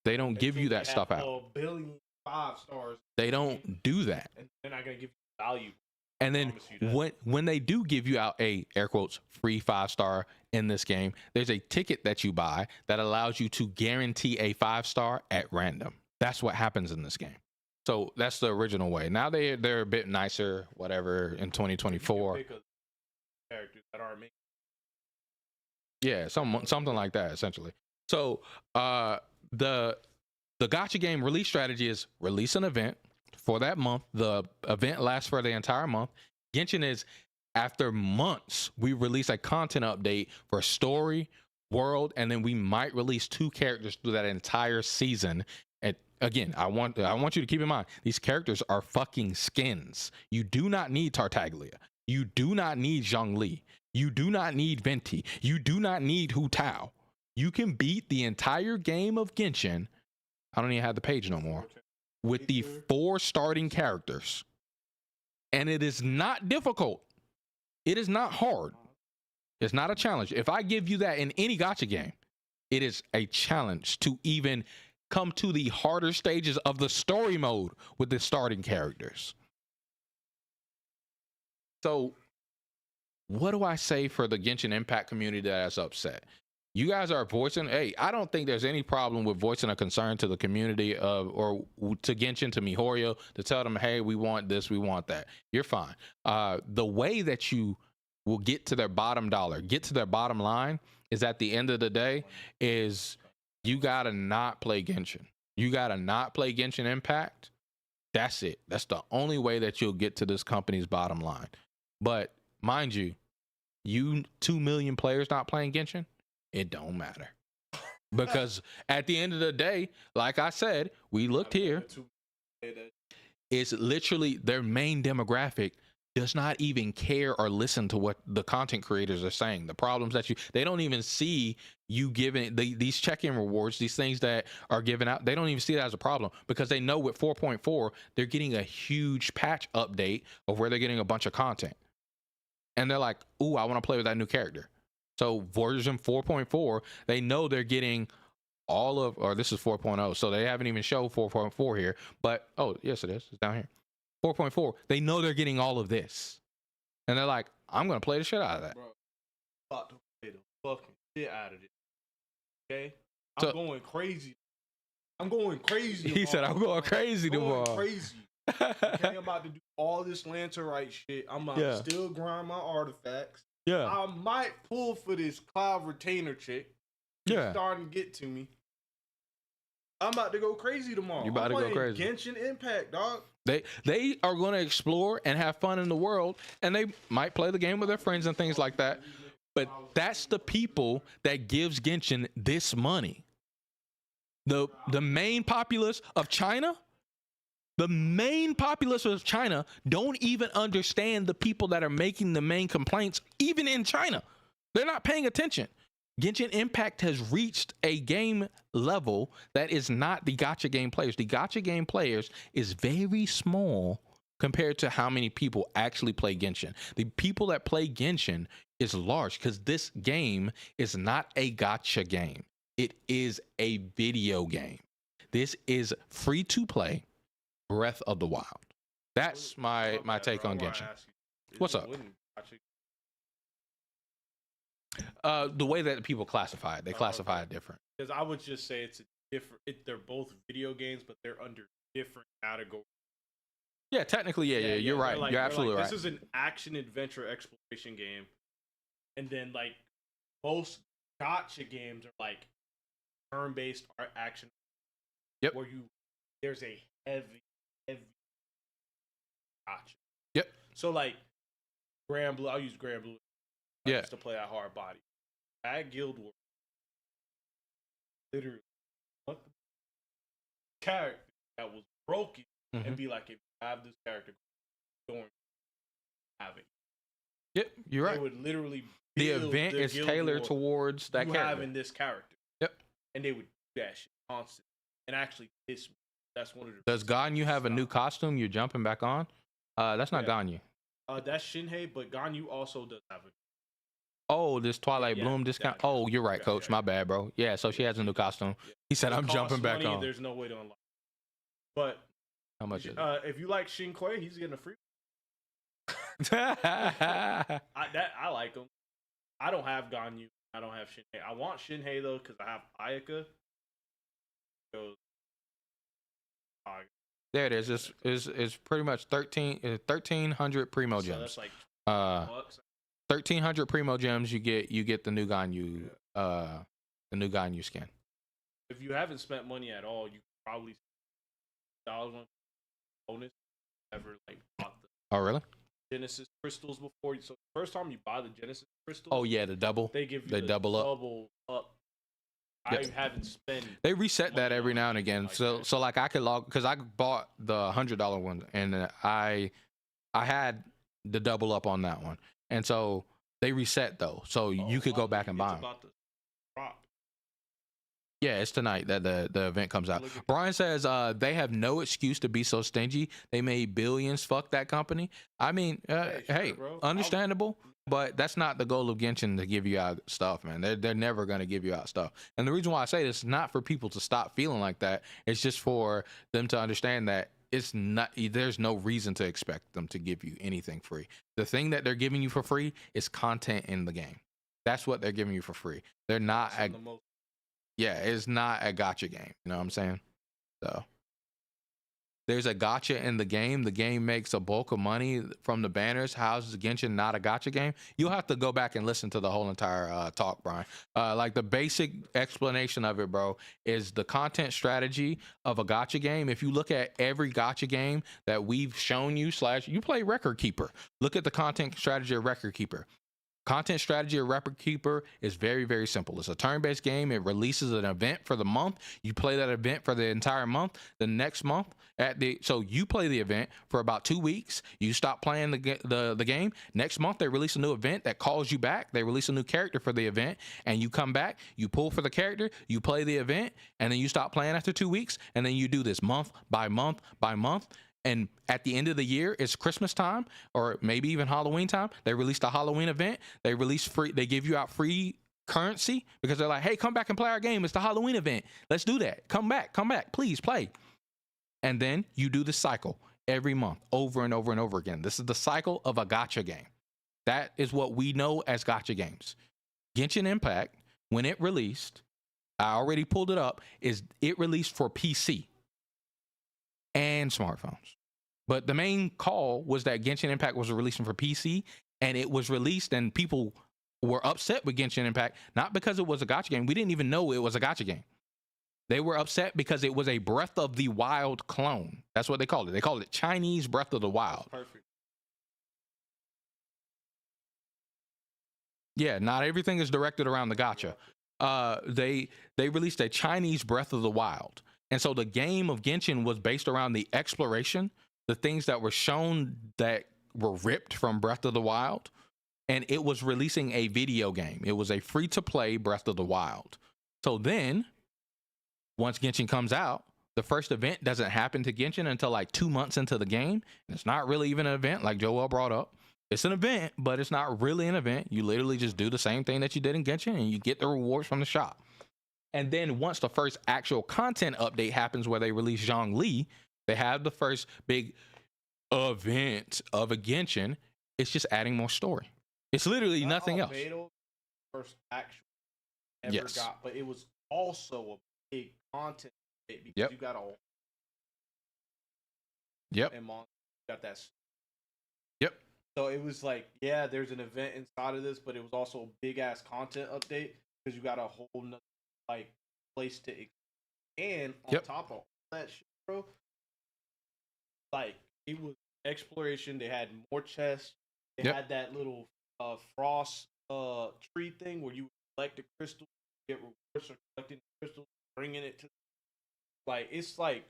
They don't give you that stuff out. A billion 5-stars. They don't do that. And they're not gonna give you value. And then when they do give you out a, air quotes, free 5-star in this game, there's a ticket that you buy that allows you to guarantee a 5-star at random. That's what happens in this game. So that's the original way. Now they're a bit nicer, whatever, in 2024. Characters that are making. Yeah, something like that, essentially. So the gacha game release strategy is release an event for that month. The event lasts for the entire month. Genshin is, after months, we release a content update for story, world, and then we might release 2 characters through that entire season. And again, I want you to keep in mind, these characters are fucking skins. You do not need Tartaglia. You do not need Zhongli. You do not need Venti. You do not need Hu Tao. You can beat the entire game of Genshin. I don't even have the page no more. With the 4 starting characters. And it is not difficult. It is not hard. It's not a challenge. If I give you that in any gacha game, it is a challenge to even come to the harder stages of the story mode with the starting characters. So what do I say for the Genshin Impact community that is upset? you guys are voicing. Hey, I don't think there's any problem with voicing a concern to the community or to Genshin, to Mihoyo, to tell them, hey, we want this, we want that. You're fine. The way that you will get to their bottom dollar, get to their bottom line, is at the end of the day is you gotta not play Genshin. You gotta not play Genshin Impact. That's it. That's the only way that you'll get to this company's bottom line. But mind you, 2 million players not playing Genshin, it don't matter. Because at the end of the day, like I said, we looked here, it's literally their main demographic does not even care or listen to what the content creators are saying. The problems that they don't even see you giving these check-in rewards, these things that are given out. They don't even see that as a problem because they know with 4.4, they're getting a huge patch update of where they're getting a bunch of content. And they're like, ooh, I want to play with that new character. So version 4.4, they know they're getting all of, or this is 4.0. So they haven't even showed 4.4 here, but, oh, yes, it is. It's down here. 4.4, they know they're getting all of this. And they're like, I'm going to play the shit out of that. Bro, about to play the fucking shit out of it. Okay? I'm going crazy. I'm going crazy. He said, I'm going crazy tomorrow. Crazy. Okay, I'm about to do all this Lanterite shit. I'm about to still grind my artifacts. Yeah. I might pull for this cloud retainer chick. Yeah. It's starting to get to me. I'm about to go crazy tomorrow. You about to go crazy. Genshin Impact, dog. They are going to explore and have fun in the world, and they might play the game with their friends and things like that. But that's the people that gives Genshin this money. The main populace of China, don't even understand the people that are making the main complaints, even in China. They're not paying attention. Genshin Impact has reached a game level that is not the gacha game players. The gacha game players is very small compared to how many people actually play Genshin. The people that play Genshin is large because this game is not a gacha game. It is a video game. This is free to play Breath of the Wild. That's my take on Genshin. What's up? The way that people classify it, they classify it different. Because I would just say it's a different. They're both video games, but they're under different categories. Yeah, technically, yeah. You're right. Like, you're absolutely right. This is an action adventure exploration game, and then like most gacha games are like turn-based action. Yep. Where there's a heavy gacha. Yep. So like Grand Blue, I'll use Grand Blue. Yeah. Just to play that hard body. At Guild Wars, literally, what the character that was broken and be like, if you have this character, don't have it. Yep, you're right. They would literally. The event is tailored towards that character. Having this character. Yep. And they would do that shit constantly and actually piss me. That's one of the. Does Ganyu have a new costume you're jumping back on? That's not Ganyu. That's Shinhei, but Ganyu also does have a. Oh, this Twilight Bloom discount. Oh, you're right, Coach. My bad, bro. Yeah, so she has a new costume. He said, "I'm jumping back on." There's no way to unlock. But how much is it? If you like Shin Kui, he's getting a free. I like him. I don't have Ganyu. I don't have Shinhei. I want Shinhei though because I have Ayaka. There it is. It's pretty much 1,300 primo gems. So that's like $20. 1,300 primo gems. You get the new Ganyu, the new Ganyu skin. If you haven't spent money at all, you probably $1 on bonus. Ever like bought the really? Genesis crystals before? So the first time you buy the Genesis crystals, oh yeah, the double. They give you the double up. Yep. I haven't spent. They reset that every now and again. So like I could log because I bought the $100 one and I had the double up on that one. And so they reset though, so you could go back and buy them. Yeah, it's tonight that the event comes out. Brian says they have no excuse to be so stingy. They made billions. Fuck that company. I mean, hey, understandable, but that's not the goal of Genshin to give you out stuff, man. They're never gonna give you out stuff. And the reason why I say this is not for people to stop feeling like that. It's just for them to understand that it's not. There's no reason to expect them to give you anything free. The thing that they're giving you for free is content in the game. That's what they're giving you for free. They're not Some of the most yeah, it's not a gotcha game. You know what I'm saying? So there's a gotcha in the game. The game makes a bulk of money from the banners. How's Genshin not a gotcha game? You'll have to go back and listen to the whole entire talk, Brian. Like the basic explanation of it, bro, is the content strategy of a gotcha game. If you look at every gotcha game that we've shown you, you play Record Keeper. Look at the content strategy of Record Keeper. Content strategy of Record Keeper is very, very simple. It's a turn-based game. It releases an event for the month. You play that event for the entire month. The next month, so you play the event for about 2 weeks. You stop playing the game. Next month, they release a new event that calls you back. They release a new character for the event, and you come back. You pull for the character. You play the event, and then you stop playing after 2 weeks. And then you do this month by month by month. And at the end of the year, it's Christmas time or maybe even Halloween time. They released a Halloween event. They give you out free currency because they're like, hey, come back and play our game. It's the Halloween event. Let's do that. Come back, please play. And then you do the cycle every month over and over and over again. This is the cycle of a gacha game. That is what we know as gacha games. Genshin Impact, when it released, I already pulled it up, it released for PC and smartphones. But the main call was that Genshin Impact was releasing for PC, and it was released and people were upset with Genshin Impact, not because it was a gacha game. We didn't even know it was a gacha game. They were upset because it was a Breath of the Wild clone. That's what they called it. They called it Chinese Breath of the Wild. perfect. Yeah, not everything is directed around the gacha. They released a Chinese Breath of the Wild. And so the game of Genshin was based around the exploration, the things that were shown that were ripped from Breath of the Wild. And it was releasing a video game. It was a free-to-play Breath of the Wild. So then, once Genshin comes out, the first event doesn't happen to Genshin until like 2 months into the game. And it's not really even an event like Joel brought up. It's an event, but it's not really an event. You literally just do the same thing that you did in Genshin and you get the rewards from the shop. And then once the first actual content update happens where they release Zhongli, they have the first big event of a Genshin. It's just adding more story. It's literally nothing else. First actual ever got, but it was also a big content update because you got a and you got that. Yep. So it was like, yeah, there's an event inside of this, but it was also a big ass content update because you got a whole nother like place to and on top of all that shit, bro, like it was exploration. They had more chests. They had that little frost tree thing where you collect the crystals, get rewards for collecting the crystals, bringing it to like it's like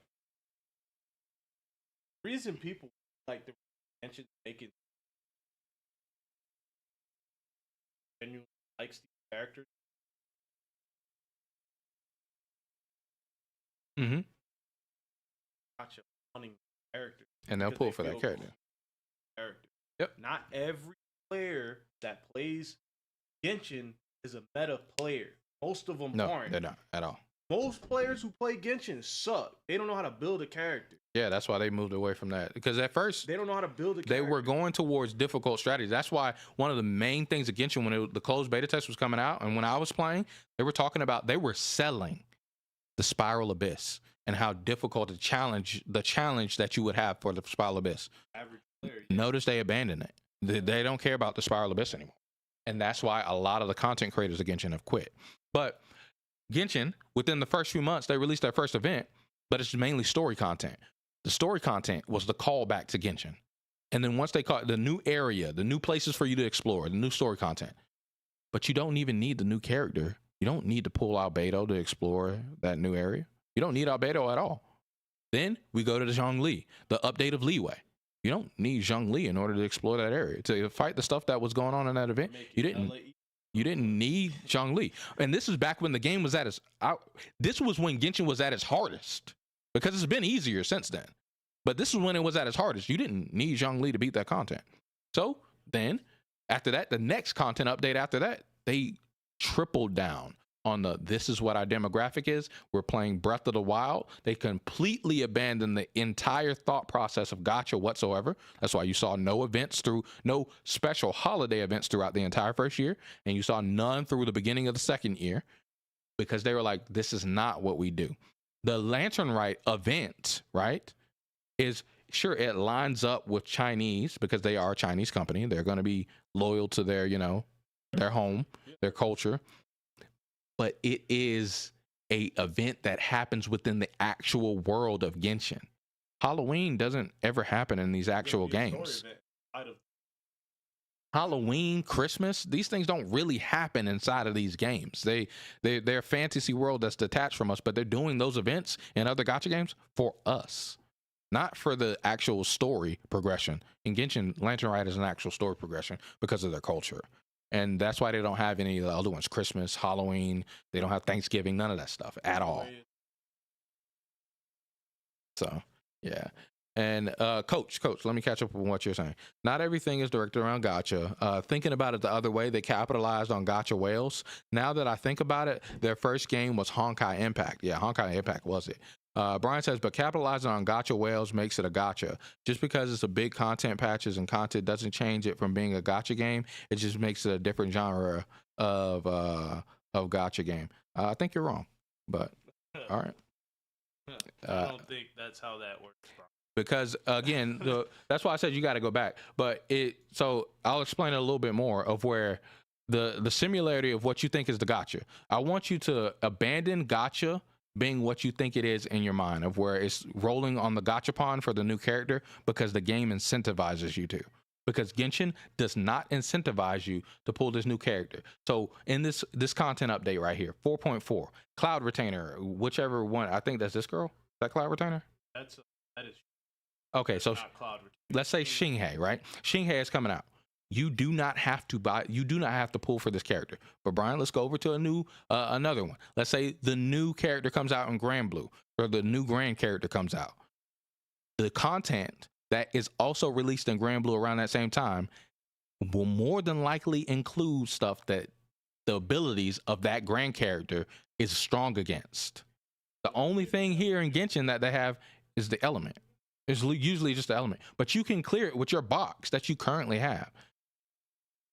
reason people like the mention making genuinely likes these characters. Gotcha, wanting characters, and they'll pull for that character. Yep. Not every player that plays Genshin is a meta player. Most of them aren't. They're not at all. Most players who play Genshin suck. They don't know how to build a character. Yeah, that's why they moved away from that. Because at first, they don't know how to build a character. They were going towards difficult strategies. That's why one of the main things of Genshin, when the closed beta test was coming out, and when I was playing, they were talking about, they were selling the Spiral Abyss and how difficult the challenge that you would have for the Spiral Abyss. Average player, Notice they abandoned it. They don't care about the Spiral Abyss anymore. And that's why a lot of the content creators of Genshin have quit. But Genshin, within the first few months, they released their first event, but it's mainly story content. The story content was the callback to Genshin. And then once they caught the new area, the new places for you to explore, the new story content. But you don't even need the new character. You don't need to pull Albedo to explore that new area. You don't need Albedo at all. Then we go to the Zhongli, the update of Liyue. You don't need Zhongli in order to explore that area. To fight the stuff that was going on in that event, you didn't need Zhongli. And this is back when the game was at its this was when Genshin was at its hardest. Because it's been easier since then. But this is when it was at its hardest. You didn't need Zhongli to beat that content. So then, after that, the next content update after that, they tripled down on the this is what our demographic is. We're playing Breath of the Wild. They completely abandoned the entire thought process of gacha whatsoever. That's why you saw no special holiday events throughout the entire first year, and you saw none through the beginning of the second year, because they were like, this is not what we do. The Lantern Rite event, right, is sure, it lines up with Chinese because they are a Chinese company. They're going to be loyal to their, their home, their culture. But it is a event that happens within the actual world of Genshin. Halloween doesn't ever happen in these actual games. Halloween, Christmas, these things don't really happen inside of these games. They're a fantasy world that's detached from us, but they're doing those events in other gacha games for us, not for the actual story progression. In Genshin, Lantern Rite is an actual story progression because of their culture. And that's why they don't have any of the other ones. Christmas, Halloween, they don't have Thanksgiving, none of that stuff at all. So, yeah. And Coach, let me catch up with what you're saying. Not everything is directed around gacha. Thinking about it the other way, they capitalized on gacha whales. Now that I think about it, their first game was Honkai Impact. Yeah, Honkai Impact was it. Brian says, but capitalizing on gacha whales makes it a gacha. Just because it's a big content patches and content doesn't change it from being a gacha game. It just makes it a different genre of gacha game. I think you're wrong, but all right. I don't think that's how that works, bro. Because again, that's why I said you got to go back. But so I'll explain it a little bit more of where the similarity of what you think is the gacha. I want you to abandon gacha being what you think it is in your mind, of where it's rolling on the gachapon for the new character because the game incentivizes you to. Because Genshin does not incentivize you to pull this new character. So in this content update right here, 4.4, Cloud Retainer, whichever one, I think that's this girl. Is that Cloud Retainer? That is. Okay, so let's say Xinghe, right? Xinghe is coming out. You do not have to pull for this character. But Brian, let's go over to another one. Let's say the new character comes out in Grand Blue, or the new Grand character comes out. The content that is also released in Grand Blue around that same time will more than likely include stuff that the abilities of that Grand character is strong against. The only thing here in Genshin that they have is the element. It's usually just the element, but you can clear it with your box that you currently have.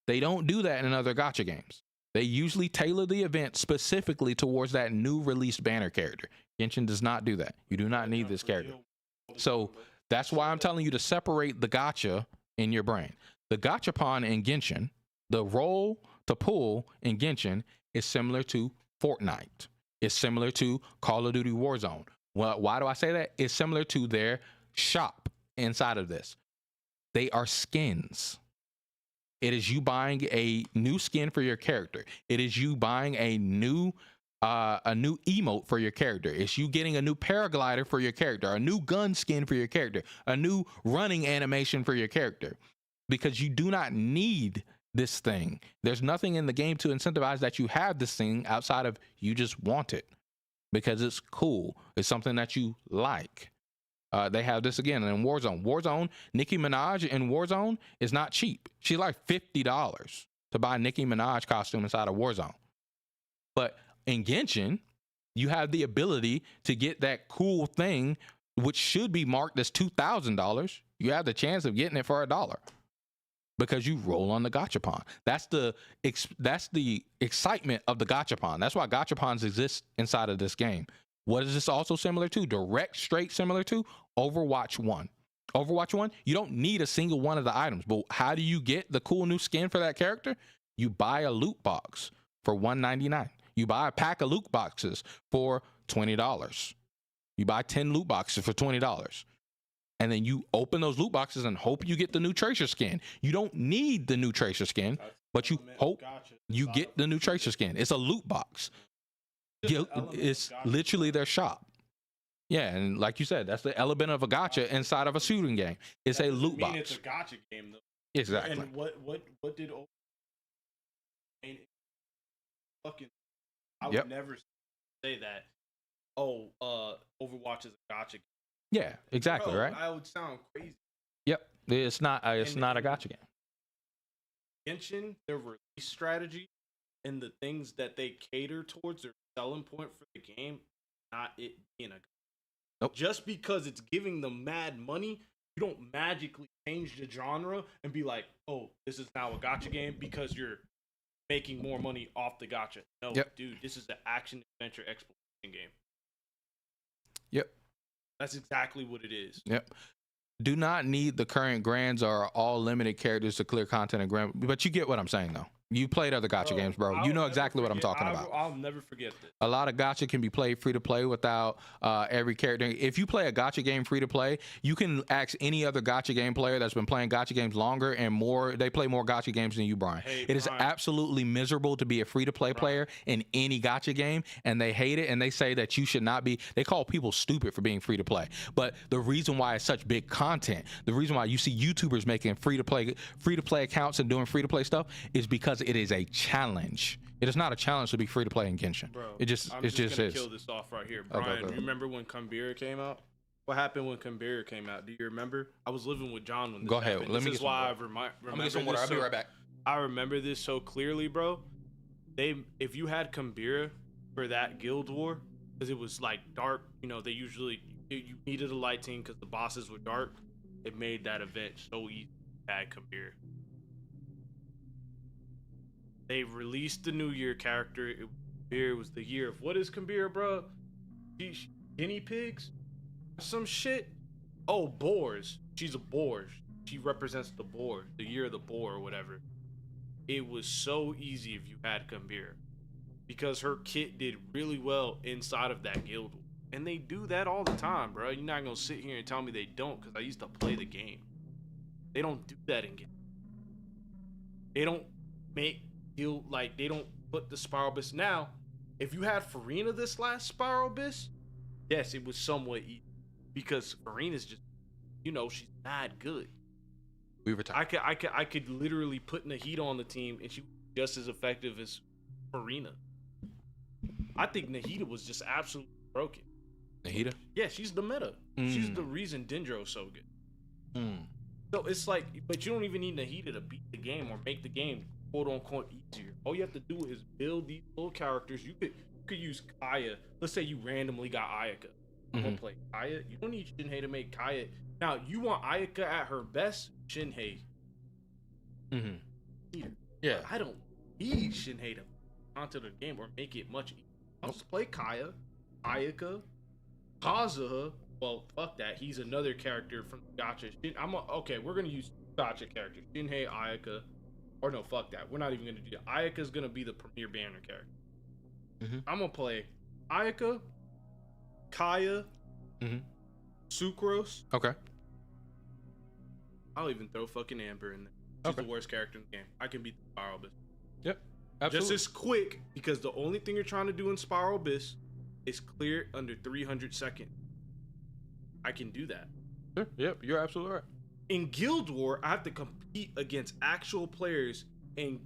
They don't do that in other gacha games. They usually tailor the event specifically towards that new released banner character. Genshin does not do that. You do not need this character. So that's why I'm telling you to separate the gacha in your brain. The gachapon in Genshin, the role to pull in Genshin is similar to Fortnite. It's similar to Call of Duty Warzone. Well, why do I say that? It's similar to their shop inside of this. They are skins. It is you buying a new skin for your character. It is you buying a new emote for your character. It's you getting a new paraglider for your character, a new gun skin for your character, a new running animation for your character, because you do not need this thing. There's nothing in the game to incentivize that you have this thing outside of you just want it because it's cool. It's something that you like. They have this again in Warzone. Warzone, Nicki Minaj in Warzone is not cheap. She's like $50 to buy a Nicki Minaj costume inside of Warzone. But in Genshin, you have the ability to get that cool thing, which should be marked as $2,000. You have the chance of getting it for $1 because you roll on the gachapon. That's the excitement of the gachapon. That's why gachapons exist inside of this game. What is this also similar to? Straight similar to Overwatch 1. Overwatch 1, you don't need a single one of the items, but how do you get the cool new skin for that character? You buy a loot box for $1.99. You buy a pack of loot boxes for $20. You buy 10 loot boxes for $20. And then you open those loot boxes and hope you get the new Tracer skin. You don't need the new Tracer skin, but you hope you get the new Tracer skin. It's a loot box. It's literally their shop. Yeah, and like you said, that's the element of a gacha inside of a shooting game. It's a loot box. It's a gacha game, though. Exactly. And what did fucking? I would never say that. Oh, Overwatch is a gacha game. Yeah, exactly. Bro, right. I would sound crazy. Yep, it's not. It's not a gacha game. Genshin, their release strategy and the things that they cater towards their selling point for the game, not it being a. Nope. Just because it's giving them mad money, you don't magically change the genre and be like, oh, this is now a gacha game because you're making more money off the gacha. No, dude, this is an action adventure exploration game. Yep. That's exactly what it is. Yep. Do not need the current grands or all limited characters to clear content and grand, but you get what I'm saying though. You played other gacha games, bro. You know exactly what I'm talking about. I'll never forget this. A lot of gacha can be played free to play without every character. If you play a gacha game free to play, you can ask any other gacha game player that's been playing gacha games longer and more. They play more gacha games than you, Brian. Hey, it is Brian. absolutely miserable to be a free to play player in any gacha game, and they hate it and they say that you should not be. They call people stupid for being free to play. But the reason why it's such big content, the reason why you see YouTubers making free to play accounts and doing free to play stuff is because it is a challenge. It is not a challenge to be free to play in Genshin. Bro, it just I'm is. gonna kill this off right here, Brian. Do you remember when Kumbira came out? What happened when Kumbira came out? Do you remember? I was living with John when this Go ahead. happened. Let me this get is why I some remember I'm gonna get some water. I'll be right back. I remember this so clearly, bro. If you had Kumbira for that guild war, because it was like dark, you know, you needed a light team because the bosses were dark. It made that event so easy to add Kumbira. They released the New Year character. It was the year of, what is Kumbira, bro? Guinea pigs? Some shit? Oh, boars. She's a boar. She represents the boar. The year of the boar or whatever. It was so easy if you had Kumbira. Because her kit did really well inside of that guild. And they do that all the time, bro. You're not going to sit here and tell me they don't, because I used to play the game. They don't do that in game. They don't they don't put the Spiral Abyss. Now, if you had Farina this last Spiral Abyss, yes, it was somewhat easy. Because Farina's just, you know, she's not good. We retired. I could literally put Nahida on the team and she was just as effective as Farina. I think Nahida was just absolutely broken. Nahida? Yeah, she's the meta. She's the reason Dendro's so good. So it's like, but you don't even need Nahida to beat the game or make the game quote unquote easier. All you have to do is build these little characters. You could use Kaya. Let's say you randomly got Ayaka. You want to play Kaya? You don't need Shinhei to make Kaya. Now you want Ayaka at her best. Shinhei. Yeah. But I don't need Shinhei to onto the game or make it much easier. I'll just play Kaya, Ayaka, Kazuha. Well, fuck that. He's another character from Gacha. Okay, we're gonna use Gacha characters. Shinhei, Ayaka. Or no, fuck that. We're not even gonna do that. Ayaka's gonna be the premier banner character. I'm gonna play Ayaka, Kaya, Sucrose. Okay. I'll even throw fucking Amber in there. She's the worst character in the game. I can beat the Spiral Abyss. Yep. Absolutely. Just as quick, because the only thing you're trying to do in Spiral Abyss is clear it under 300 seconds. I can do that. Sure. Yep, you're absolutely right. In Guild War, I have to compete against actual players and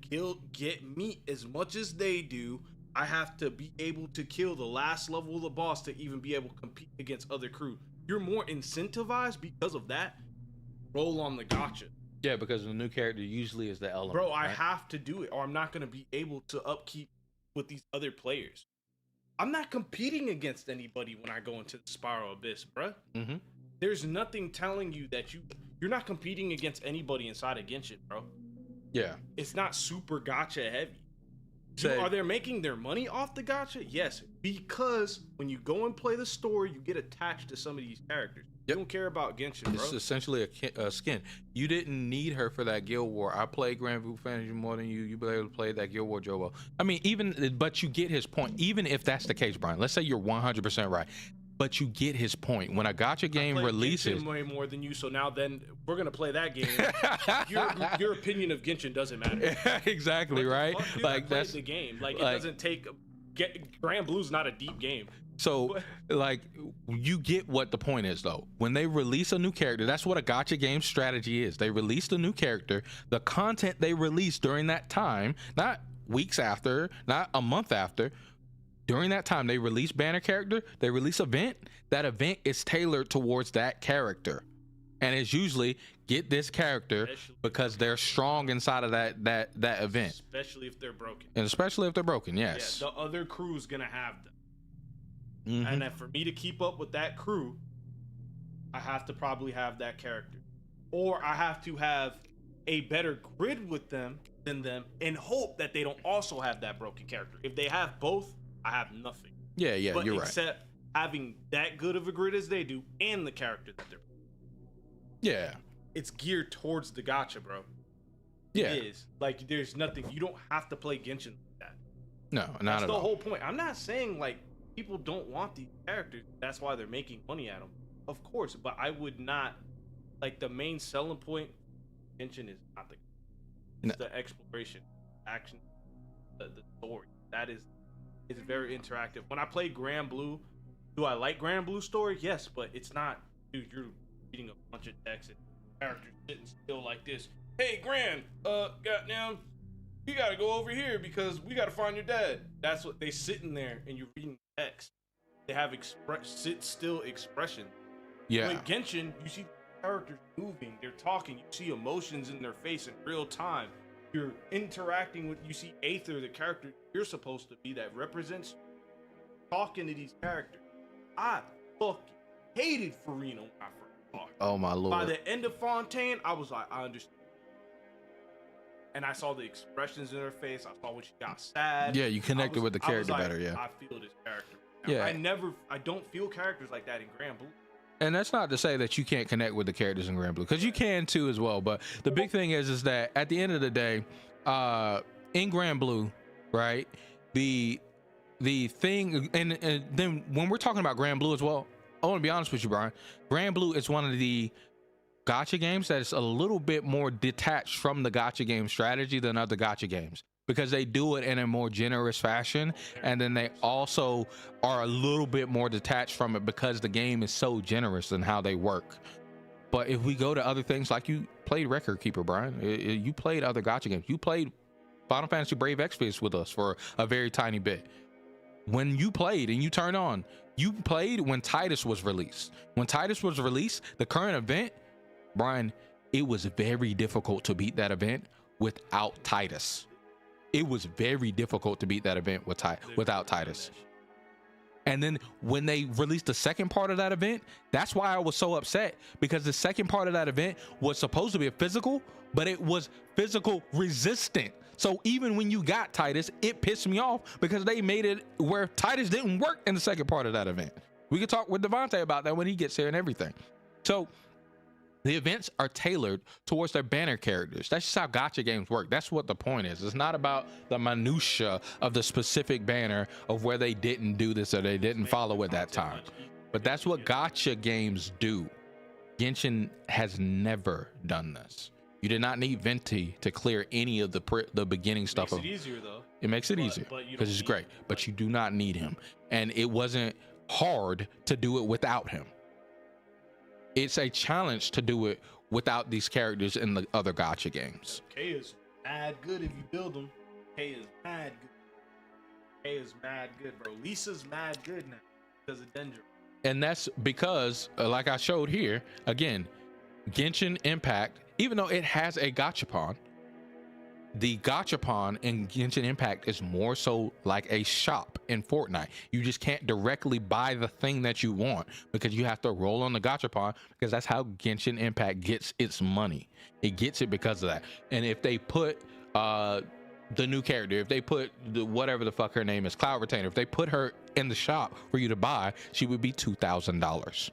get meat as much as they do. I have to be able to kill the last level of the boss to even be able to compete against other crew. You're more incentivized because of that. Roll on the gacha. Yeah, because the new character usually is the element. Bro, I right? have to do it or I'm not going to be able to upkeep with these other players. I'm not competing against anybody when I go into the Spiral Abyss, bro. There's nothing telling you that you're not competing against anybody inside of Genshin, bro. Yeah. It's not super gacha heavy. Say- Are they making their money off the gacha? Yes, because when you go and play the story, you get attached to some of these characters. You don't care about Genshin, bro. It's essentially a skin. You didn't need her for that Guild War. I played Grand Blue Fantasy more than you. You were able to play that Guild War Jobo. I mean, but you get his point. Even if that's the case, Brian, let's say you're 100% right. But you get his point. When a gacha game releases, Genshin way more than you. So now then we're gonna play that game. your opinion of Genshin doesn't matter. Exactly, right? Like that's the game. Like it doesn't take. Grand Blue's not a deep game. So, like, you get what the point is, though. When they release a new character, that's what a gacha game strategy is. They released a new character. The content they released during that time, not weeks after, not a month after, during that time, they release banner character, they release event. That event is tailored towards that character. And it's usually get this character because they're strong inside of that event, especially if they're broken. And especially if they're broken, yes. Yeah, the other crew's gonna have them. And then for me to keep up with that crew, I have to probably have that character, or I have to have a better grid with them than them, and hope that they don't also have that broken character. If they have both, I have nothing. Yeah, but you're right. Except having that good of a grid as they do, and the character that they're. Yeah. It's geared towards the gacha, bro. Yeah. It is. Like, there's nothing. You don't have to play Genshin like that. No, not at all. That's the whole point. I'm not saying, like, people don't want these characters. That's why they're making money at them. Of course. But I would not, like, the main selling point of Genshin is not the exploration, action, the story. That is, it's very interactive. When I play Grand Blue, do I like Grand Blue story? Yes, but it's not, dude, you're reading a bunch of text and characters sitting still like this. Hey, Gran, goddamn, you gotta go over here because we gotta find your dad. That's what they sitting there and you're reading text. They have sit still expression. Yeah. With Genshin, you see characters moving, they're talking, you see emotions in their face in real time. You're interacting with, you see Aether, the character you're supposed to be that represents you, talking to these characters. I fucking hated Farina when I first saw her. Oh my lord. By the end of Fontaine, I was like, I understand. And I saw the expressions in her face. I saw when she got sad. Yeah, you connected with the character better, yeah. I feel this character. Now, Yeah. I don't feel characters like that in Grand Blue. And that's not to say that you can't connect with the characters in Grand Blue, because you can too as well. But the big thing is that at the end of the day, in Grand Blue, right, the thing, and then when we're talking about Grand Blue as well, I want to be honest with you, Brian. Grand Blue is one of the gacha games that is a little bit more detached from the gacha game strategy than other gacha games, because they do it in a more generous fashion, and then they also are a little bit more detached from it because the game is so generous in how they work. But if we go to other things, like you played Record Keeper, Brian, you played other gacha games, you played Final Fantasy Brave Exvius with us for a very tiny bit. When you played and you turned on, you played when Titus was released. When Titus was released, the current event, Brian, it was very difficult to beat that event without Titus. It was very difficult to beat that event without Titus. And then when they released the second part of that event, that's why I was so upset, because the second part of that event was supposed to be a physical, but it was physical resistant. So even when you got Titus, it pissed me off because they made it where Titus didn't work in the second part of that event. We could talk with Devontae about that when he gets here and everything. So the events are tailored towards their banner characters. That's just how gacha games work. That's what the point is. It's not about the minutia of the specific banner of where they didn't do this or they didn't follow at that time. But that's what gacha games do. Genshin has never done this. You did not need Venti to clear any of the beginning stuff. It makes it easier though. It makes it easier because it's great, but you do not need him. And it wasn't hard to do it without him. It's a challenge to do it without these characters in the other gacha games. K is mad good if you build them. K is mad good. K is mad good, bro. Lisa's mad good now because of Dendro. And that's because, like I showed here, again, Genshin Impact, even though it has a gachapon, the gachapon in Genshin Impact is more so like a shop in Fortnite. You just can't directly buy the thing that you want because you have to roll on the gachapon, because that's how Genshin Impact gets its money. It gets it because of that. And if they put the new character, if they put whatever the fuck her name is, Cloud Retainer, if they put her in the shop for you to buy, she would be $2,000.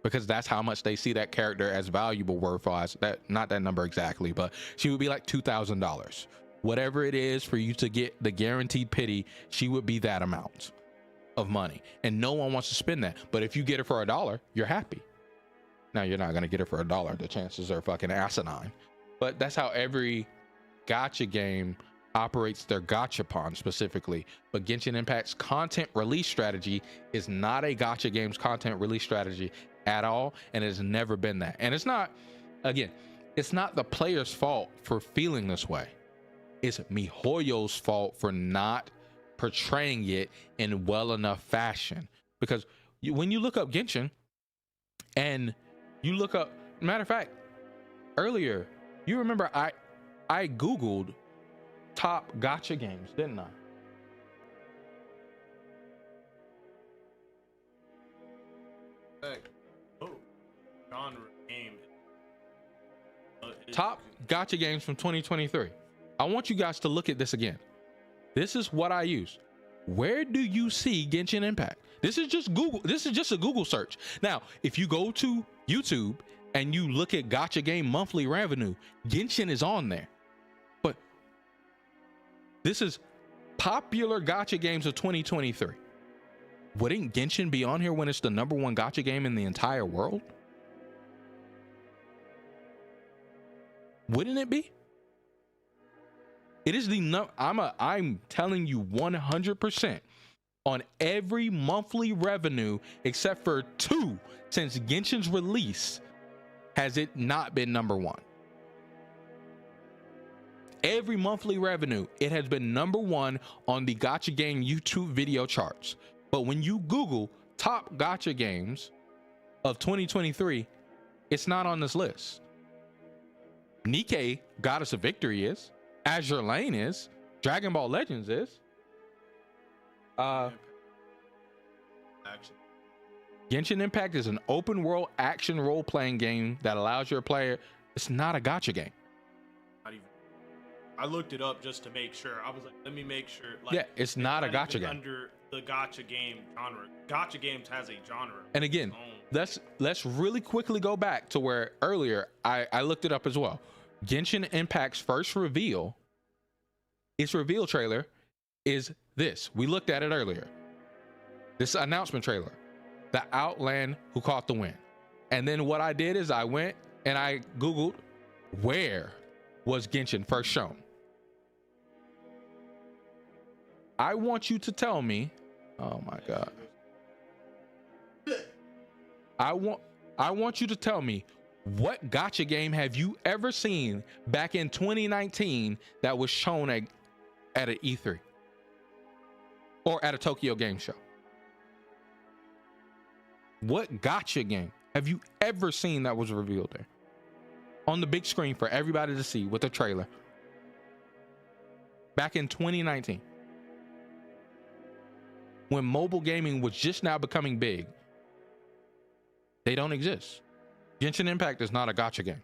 Because that's how much they see that character as valuable worth-wise. That, not that number exactly, but she would be like $2,000. Whatever it is for you to get the guaranteed pity, she would be that amount of money. And no one wants to spend that. But if you get her for $1, you're happy. Now, you're not going to get her for $1. The chances are fucking asinine. But that's how every gacha game operates their gachapon specifically. But Genshin Impact's content release strategy is not a gacha game's content release strategy at all, and it has never been that. And it's not, again, it's not the player's fault for feeling this way. It's MiHoYo's fault for not portraying it in well enough fashion. Because when you look up Genshin and you look up, matter of fact, earlier, you remember I Googled top gacha games, didn't I? Oh, genre game. Top gacha games from 2023. I want you guys to look at this again. This is what I use. Where do you see Genshin Impact? This is just Google. This is just a Google search. Now, if you go to YouTube and you look at gacha game monthly revenue, Genshin is on there. But this is popular gacha games of 2023. Wouldn't Genshin be on here when it's the #1 gacha game in the entire world? Wouldn't it be? It is the I'm telling you 100% on every monthly revenue except for 2 since Genshin's release has it not been #1. Every monthly revenue, it has been #1 on the gacha game YouTube video charts. But when you Google top gacha games of 2023, it's not on this list. Nikkei Goddess of Victory is. Azure Lane is. Dragon Ball Legends is. Action. Genshin Impact is an open world action role-playing game that allows your player. It's not a gacha game. Not even. I looked it up just to make sure. I was like, let me make sure. Like, Yeah, it's not a gacha game. Under the gacha game genre. Gacha games has a genre. And again, let's really quickly go back to where earlier I looked it up as well. Genshin Impact's first reveal, its reveal trailer is this. We looked at it earlier. This announcement trailer, the Outland Who Caught the Wind. And then what I did is I went and I Googled where was Genshin first shown. I want you to tell me, oh my God. I want you to tell me, what gacha game have you ever seen back in 2019 that was shown at an E3 or at a Tokyo Game Show? What gacha game have you ever seen that was revealed there on the big screen for everybody to see with a trailer back in 2019 when mobile gaming was just now becoming big? They don't exist. Genshin Impact is not a gacha game.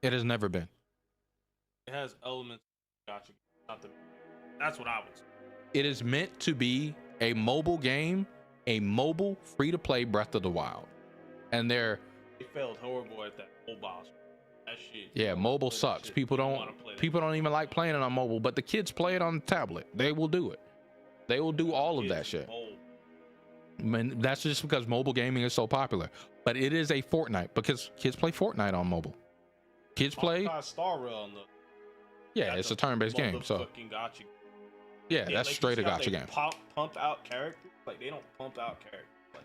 It has never been. It has elements of gacha game. Not the. That's what I would say. It is meant to be a mobile game, a mobile free-to-play Breath of the Wild, and They failed horrible at that mobile. That shit. yeah, mobile sucks. Shit. People You don't wanna play that. even like playing it on mobile, but the kids play it on the tablet. They will do it. They will do all of that Kids shit. old. And that's just because mobile gaming is so popular. But it is a Fortnite because kids play Fortnite on mobile. Kids play. Star Rail. Yeah, it's a turn-based game. So Motherfucking gacha. yeah, that's like, straight a you see how gacha they game. Pump out characters. Like they don't pump out characters. Like,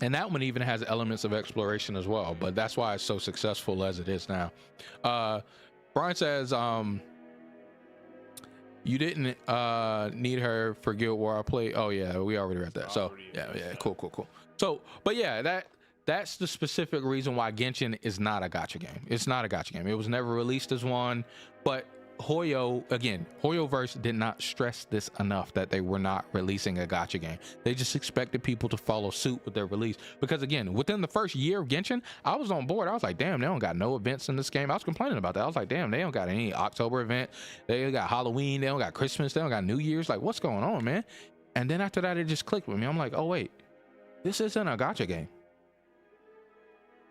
And that one even has elements of exploration as well. But that's why it's so successful as it is now. Brian says, you didn't need her for Guild War. I played. Oh yeah, we already read that. So yeah, cool. So, but yeah, that's the specific reason why Genshin is not a gacha game. It's not a gacha game. It was never released as one. But HoyoVerse did not stress this enough that they were not releasing a gacha game. They just expected people to follow suit with their release. Because again, within the first year of Genshin, I was on board. I was like, damn, they don't got no events in this game. I was complaining about that. I was like, damn, they don't got any October event. They got Halloween. They don't got Christmas. They don't got New Year's. Like, what's going on, man? And then after that, it just clicked with me. I'm like, oh wait, this isn't a gacha game.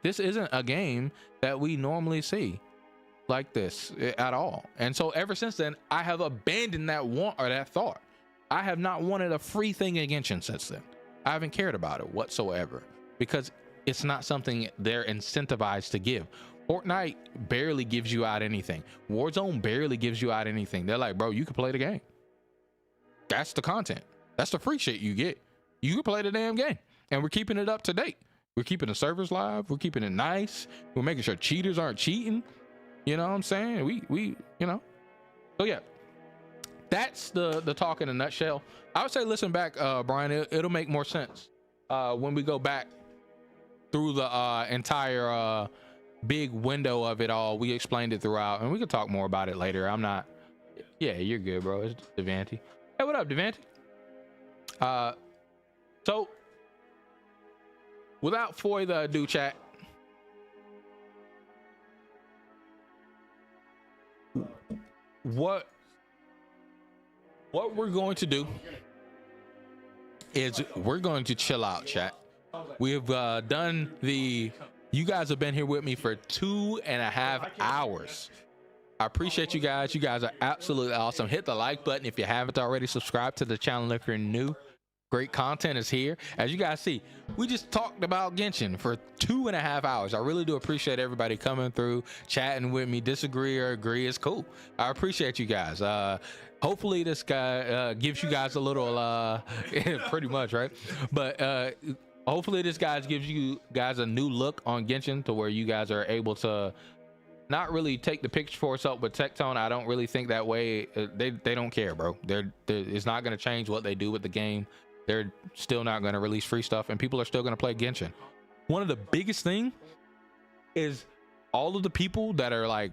This isn't a game that we normally see like this at all. And so ever since then, I have abandoned that that thought. I have not wanted a free thing in Genshin since then. I haven't cared about it whatsoever because it's not something they're incentivized to give. Fortnite barely gives you out anything. Warzone barely gives you out anything. They're like, bro, you can play the game. That's the content. That's the free shit you get. You can play the damn game. And we're keeping it up to date. We're keeping the servers live. We're keeping it nice. We're making sure cheaters aren't cheating. You know what I'm saying? We So yeah, that's the talk in a nutshell. I would say listen back, Brian. It'll make more sense when we go back through the entire big window of it all. We explained it throughout, and we could talk more about it later. I'm not. Yeah, you're good, bro. It's Devanti. Hey, what up, Devanti? So without further ado, chat, what we're going to do is we're going to chill out, chat. We've done the, you guys have been here with me for 2.5 hours. I appreciate you guys. You guys are absolutely awesome. Hit the like button if you haven't already. Subscribe to the channel if you're new. Great content is here. As you guys see, we just talked about Genshin for 2.5 hours. I really do appreciate everybody coming through, chatting with me. Disagree or agree is cool. I appreciate you guys. Hopefully this guy gives you guys a little pretty much, right? But hopefully this guy gives you guys a new look on Genshin to where you guys are able to not really take the picture for itself. But Tectone, I don't really think that way. They don't care, bro. It's not going to change what they do with the game. They're still not going to release free stuff, and people are still going to play Genshin. One of the biggest thing is all of the people that are like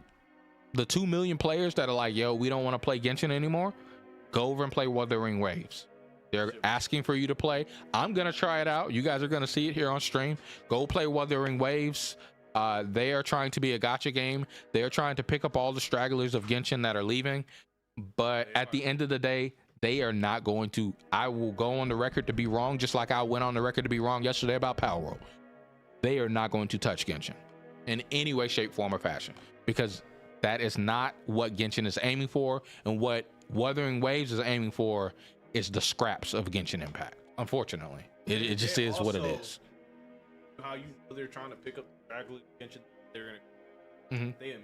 the 2 million players that are like, yo, we don't want to play Genshin anymore. Go over and play Wuthering Waves. They're asking for you to play. I'm going to try it out. You guys are going to see it here on stream. Go play Wuthering Waves. They are trying to be a gacha game. They are trying to pick up all the stragglers of Genshin that are leaving. But at the end of the day, they are not going to. I will go on the record to be wrong, just like I went on the record to be wrong yesterday about Power World. They are not going to touch Genshin in any way, shape, form, or fashion, because that is not what Genshin is aiming for, and what Wuthering Waves is aiming for is the scraps of Genshin Impact. Unfortunately, it just is what it is. How you know they're trying to pick up the stragglers of Genshin? They're gonna they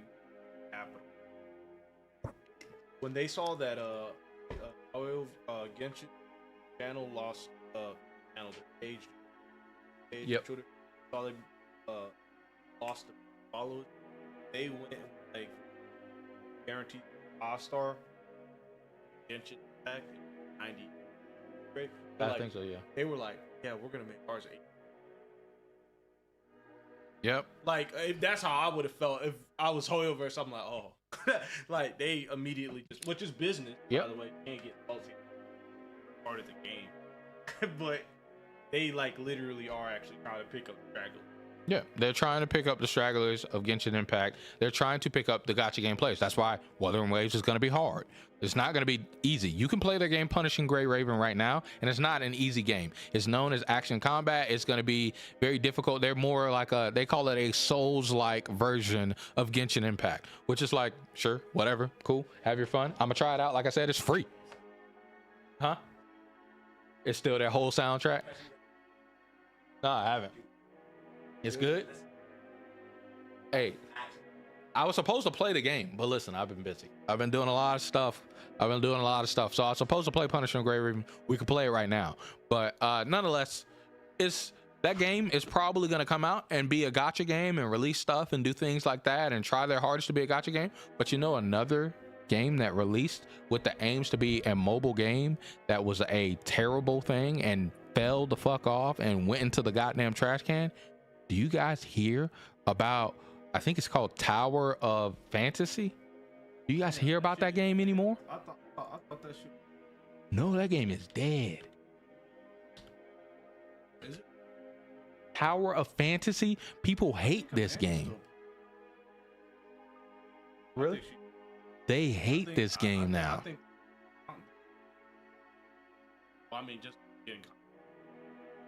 capital. When they saw that Genshin channel lost channel page yep. Twitter, saw they lost the followers, they went and like guaranteed 5-star Genshin back 90. Right? I think so, yeah. They were like, yeah, we're gonna make ours 8. Yep. Like, if that's how I would have felt if I was HoyoVerse. I'm like, oh, like they immediately just, which is business, by the way. You can't get salty part of the game, but they like literally are actually trying to pick up the stragglers. Yeah, they're trying to pick up the stragglers of Genshin Impact. They're trying to pick up the gacha game players. That's why Wuthering Waves is going to be hard. It's not going to be easy. You can play their game Punishing Grey Raven right now, and it's not an easy game. It's known as action combat. It's going to be very difficult. They're more like they call it a Souls-like version of Genshin Impact, which is like, sure, whatever, cool, have your fun. I'm going to try it out. Like I said, it's free. Huh? It's still their whole soundtrack? No, I haven't. It's good. Hey, I was supposed to play the game, but listen, I've been busy. I've been doing a lot of stuff. So I was supposed to play Punishing Grey Raven. We could play it right now, but nonetheless, that game is probably going to come out and be a gacha game and release stuff and do things like that and try their hardest to be a gacha game. But you know, another game that released with the aims to be a mobile game that was a terrible thing and fell the fuck off and went into the goddamn trash can. Do you guys hear about, I think it's called Tower of Fantasy? Do you guys hear about that game anymore? I thought that shit. No, that game is dead. Is it? Tower of Fantasy? People hate this game. Really? They hate this game now. I mean, just getting.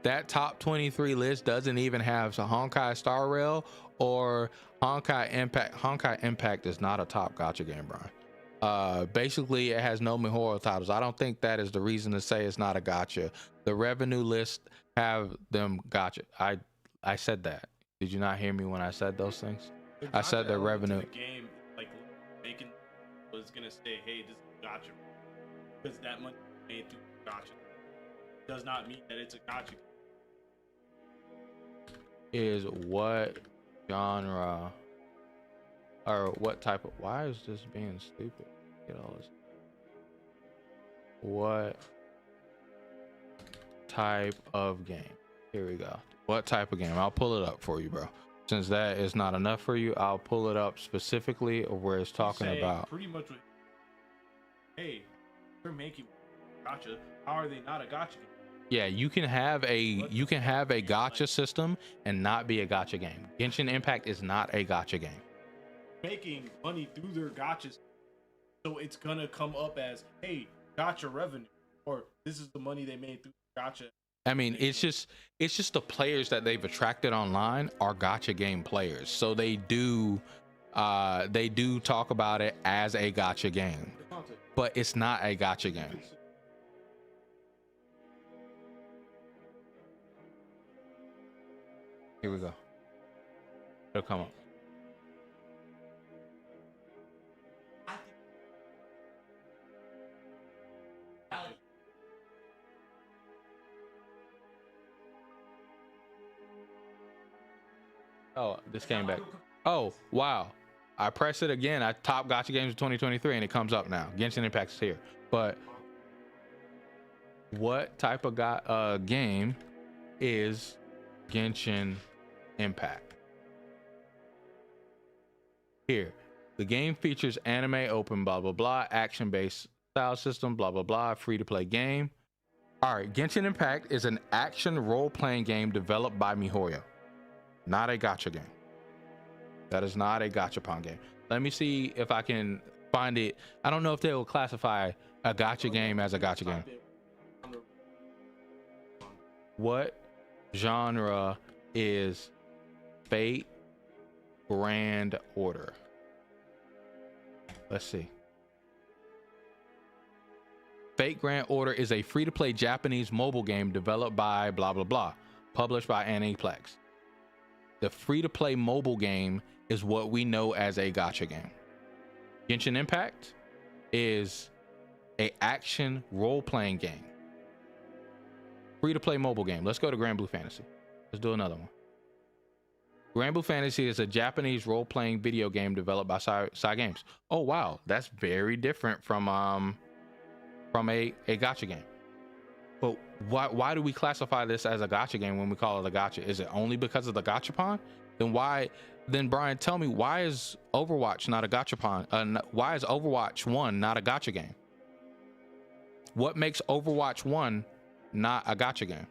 That top 23 list doesn't even have Honkai Star Rail or Honkai Impact. Honkai Impact is not a top gacha game, Brian. Basically, it has no Micheal titles. I don't think that is the reason to say it's not a gacha. The revenue list have them gacha. I said that. Did you not hear me when I said those things? I said the revenue. The game, like making, was gonna say, hey, this is gacha, because that money made through gacha does not mean that it's a gacha. Is what genre or what type of, why is this being stupid? Get all this. What type of game? Here we go. What type of game? I'll pull it up for you, bro. Since that is not enough for you, I'll pull it up specifically of where it's talking Saying about. pretty much. Hey, they're making gotcha. How are they not a gotcha game? Yeah, you can have a gotcha system and not be a gotcha game. Genshin Impact is not a gotcha game. Making money through their gotchas, so it's gonna come up as, hey, gotcha revenue, or this is the money they made through gotcha. I mean, it's just the players that they've attracted online are gotcha game players, so they do talk about it as a gotcha game, but it's not a gotcha game. Here we go. It'll come up. Oh, this came back. Oh, wow. I press it again. I top gotcha games of 2023 and it comes up now. Genshin Impact is here. But what type of game is Genshin Impact? Here. The game features anime, open, blah, blah, blah, action-based style system, blah, blah, blah, free-to-play game. All right, Genshin Impact is an action role-playing game developed by MiHoYo. Not a gotcha game. That is not a gachapon game. Let me see if I can find it. I don't know if they will classify a gotcha game as a gotcha game. What genre is Fate Grand Order? Let's see. Fate Grand Order is a free-to-play Japanese mobile game developed by blah, blah, blah, published by Aniplex. The free-to-play mobile game is what we know as a gotcha game. Genshin Impact is a action role-playing game. Free-to-play mobile game. Let's go to Grand Blue Fantasy. Let's do another one. Grand Blue Fantasy is a Japanese role-playing video game developed by Cygames. Oh wow, that's very different from a gotcha game. But why do we classify this as a gotcha game when we call it a gotcha? Is it only because of the gachapon? Then Brian, tell me, why is Overwatch not a gachapon? Why is Overwatch 1 not a gotcha game? What makes Overwatch 1 not a gotcha game?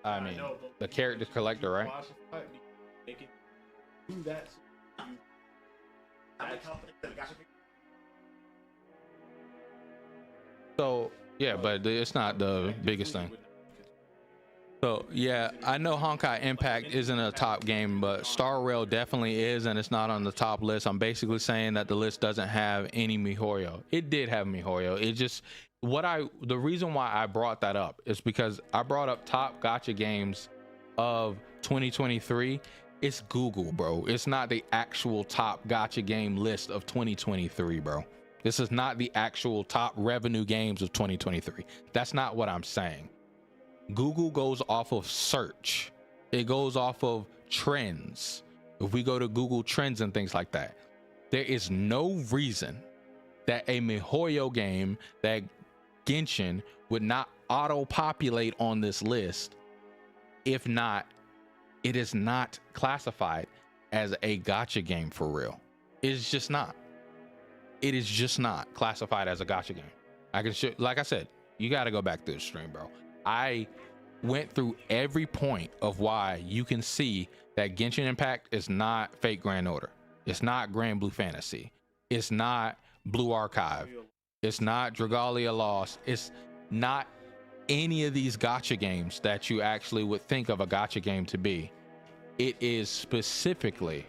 I mean, the character collector, right? So yeah, but it's not the biggest thing. So yeah, I know Honkai Impact isn't a top game, but Star Rail definitely is, and it's not on the top list. I'm basically saying that the list doesn't have any MiHoYo. It did have MiHoYo. It just the reason why I brought that up is because I brought up top gotcha games of 2023. It's Google, bro. It's not the actual top gotcha game list of 2023, bro. This is not the actual top revenue games of 2023. That's not what I'm saying. Google goes off of search. It goes off of trends. If we go to Google Trends and things like that, there is no reason that a MiHoYo game, that Genshin, would not auto-populate on this list. If not, it is not classified as a gotcha game for real. It's just not. It is just not classified as a gotcha game. I can show, like I said, you got to go back through the stream, bro. I went through every point of why you can see that Genshin Impact is not Fate Grand Order. It's not Grand Blue Fantasy. It's not Blue Archive. It's not Dragalia Lost. It's not any of these gotcha games that you actually would think of a gotcha game to be. It is specifically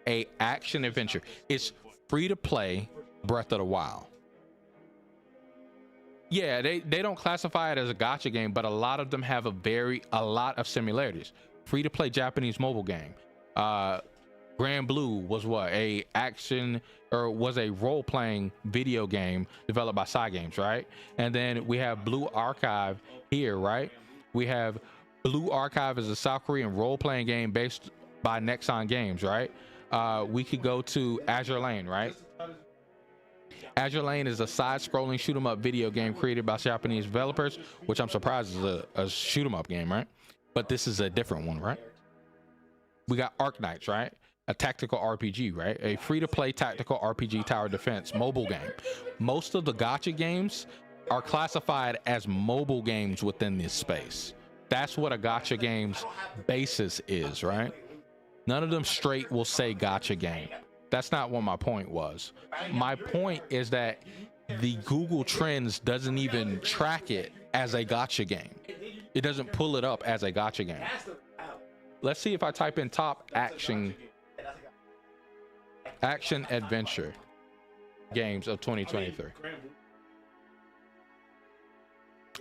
a action adventure. It's free to play Breath of the Wild. Yeah, they don't classify it as a gotcha game, but a lot of them have a lot of similarities. Free to play Japanese mobile game. Grand Blue was what? A role-playing video game developed by Cygames, right? And then we have Blue Archive here, right? We have Blue Archive is a South Korean role-playing game based by Nexon Games, right? We could go to Azure Lane, right? Azure Lane is a side-scrolling shoot 'em up video game created by Japanese developers, which I'm surprised is a shoot 'em up game, right? But this is a different one, right? We got Arknights, right? A tactical RPG, right? A free-to-play tactical RPG tower defense mobile game. Most of the gacha games are classified as mobile games within this space. That's what a gacha game's basis is, right? None of them straight will say gacha game. That's not what my point was. My point is that the Google Trends doesn't even track it as a gacha game. It doesn't pull it up as a gacha game. Let's see if I type in top action adventure games of 2023.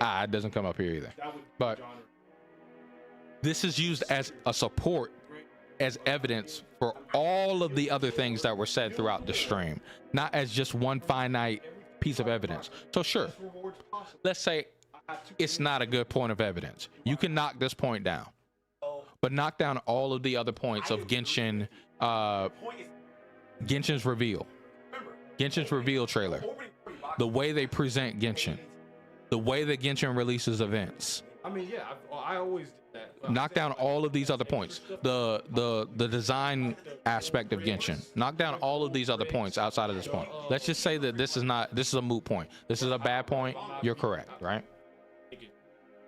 It doesn't come up here either. But this is used as a support, as evidence for all of the other things that were said throughout the stream, not as just one finite piece of evidence. So sure, let's say it's not a good point of evidence. You can knock this point down, but knock down all of the other points of Genshin, Genshin's reveal trailer, the way they present Genshin, the way that Genshin releases events. I mean, yeah, I always did that. Knock down all of these other points. The design aspect of Genshin. Knock down all of these other points outside of this point. Let's just say that this is a moot point. This is a bad point. You're correct, right?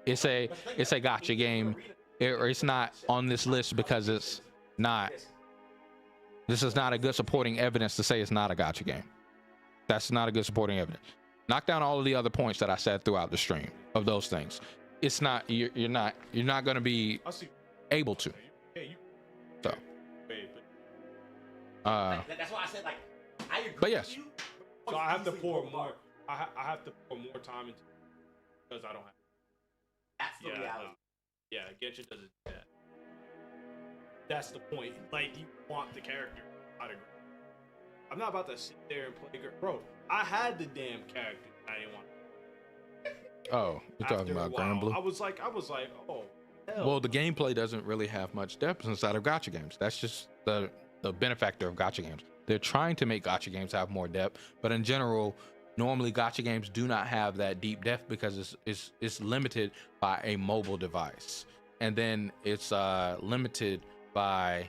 It's a gacha game, or it's not on this list because it's not. This is not a good supporting evidence to say it's not a gacha game. That's not a good supporting evidence. Knock down all of the other points that I said throughout the stream of those things. It's not, you're not going to be able to. So, that's why I said, like, I agree. But yes. So I have to pour more. I have to pour more time into it because I don't have. That's the reality. Yeah, Genshin doesn't do that. That's the point. Like, you want the character. I agree. I'm not about to sit there and play. Bro, I had the damn character. I didn't want. Oh, you're talking about Grand Blue? I was like, oh, hell. Well, the gameplay doesn't really have much depth inside of gacha games. That's just the benefactor of gacha games. They're trying to make gacha games have more depth, but in general, normally gacha games do not have that deep depth because it's limited by a mobile device, and then it's limited by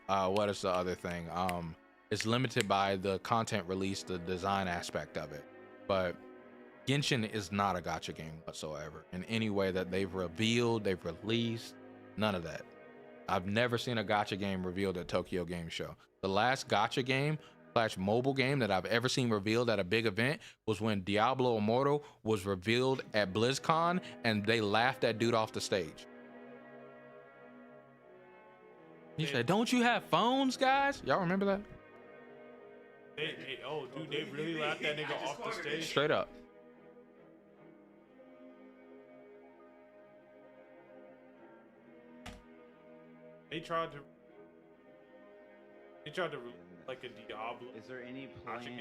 what is the other thing? It's limited by the content release, the design aspect of it. But Genshin is not a gacha game whatsoever in any way that they've revealed, they've released, none of that. I've never seen a gacha game revealed at Tokyo Game Show. The last gacha game / mobile game that I've ever seen revealed at a big event was when Diablo Immortal was revealed at BlizzCon and they laughed that dude off the stage. He said, "Don't you have phones, guys?" Y'all remember that? They really laughed that nigga off the stage? Straight up. They tried to like a Diablo. Is there any plans to?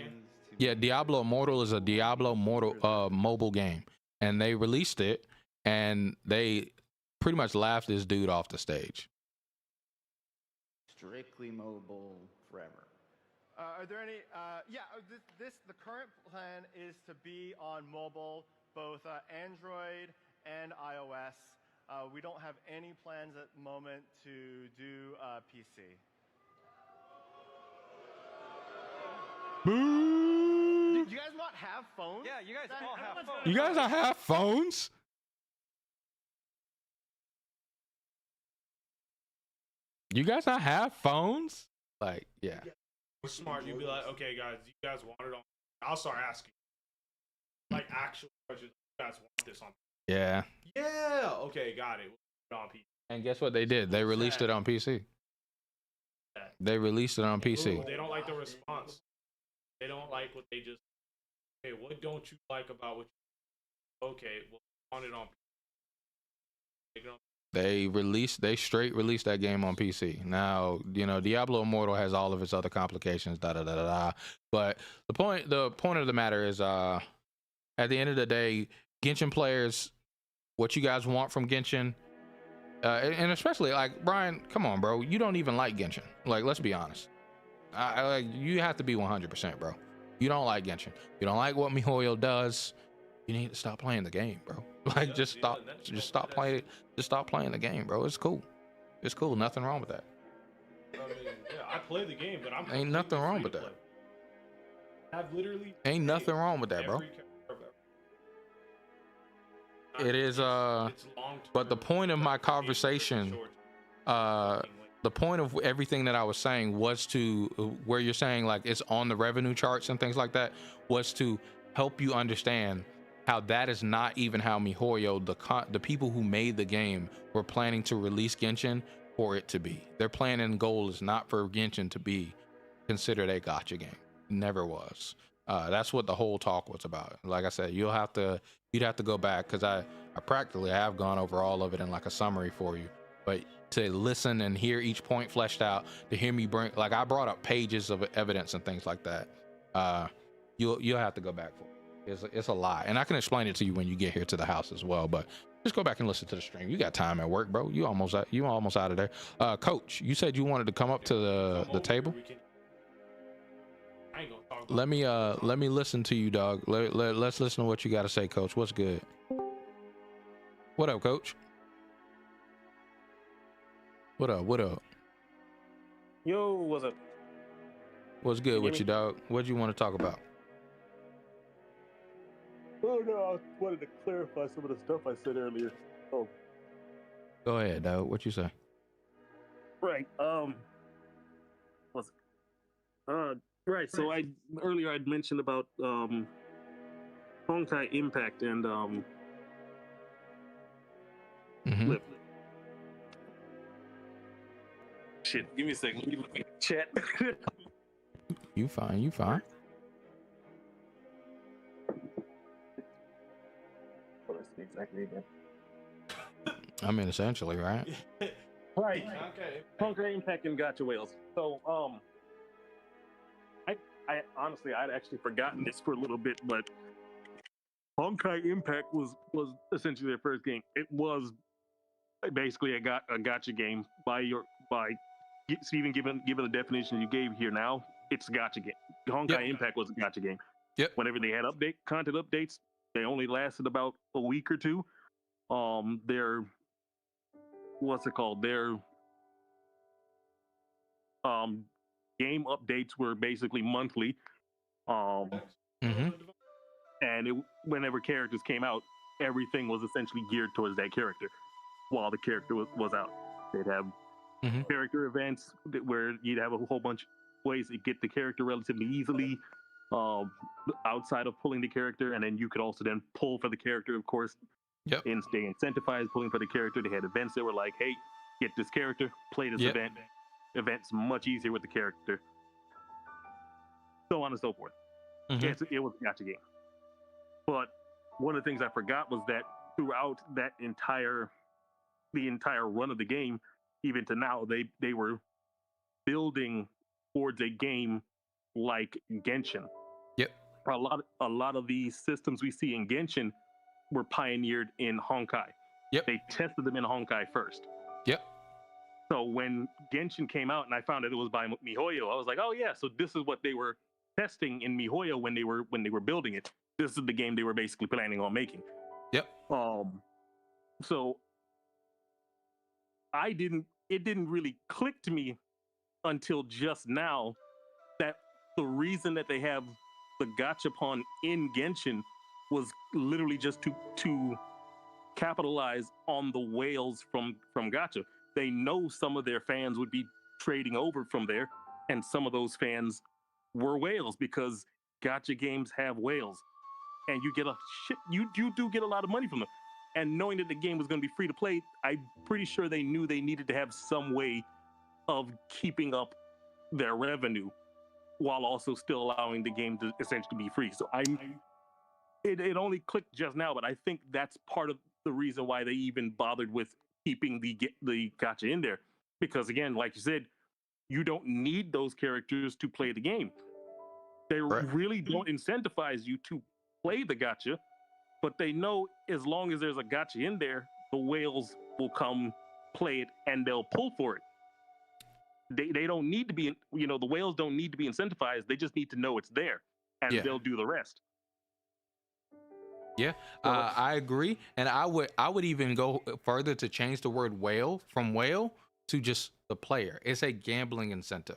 Yeah, Diablo Immortal is a Diablo mobile game, and they released it, and they pretty much laughed this dude off the stage. Strictly mobile forever. Are there any? The current plan is to be on mobile, both Android and iOS. We don't have any plans at the moment to do PC. Boo! Do you guys not have phones? Yeah, you guys all have phones. You guys don't have phones? You guys not have phones? Like, yeah. We're smart. You'd be like, okay, guys, you guys want it on. I'll start asking. Like, actual questions. You guys want this on? Yeah. Yeah. Okay, got it. We'll put it on PC. And guess what they did? They released it on PC. They released it on PC. Ooh, they don't like the response. They don't like what they just. Okay, what don't you like about what? Okay, well, on it on. They straight released that game on PC. Now, you know, Diablo Immortal has all of its other complications, But the point of the matter is, at the end of the day, Genshin players, what you guys want from Genshin, and especially like Brian, come on, bro, you don't even like Genshin. Like, let's be honest. You have to be 100%, bro. You don't like Genshin. You don't like what Mihoyo does. You need to stop playing the game, bro. Like, just stop playing. Just stop playing the game, bro. It's cool. It's cool. Nothing wrong with that. I mean, yeah, I play the game, but I'm Ain't nothing wrong with that. I've literally Ain't nothing wrong with that, bro. It is but the point of my conversation, the point of everything that I was saying was to where you're saying like it's on the revenue charts and things like that, was to help you understand how that is not even how Mihoyo, the people who made the game, were planning to release Genshin for it to be. Their plan and goal is not for Genshin to be considered a gacha game. Never was. That's what the whole talk was about. Like I said, you'd have to go back, because I practically have gone over all of it in like a summary for you. But to listen and hear each point fleshed out, to hear me bring, like, I brought up pages of evidence and things like that. You'll have to go back for it. It's a lot, and I can explain it to you when you get here to the house as well. But just go back and listen to the stream. You got time at work, bro. You almost out of there. Coach, you said you wanted to come up to the table. Let me listen to you, dog. Let's listen to what you got to say, Coach. What's good? What up, Coach? What up? Yo, what's up? What's good with you, dog? What do you want to talk about? Oh no, I wanted to clarify some of the stuff I said earlier. Oh, Go ahead, dog. What you say? right. What's it? Right. So earlier I'd mentioned about Honkai Impact and Flip. Shit, give me a second. Give me a chat. You fine. What is it exactly again? I mean, essentially, right? Right. Honkai Impact and Gacha Whales. So, I honestly, I'd actually forgotten this for a little bit, but Honkai Impact was essentially their first game. It was basically a gacha game by Steven, given the definition you gave here now. It's a gacha game. Honkai Impact was a gacha game. Yep. Whenever they had content updates, they only lasted about a week or two. Their game updates were basically monthly. And whenever characters came out, everything was essentially geared towards that character while the character was out. They'd have character events where you'd have a whole bunch of ways to get the character relatively easily, outside of pulling the character, and then you could also then pull for the character, of course. Yep. And stay incentivized pulling for the character. They had events that were like, hey, get this character, play this event. Events much easier with the character. So on and so forth. Yes, it was a gacha game. But one of the things I forgot was that throughout that the entire run of the game, even to now, they were building towards a game like Genshin. Yep. A lot of the systems we see in Genshin were pioneered in Honkai. Yep. They tested them in Honkai first. Yep. So when Genshin came out and I found that it was by Mihoyo, I was like, oh yeah, so this is what they were testing in Mihoyo when they were building it. This is the game they were basically planning on making. Yep. So it didn't really click to me until just now that the reason that they have the gachapon in Genshin was literally just to capitalize on the whales from gacha. They know some of their fans would be trading over from there, and some of those fans were whales because gacha games have whales, and you do get a lot of money from them. And knowing that the game was going to be free to play, I'm pretty sure they knew they needed to have some way of keeping up their revenue while also still allowing the game to essentially be free. So it only clicked just now, but I think that's part of the reason why they even bothered with keeping the gacha in there. Because again, like you said, you don't need those characters to play the game. They really don't incentivize you to play the gacha, but they know as long as there's a gacha in there, the whales will come play it and they'll pull for it. They don't need to be, the whales don't need to be incentivized. They just need to know it's there, and they'll do the rest. Yeah, I agree, and I would even go further to change the word whale from whale to just the player. It's a gambling incentive.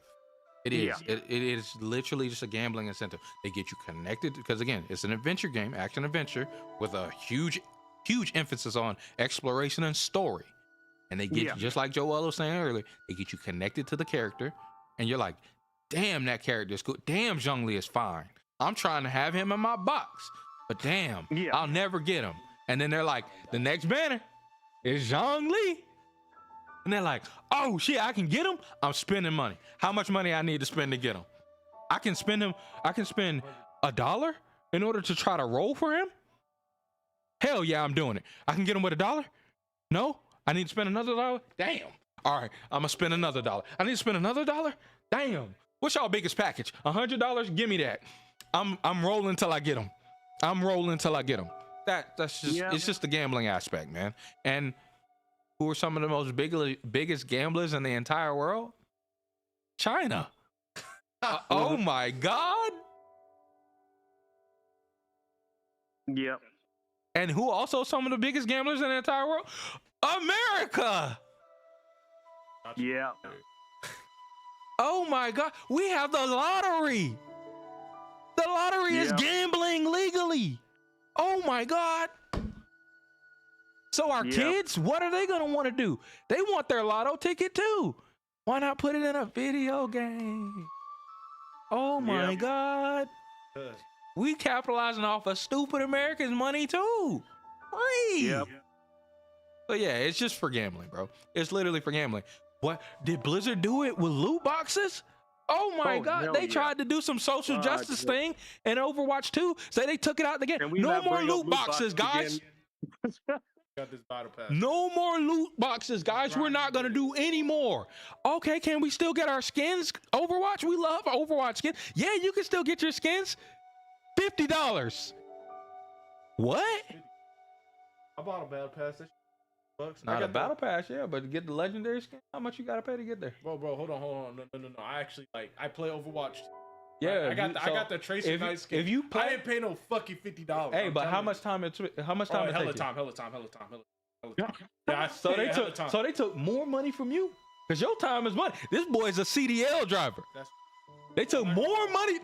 It is. Yeah. It is literally just a gambling incentive. They get you connected because again, it's an adventure game, action adventure with a huge emphasis on exploration and story. And they get you, just like Joel was saying earlier, they get you connected to the character, and you're like, damn, that character is cool. Damn, Zhongli is fine. I'm trying to have him in my box, but damn, I'll never get him. And then they're like, the next banner is Zhongli. And they're like, oh shit, I can get him. I'm spending money. How much money I need to spend to get him? I can spend $1 in order to try to roll for him. Hell yeah, I'm doing it. I can get him with $1. No, I need to spend another $1. Damn. All right, I'm gonna spend another $1. I need to spend another $1. Damn. What's y'all biggest package? $100? Give me that. I'm rolling till I get him. I'm rolling till I get him. That's just it's just the gambling aspect, man. And who are some of the most biggest gamblers in the entire world? China. Oh my God. Yep. And who also some of the biggest gamblers in the entire world? America. Yeah. Oh my God. We have the lottery. The lottery is gambling legally. Oh my God. So our kids, what are they going to want to do? They want their lotto ticket too. Why not put it in a video game? Oh my God. We capitalizing off of stupid Americans' money too. Free. Yep. So yeah, it's just for gambling, bro. It's literally for gambling. What did Blizzard do it with loot boxes? Oh my God, they tried to do some social justice thing in Overwatch 2. So they took it out of the game. No more loot boxes, guys. Got this battle pass. No more loot boxes, guys. We're not gonna do any more. Okay, can we still get our skins? Overwatch, we love Overwatch skins. Yeah, you can still get your skins. $50. What? I bought a battle pass. That's $bucks. Not a battle pass, yeah, but to get the legendary skin, how much you gotta pay to get there? Bro, hold on. No. I actually I play Overwatch. Yeah, I got the Tracer Knight skin. If you play, I didn't pay no fucking $50. Hey, but how much time it take you? Hella time. Yeah, so they took more money from you because your time is money. This boy's a CDL driver. They took more money.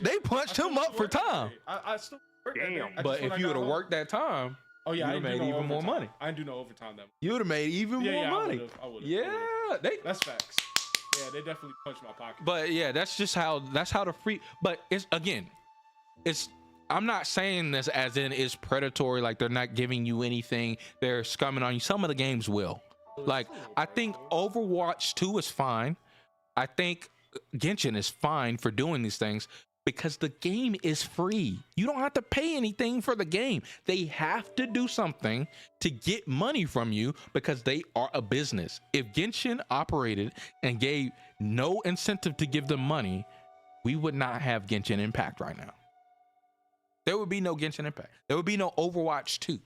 They punched him up for time. I still work. Damn. But if you would have worked that time, oh yeah, you would have made even more money. I didn't do no overtime that. You would have made even more money. I would've. Yeah, that's facts. Yeah, they definitely punched my pocket. But yeah, that's how the free. But I'm not saying this as in it's predatory, like they're not giving you anything, they're scumming on you. Some of the games will. Like I think Overwatch 2 is fine. I think Genshin is fine for doing these things because the game is free. You don't have to pay anything for the game. They have to do something to get money from you because they are a business. If Genshin operated and gave no incentive to give them money, we would not have Genshin Impact right now. There would be no Genshin Impact. There would be no Overwatch 2.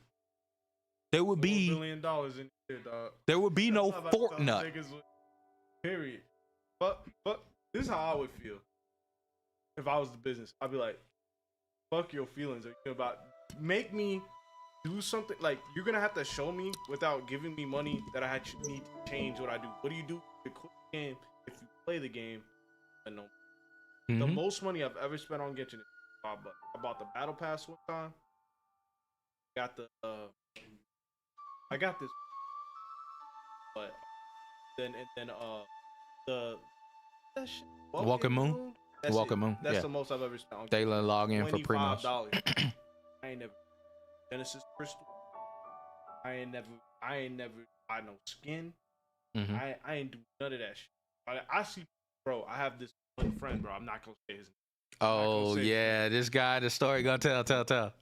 There would be $1 billion in here, dog. There would be no Fortnite. Period. But this is how I would feel if I was the business. I'd be like, fuck your feelings about make me do something. Like you're gonna have to show me without giving me money that I actually need to change what I do. What do you do to quit the game if you play the game? And no, the most money I've ever spent on Genshin is $5. I bought the battle pass one time. I got this, but then the that shit, Welcome Moon. Welcome Moon. That's the most I've ever spent on. Daily login for primos. $25. I ain't never Genesis Crystal. I ain't never buy no skin. I ain't do none of that shit. I see, bro. I have this one friend, bro. I'm not gonna say his name. Oh yeah, this guy. The story gonna tell.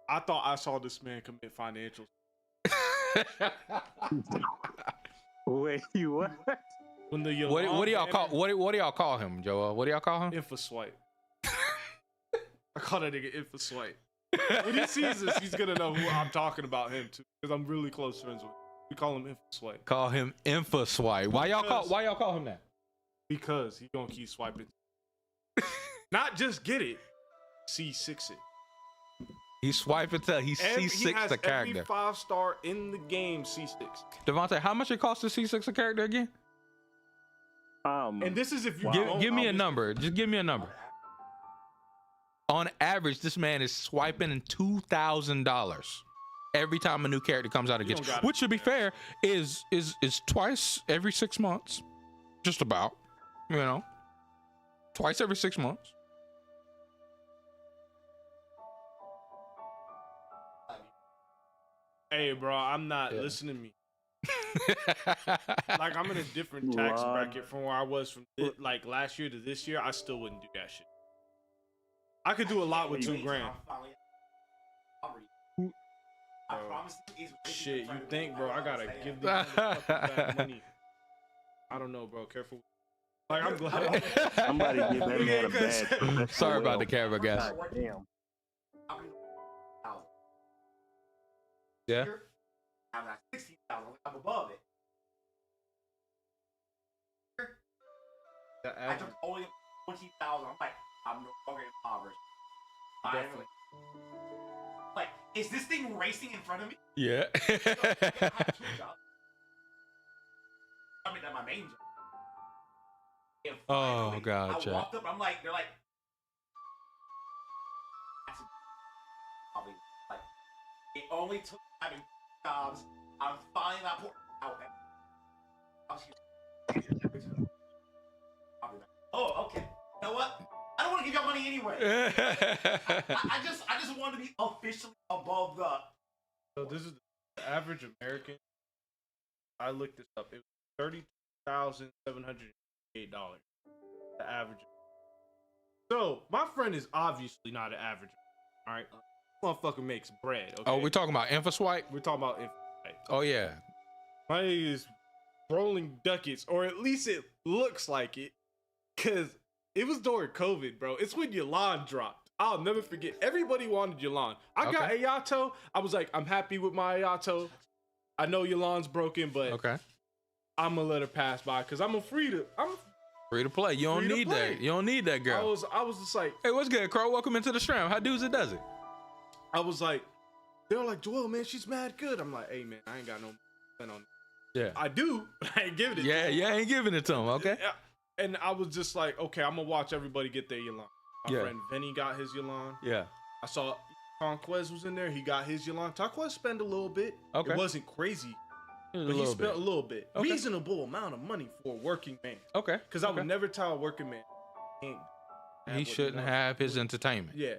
I thought I saw this man commit financial. Wait, what? When the what do y'all call what do y'all call him, Joel? What do y'all call him? Info swipe. I call that nigga info swipe. When he sees this, he's gonna know who I'm talking about him too, because I'm really close friends with him. We call him InfoSwipe. Call him InfoSwipe. Why y'all call him that? Because he gonna keep swiping. Not just get it, C6 it. He's swiping till he C6 the character. Every 5-star in the game C6. Devontae, how much it costs to C6 a character again? And this is if you Give me a number. Just give me a number. On average, this man is swiping in $2,000 every time a new character comes out of Genshin. Which, to be fair, is twice every 6 months. Just about. You know. Twice every 6 months. Hey, bro, I'm not listening to me. Like, I'm in a different tax bracket from where I was from like last year to this year. I still wouldn't do that shit. I could do a lot with $2,000. Shit, you think, bro? I gotta give these motherfuckers back money. I don't know, bro. Careful. Like, I'm glad. Somebody give that man a bad. Sorry about the camera, guys. Damn. Yeah. I'm at 16,000. I'm above it. I took only 20,000. I'm like, I'm no longer impoverished. Finally. Like, is this thing racing in front of me? Yeah. I have 2 jobs. I mean, that's my main job. And finally, Oh, God, I Chad. walked up. I'm like, they're like, that's probably like, it only took having jobs. I'm finally not poor. Oh, okay. You know what? I don't want to give y'all money anyway. I just want to be officially above the. So this is the average American. I looked this up. It was $30,708. The average. So my friend is obviously not an average. All right, motherfucker makes bread. Okay? Oh, we're talking about InfoSwipe? We're talking about InfoSwipe. Oh, yeah. My nigga is rolling ducats, or at least it looks like it, because it was during COVID, bro. It's when Yolan dropped. I'll never forget. Everybody wanted Yolan. I got Ayato. I was like, I'm happy with my Ayato. I know Yolan's broken, but I'm going to let her pass by, because I'm free to play. You don't need that. You don't need that girl. I was just like, hey, what's good, Crow? Welcome into the stream. How does it? I was like, they were like, Joel, man, she's mad good. I'm like, hey, man, I ain't got no money on it. Yeah. I do, but I ain't giving it to him. Yeah, I ain't giving it to him, okay? And I was just like, okay, I'm going to watch everybody get their Yolan. My friend Vinny got his Yolan. Yeah. I saw Conquest was in there. He got his Yolan. Conquest spent a little bit. Okay. It wasn't crazy. But he spent a little bit. Reasonable amount of money for a working man. Okay. Because I would never tell a working man he shouldn't have his entertainment. Yeah.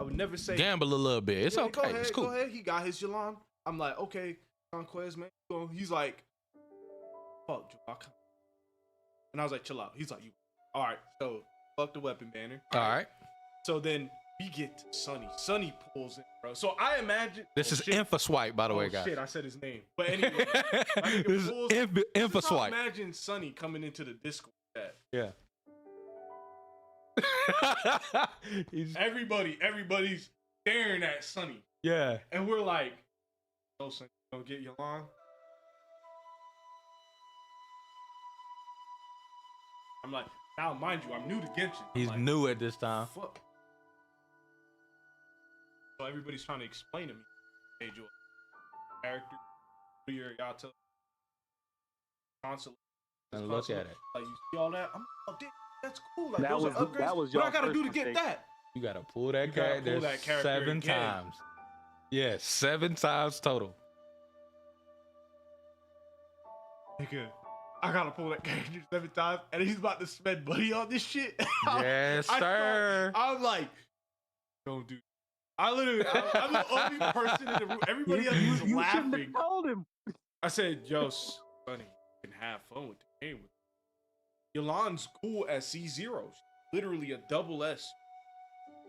I would never say gamble a little bit. It's okay. Go ahead, it's cool. Go ahead. He got his Yolan. I'm like, okay, Conquest, man. He's like, fuck, Joe. And I was like, chill out. He's like, you. All right. So, fuck the weapon banner. All right. So then we get to Sunny. Sunny pulls in, bro. So I imagine this is InfoSwipe, by the way, guys. Shit, I said his name. But anyway, this is InfoSwipe. Imagine Sunny coming into the Discord chat. Yeah. Everybody's staring at Sunny. Yeah. And we're like, oh, Sunny, you gonna get Yolan? I'm like, now mind you, I'm new to Genshin. He's like, new at this time. Fuck. So everybody's trying to explain to me, hey, Joel, character, your Yato, console. And look at it. Like, you see all that? I'm like, oh, damn, that's cool. Like, That those was- are upgrades. that was What I y'all gotta first do to get mistake. that? You gotta pull that character, pull that character 7 again. times. Yeah, 7 times total. Nigga, I gotta pull that character 7 times, and he's about to spend money on this shit. Yes, sir. I'm like, don't do. I'm the only person in the room. Everybody else was You laughing. shouldn't have told him. I said, yo, Sonny, you can have fun with the game. Yolan's cool at C0. She's literally a double S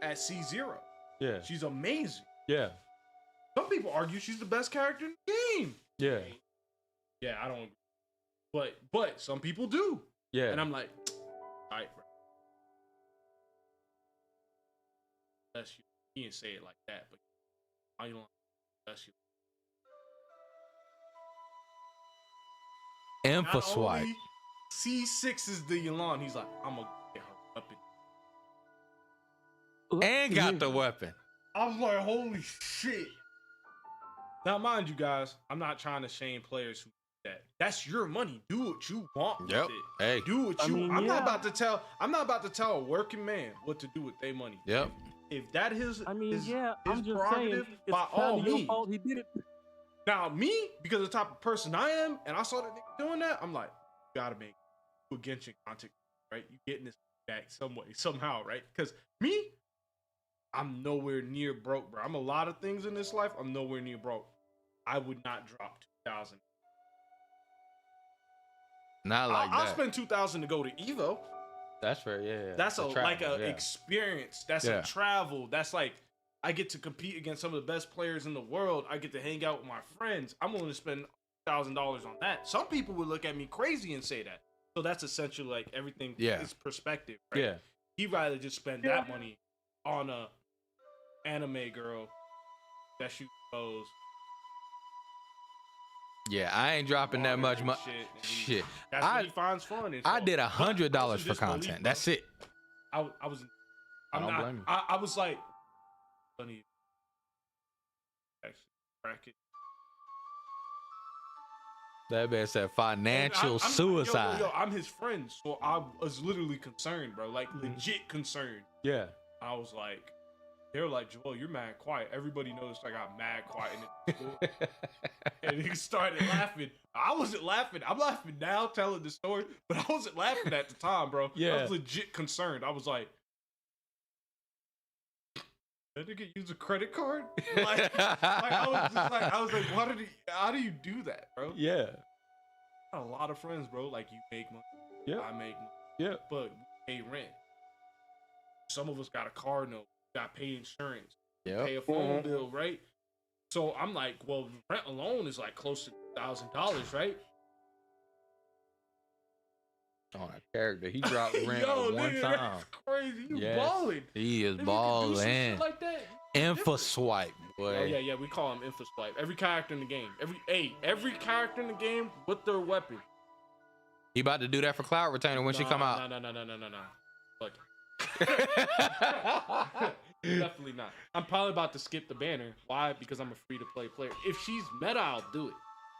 at C0. Yeah. She's amazing. Yeah. Some people argue she's the best character in the game. Yeah. Yeah, I don't agree. But some people do. Yeah. And I'm like, all right, bro. Bless you. He didn't say it like that, but I don't bless you. Info Not swipe. only C6 is the Elan. He's like, I'm gonna get her weapon. And got the weapon. I was like, holy shit. Now, mind you guys, I'm not trying to shame players who do that. That's your money. Do what you want with Yep. it. Hey. Do what you. mean, I'm not yeah. about to tell. I'm not about to tell a working man what to do with their money. Yep. If that is, I mean, is yeah, his I'm just saying, prerogative, it's by kind all of your means. fault he did it. Now, me, because of the type of person I am, and I saw that nigga doing that, I'm like, you gotta make Genshin content, right? You getting this back some way, somehow, right? Because me, I'm nowhere near broke, bro. I'm a lot of things in this life. I'm nowhere near broke. I would not drop 2,000. Not like I'll that. spend 2,000 to go to Evo. That's fair. Yeah. That's The a travel, like a yeah. experience. That's Yeah. a travel. That's like I get to compete against some of the best players in the world. I get to hang out with my friends. I'm willing to spend $1,000 on that. Some people would look at me crazy and say that. So that's essentially like everything is perspective, right? Yeah. He'd rather just spend that money on a anime girl that shoots bows. Yeah, I ain't dropping that much money. Shit. That's what he finds fun. I did $100 for content. That's it. I don't blame you. I was like, funny. Actually, bracket. That man said financial I'm- suicide. Yo, I'm his friend, so I was literally concerned, bro. Like legit concerned. Yeah. I was like, they were like, Joel, you're mad quiet. Everybody noticed I got mad quiet in the store. And he started laughing. I wasn't laughing. I'm laughing now telling the story, but I wasn't laughing at the time, bro. Yeah. I was legit concerned. I was like, that nigga use a credit card? I was like, how do you do that, bro? Yeah. I got a lot of friends, bro. Like, you make money. Yeah. I make money. Yeah. But we pay rent. Some of us got a car note. Got to pay insurance. Yep. Pay a phone bill, right? So I'm like, well, rent alone is like close to $1,000, right? On a character. He dropped rent Yo, one nigga, time. that's crazy. You Yes. balling. He is If you can do some balling. shit like that. Info swipe, boy. Oh yeah, we call him info swipe. Every character in the game. Every character in the game with their weapon. He about to do that for Cloud Retainer when she come out. No. Look. Definitely not. I'm probably about to skip the banner. Why? Because I'm a free-to-play player. If she's meta, I'll do it.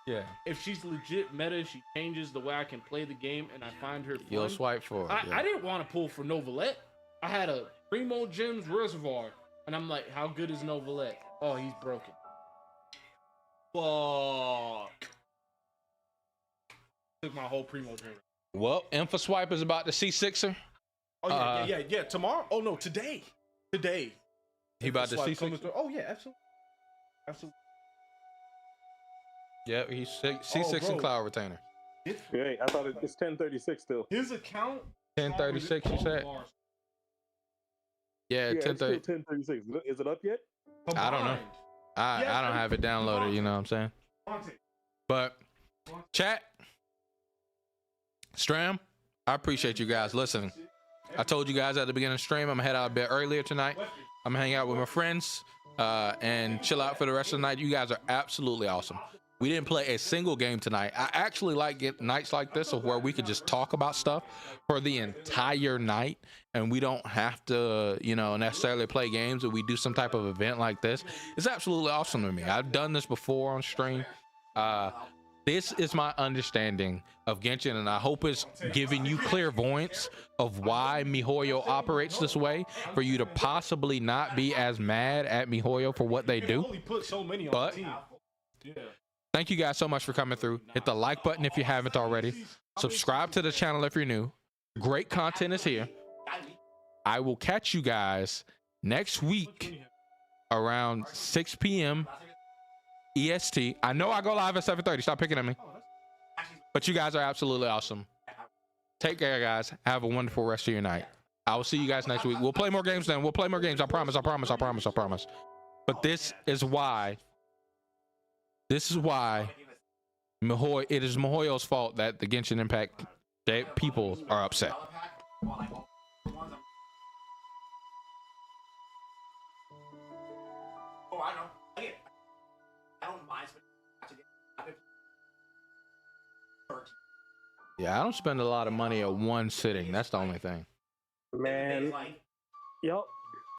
Yeah. If she's legit meta, she changes the way I can play the game, and I find her fun. You'll swipe for her. I didn't want to pull for Novelette. I had a Primo Gems Reservoir, and I'm like, how good is Novelette? Oh, he's broken. Fuck. Took my whole Primo Gem. Well, Info swipe is about to see Sixer. Oh yeah. Tomorrow? Oh no, today. Today. He about to see coming Sixer. through. Oh yeah, absolutely. Yep, he's C6 and Cloud Retainer. Hey, I thought it's 10:36 still. His account. 10:36, you said? Yeah, Yeah, it's still 10:30. 10:36. Is it up yet? I don't know. I don't have it downloaded, you know what I'm saying? But chat, Stram, I appreciate you guys listening. I told you guys at the beginning of the stream, I'm gonna head out a bit earlier tonight. I'm gonna hang out with my friends and chill out for the rest of the night. You guys are absolutely awesome. We didn't play a single game tonight. I actually like nights like this of where we could just talk about stuff for the entire night and we don't have to, necessarily play games, and we do some type of event like this. It's absolutely awesome to me. I've done this before on stream. This is my understanding of Genshin, and I hope it's giving you clairvoyance of why MiHoYo operates this way, for you to possibly not be as mad at MiHoYo for what they do. But thank you guys so much for coming through. Hit the like button if you haven't already. Subscribe to the channel if you're new. Great content is here. I will catch you guys next week around 6 p.m. EST. I know I go live at 7:30. Stop picking at me. But you guys are absolutely awesome. Take care, guys. Have a wonderful rest of your night. I will see you guys next week. We'll play more games then. We'll play more games. I promise. But this is why it is MiHoYo's fault that the Genshin Impact people are upset. Oh, I know. I don't mind spending. I've been 13. Yeah, I don't spend a lot of money at one sitting. That's the only thing. Man, Like, y'all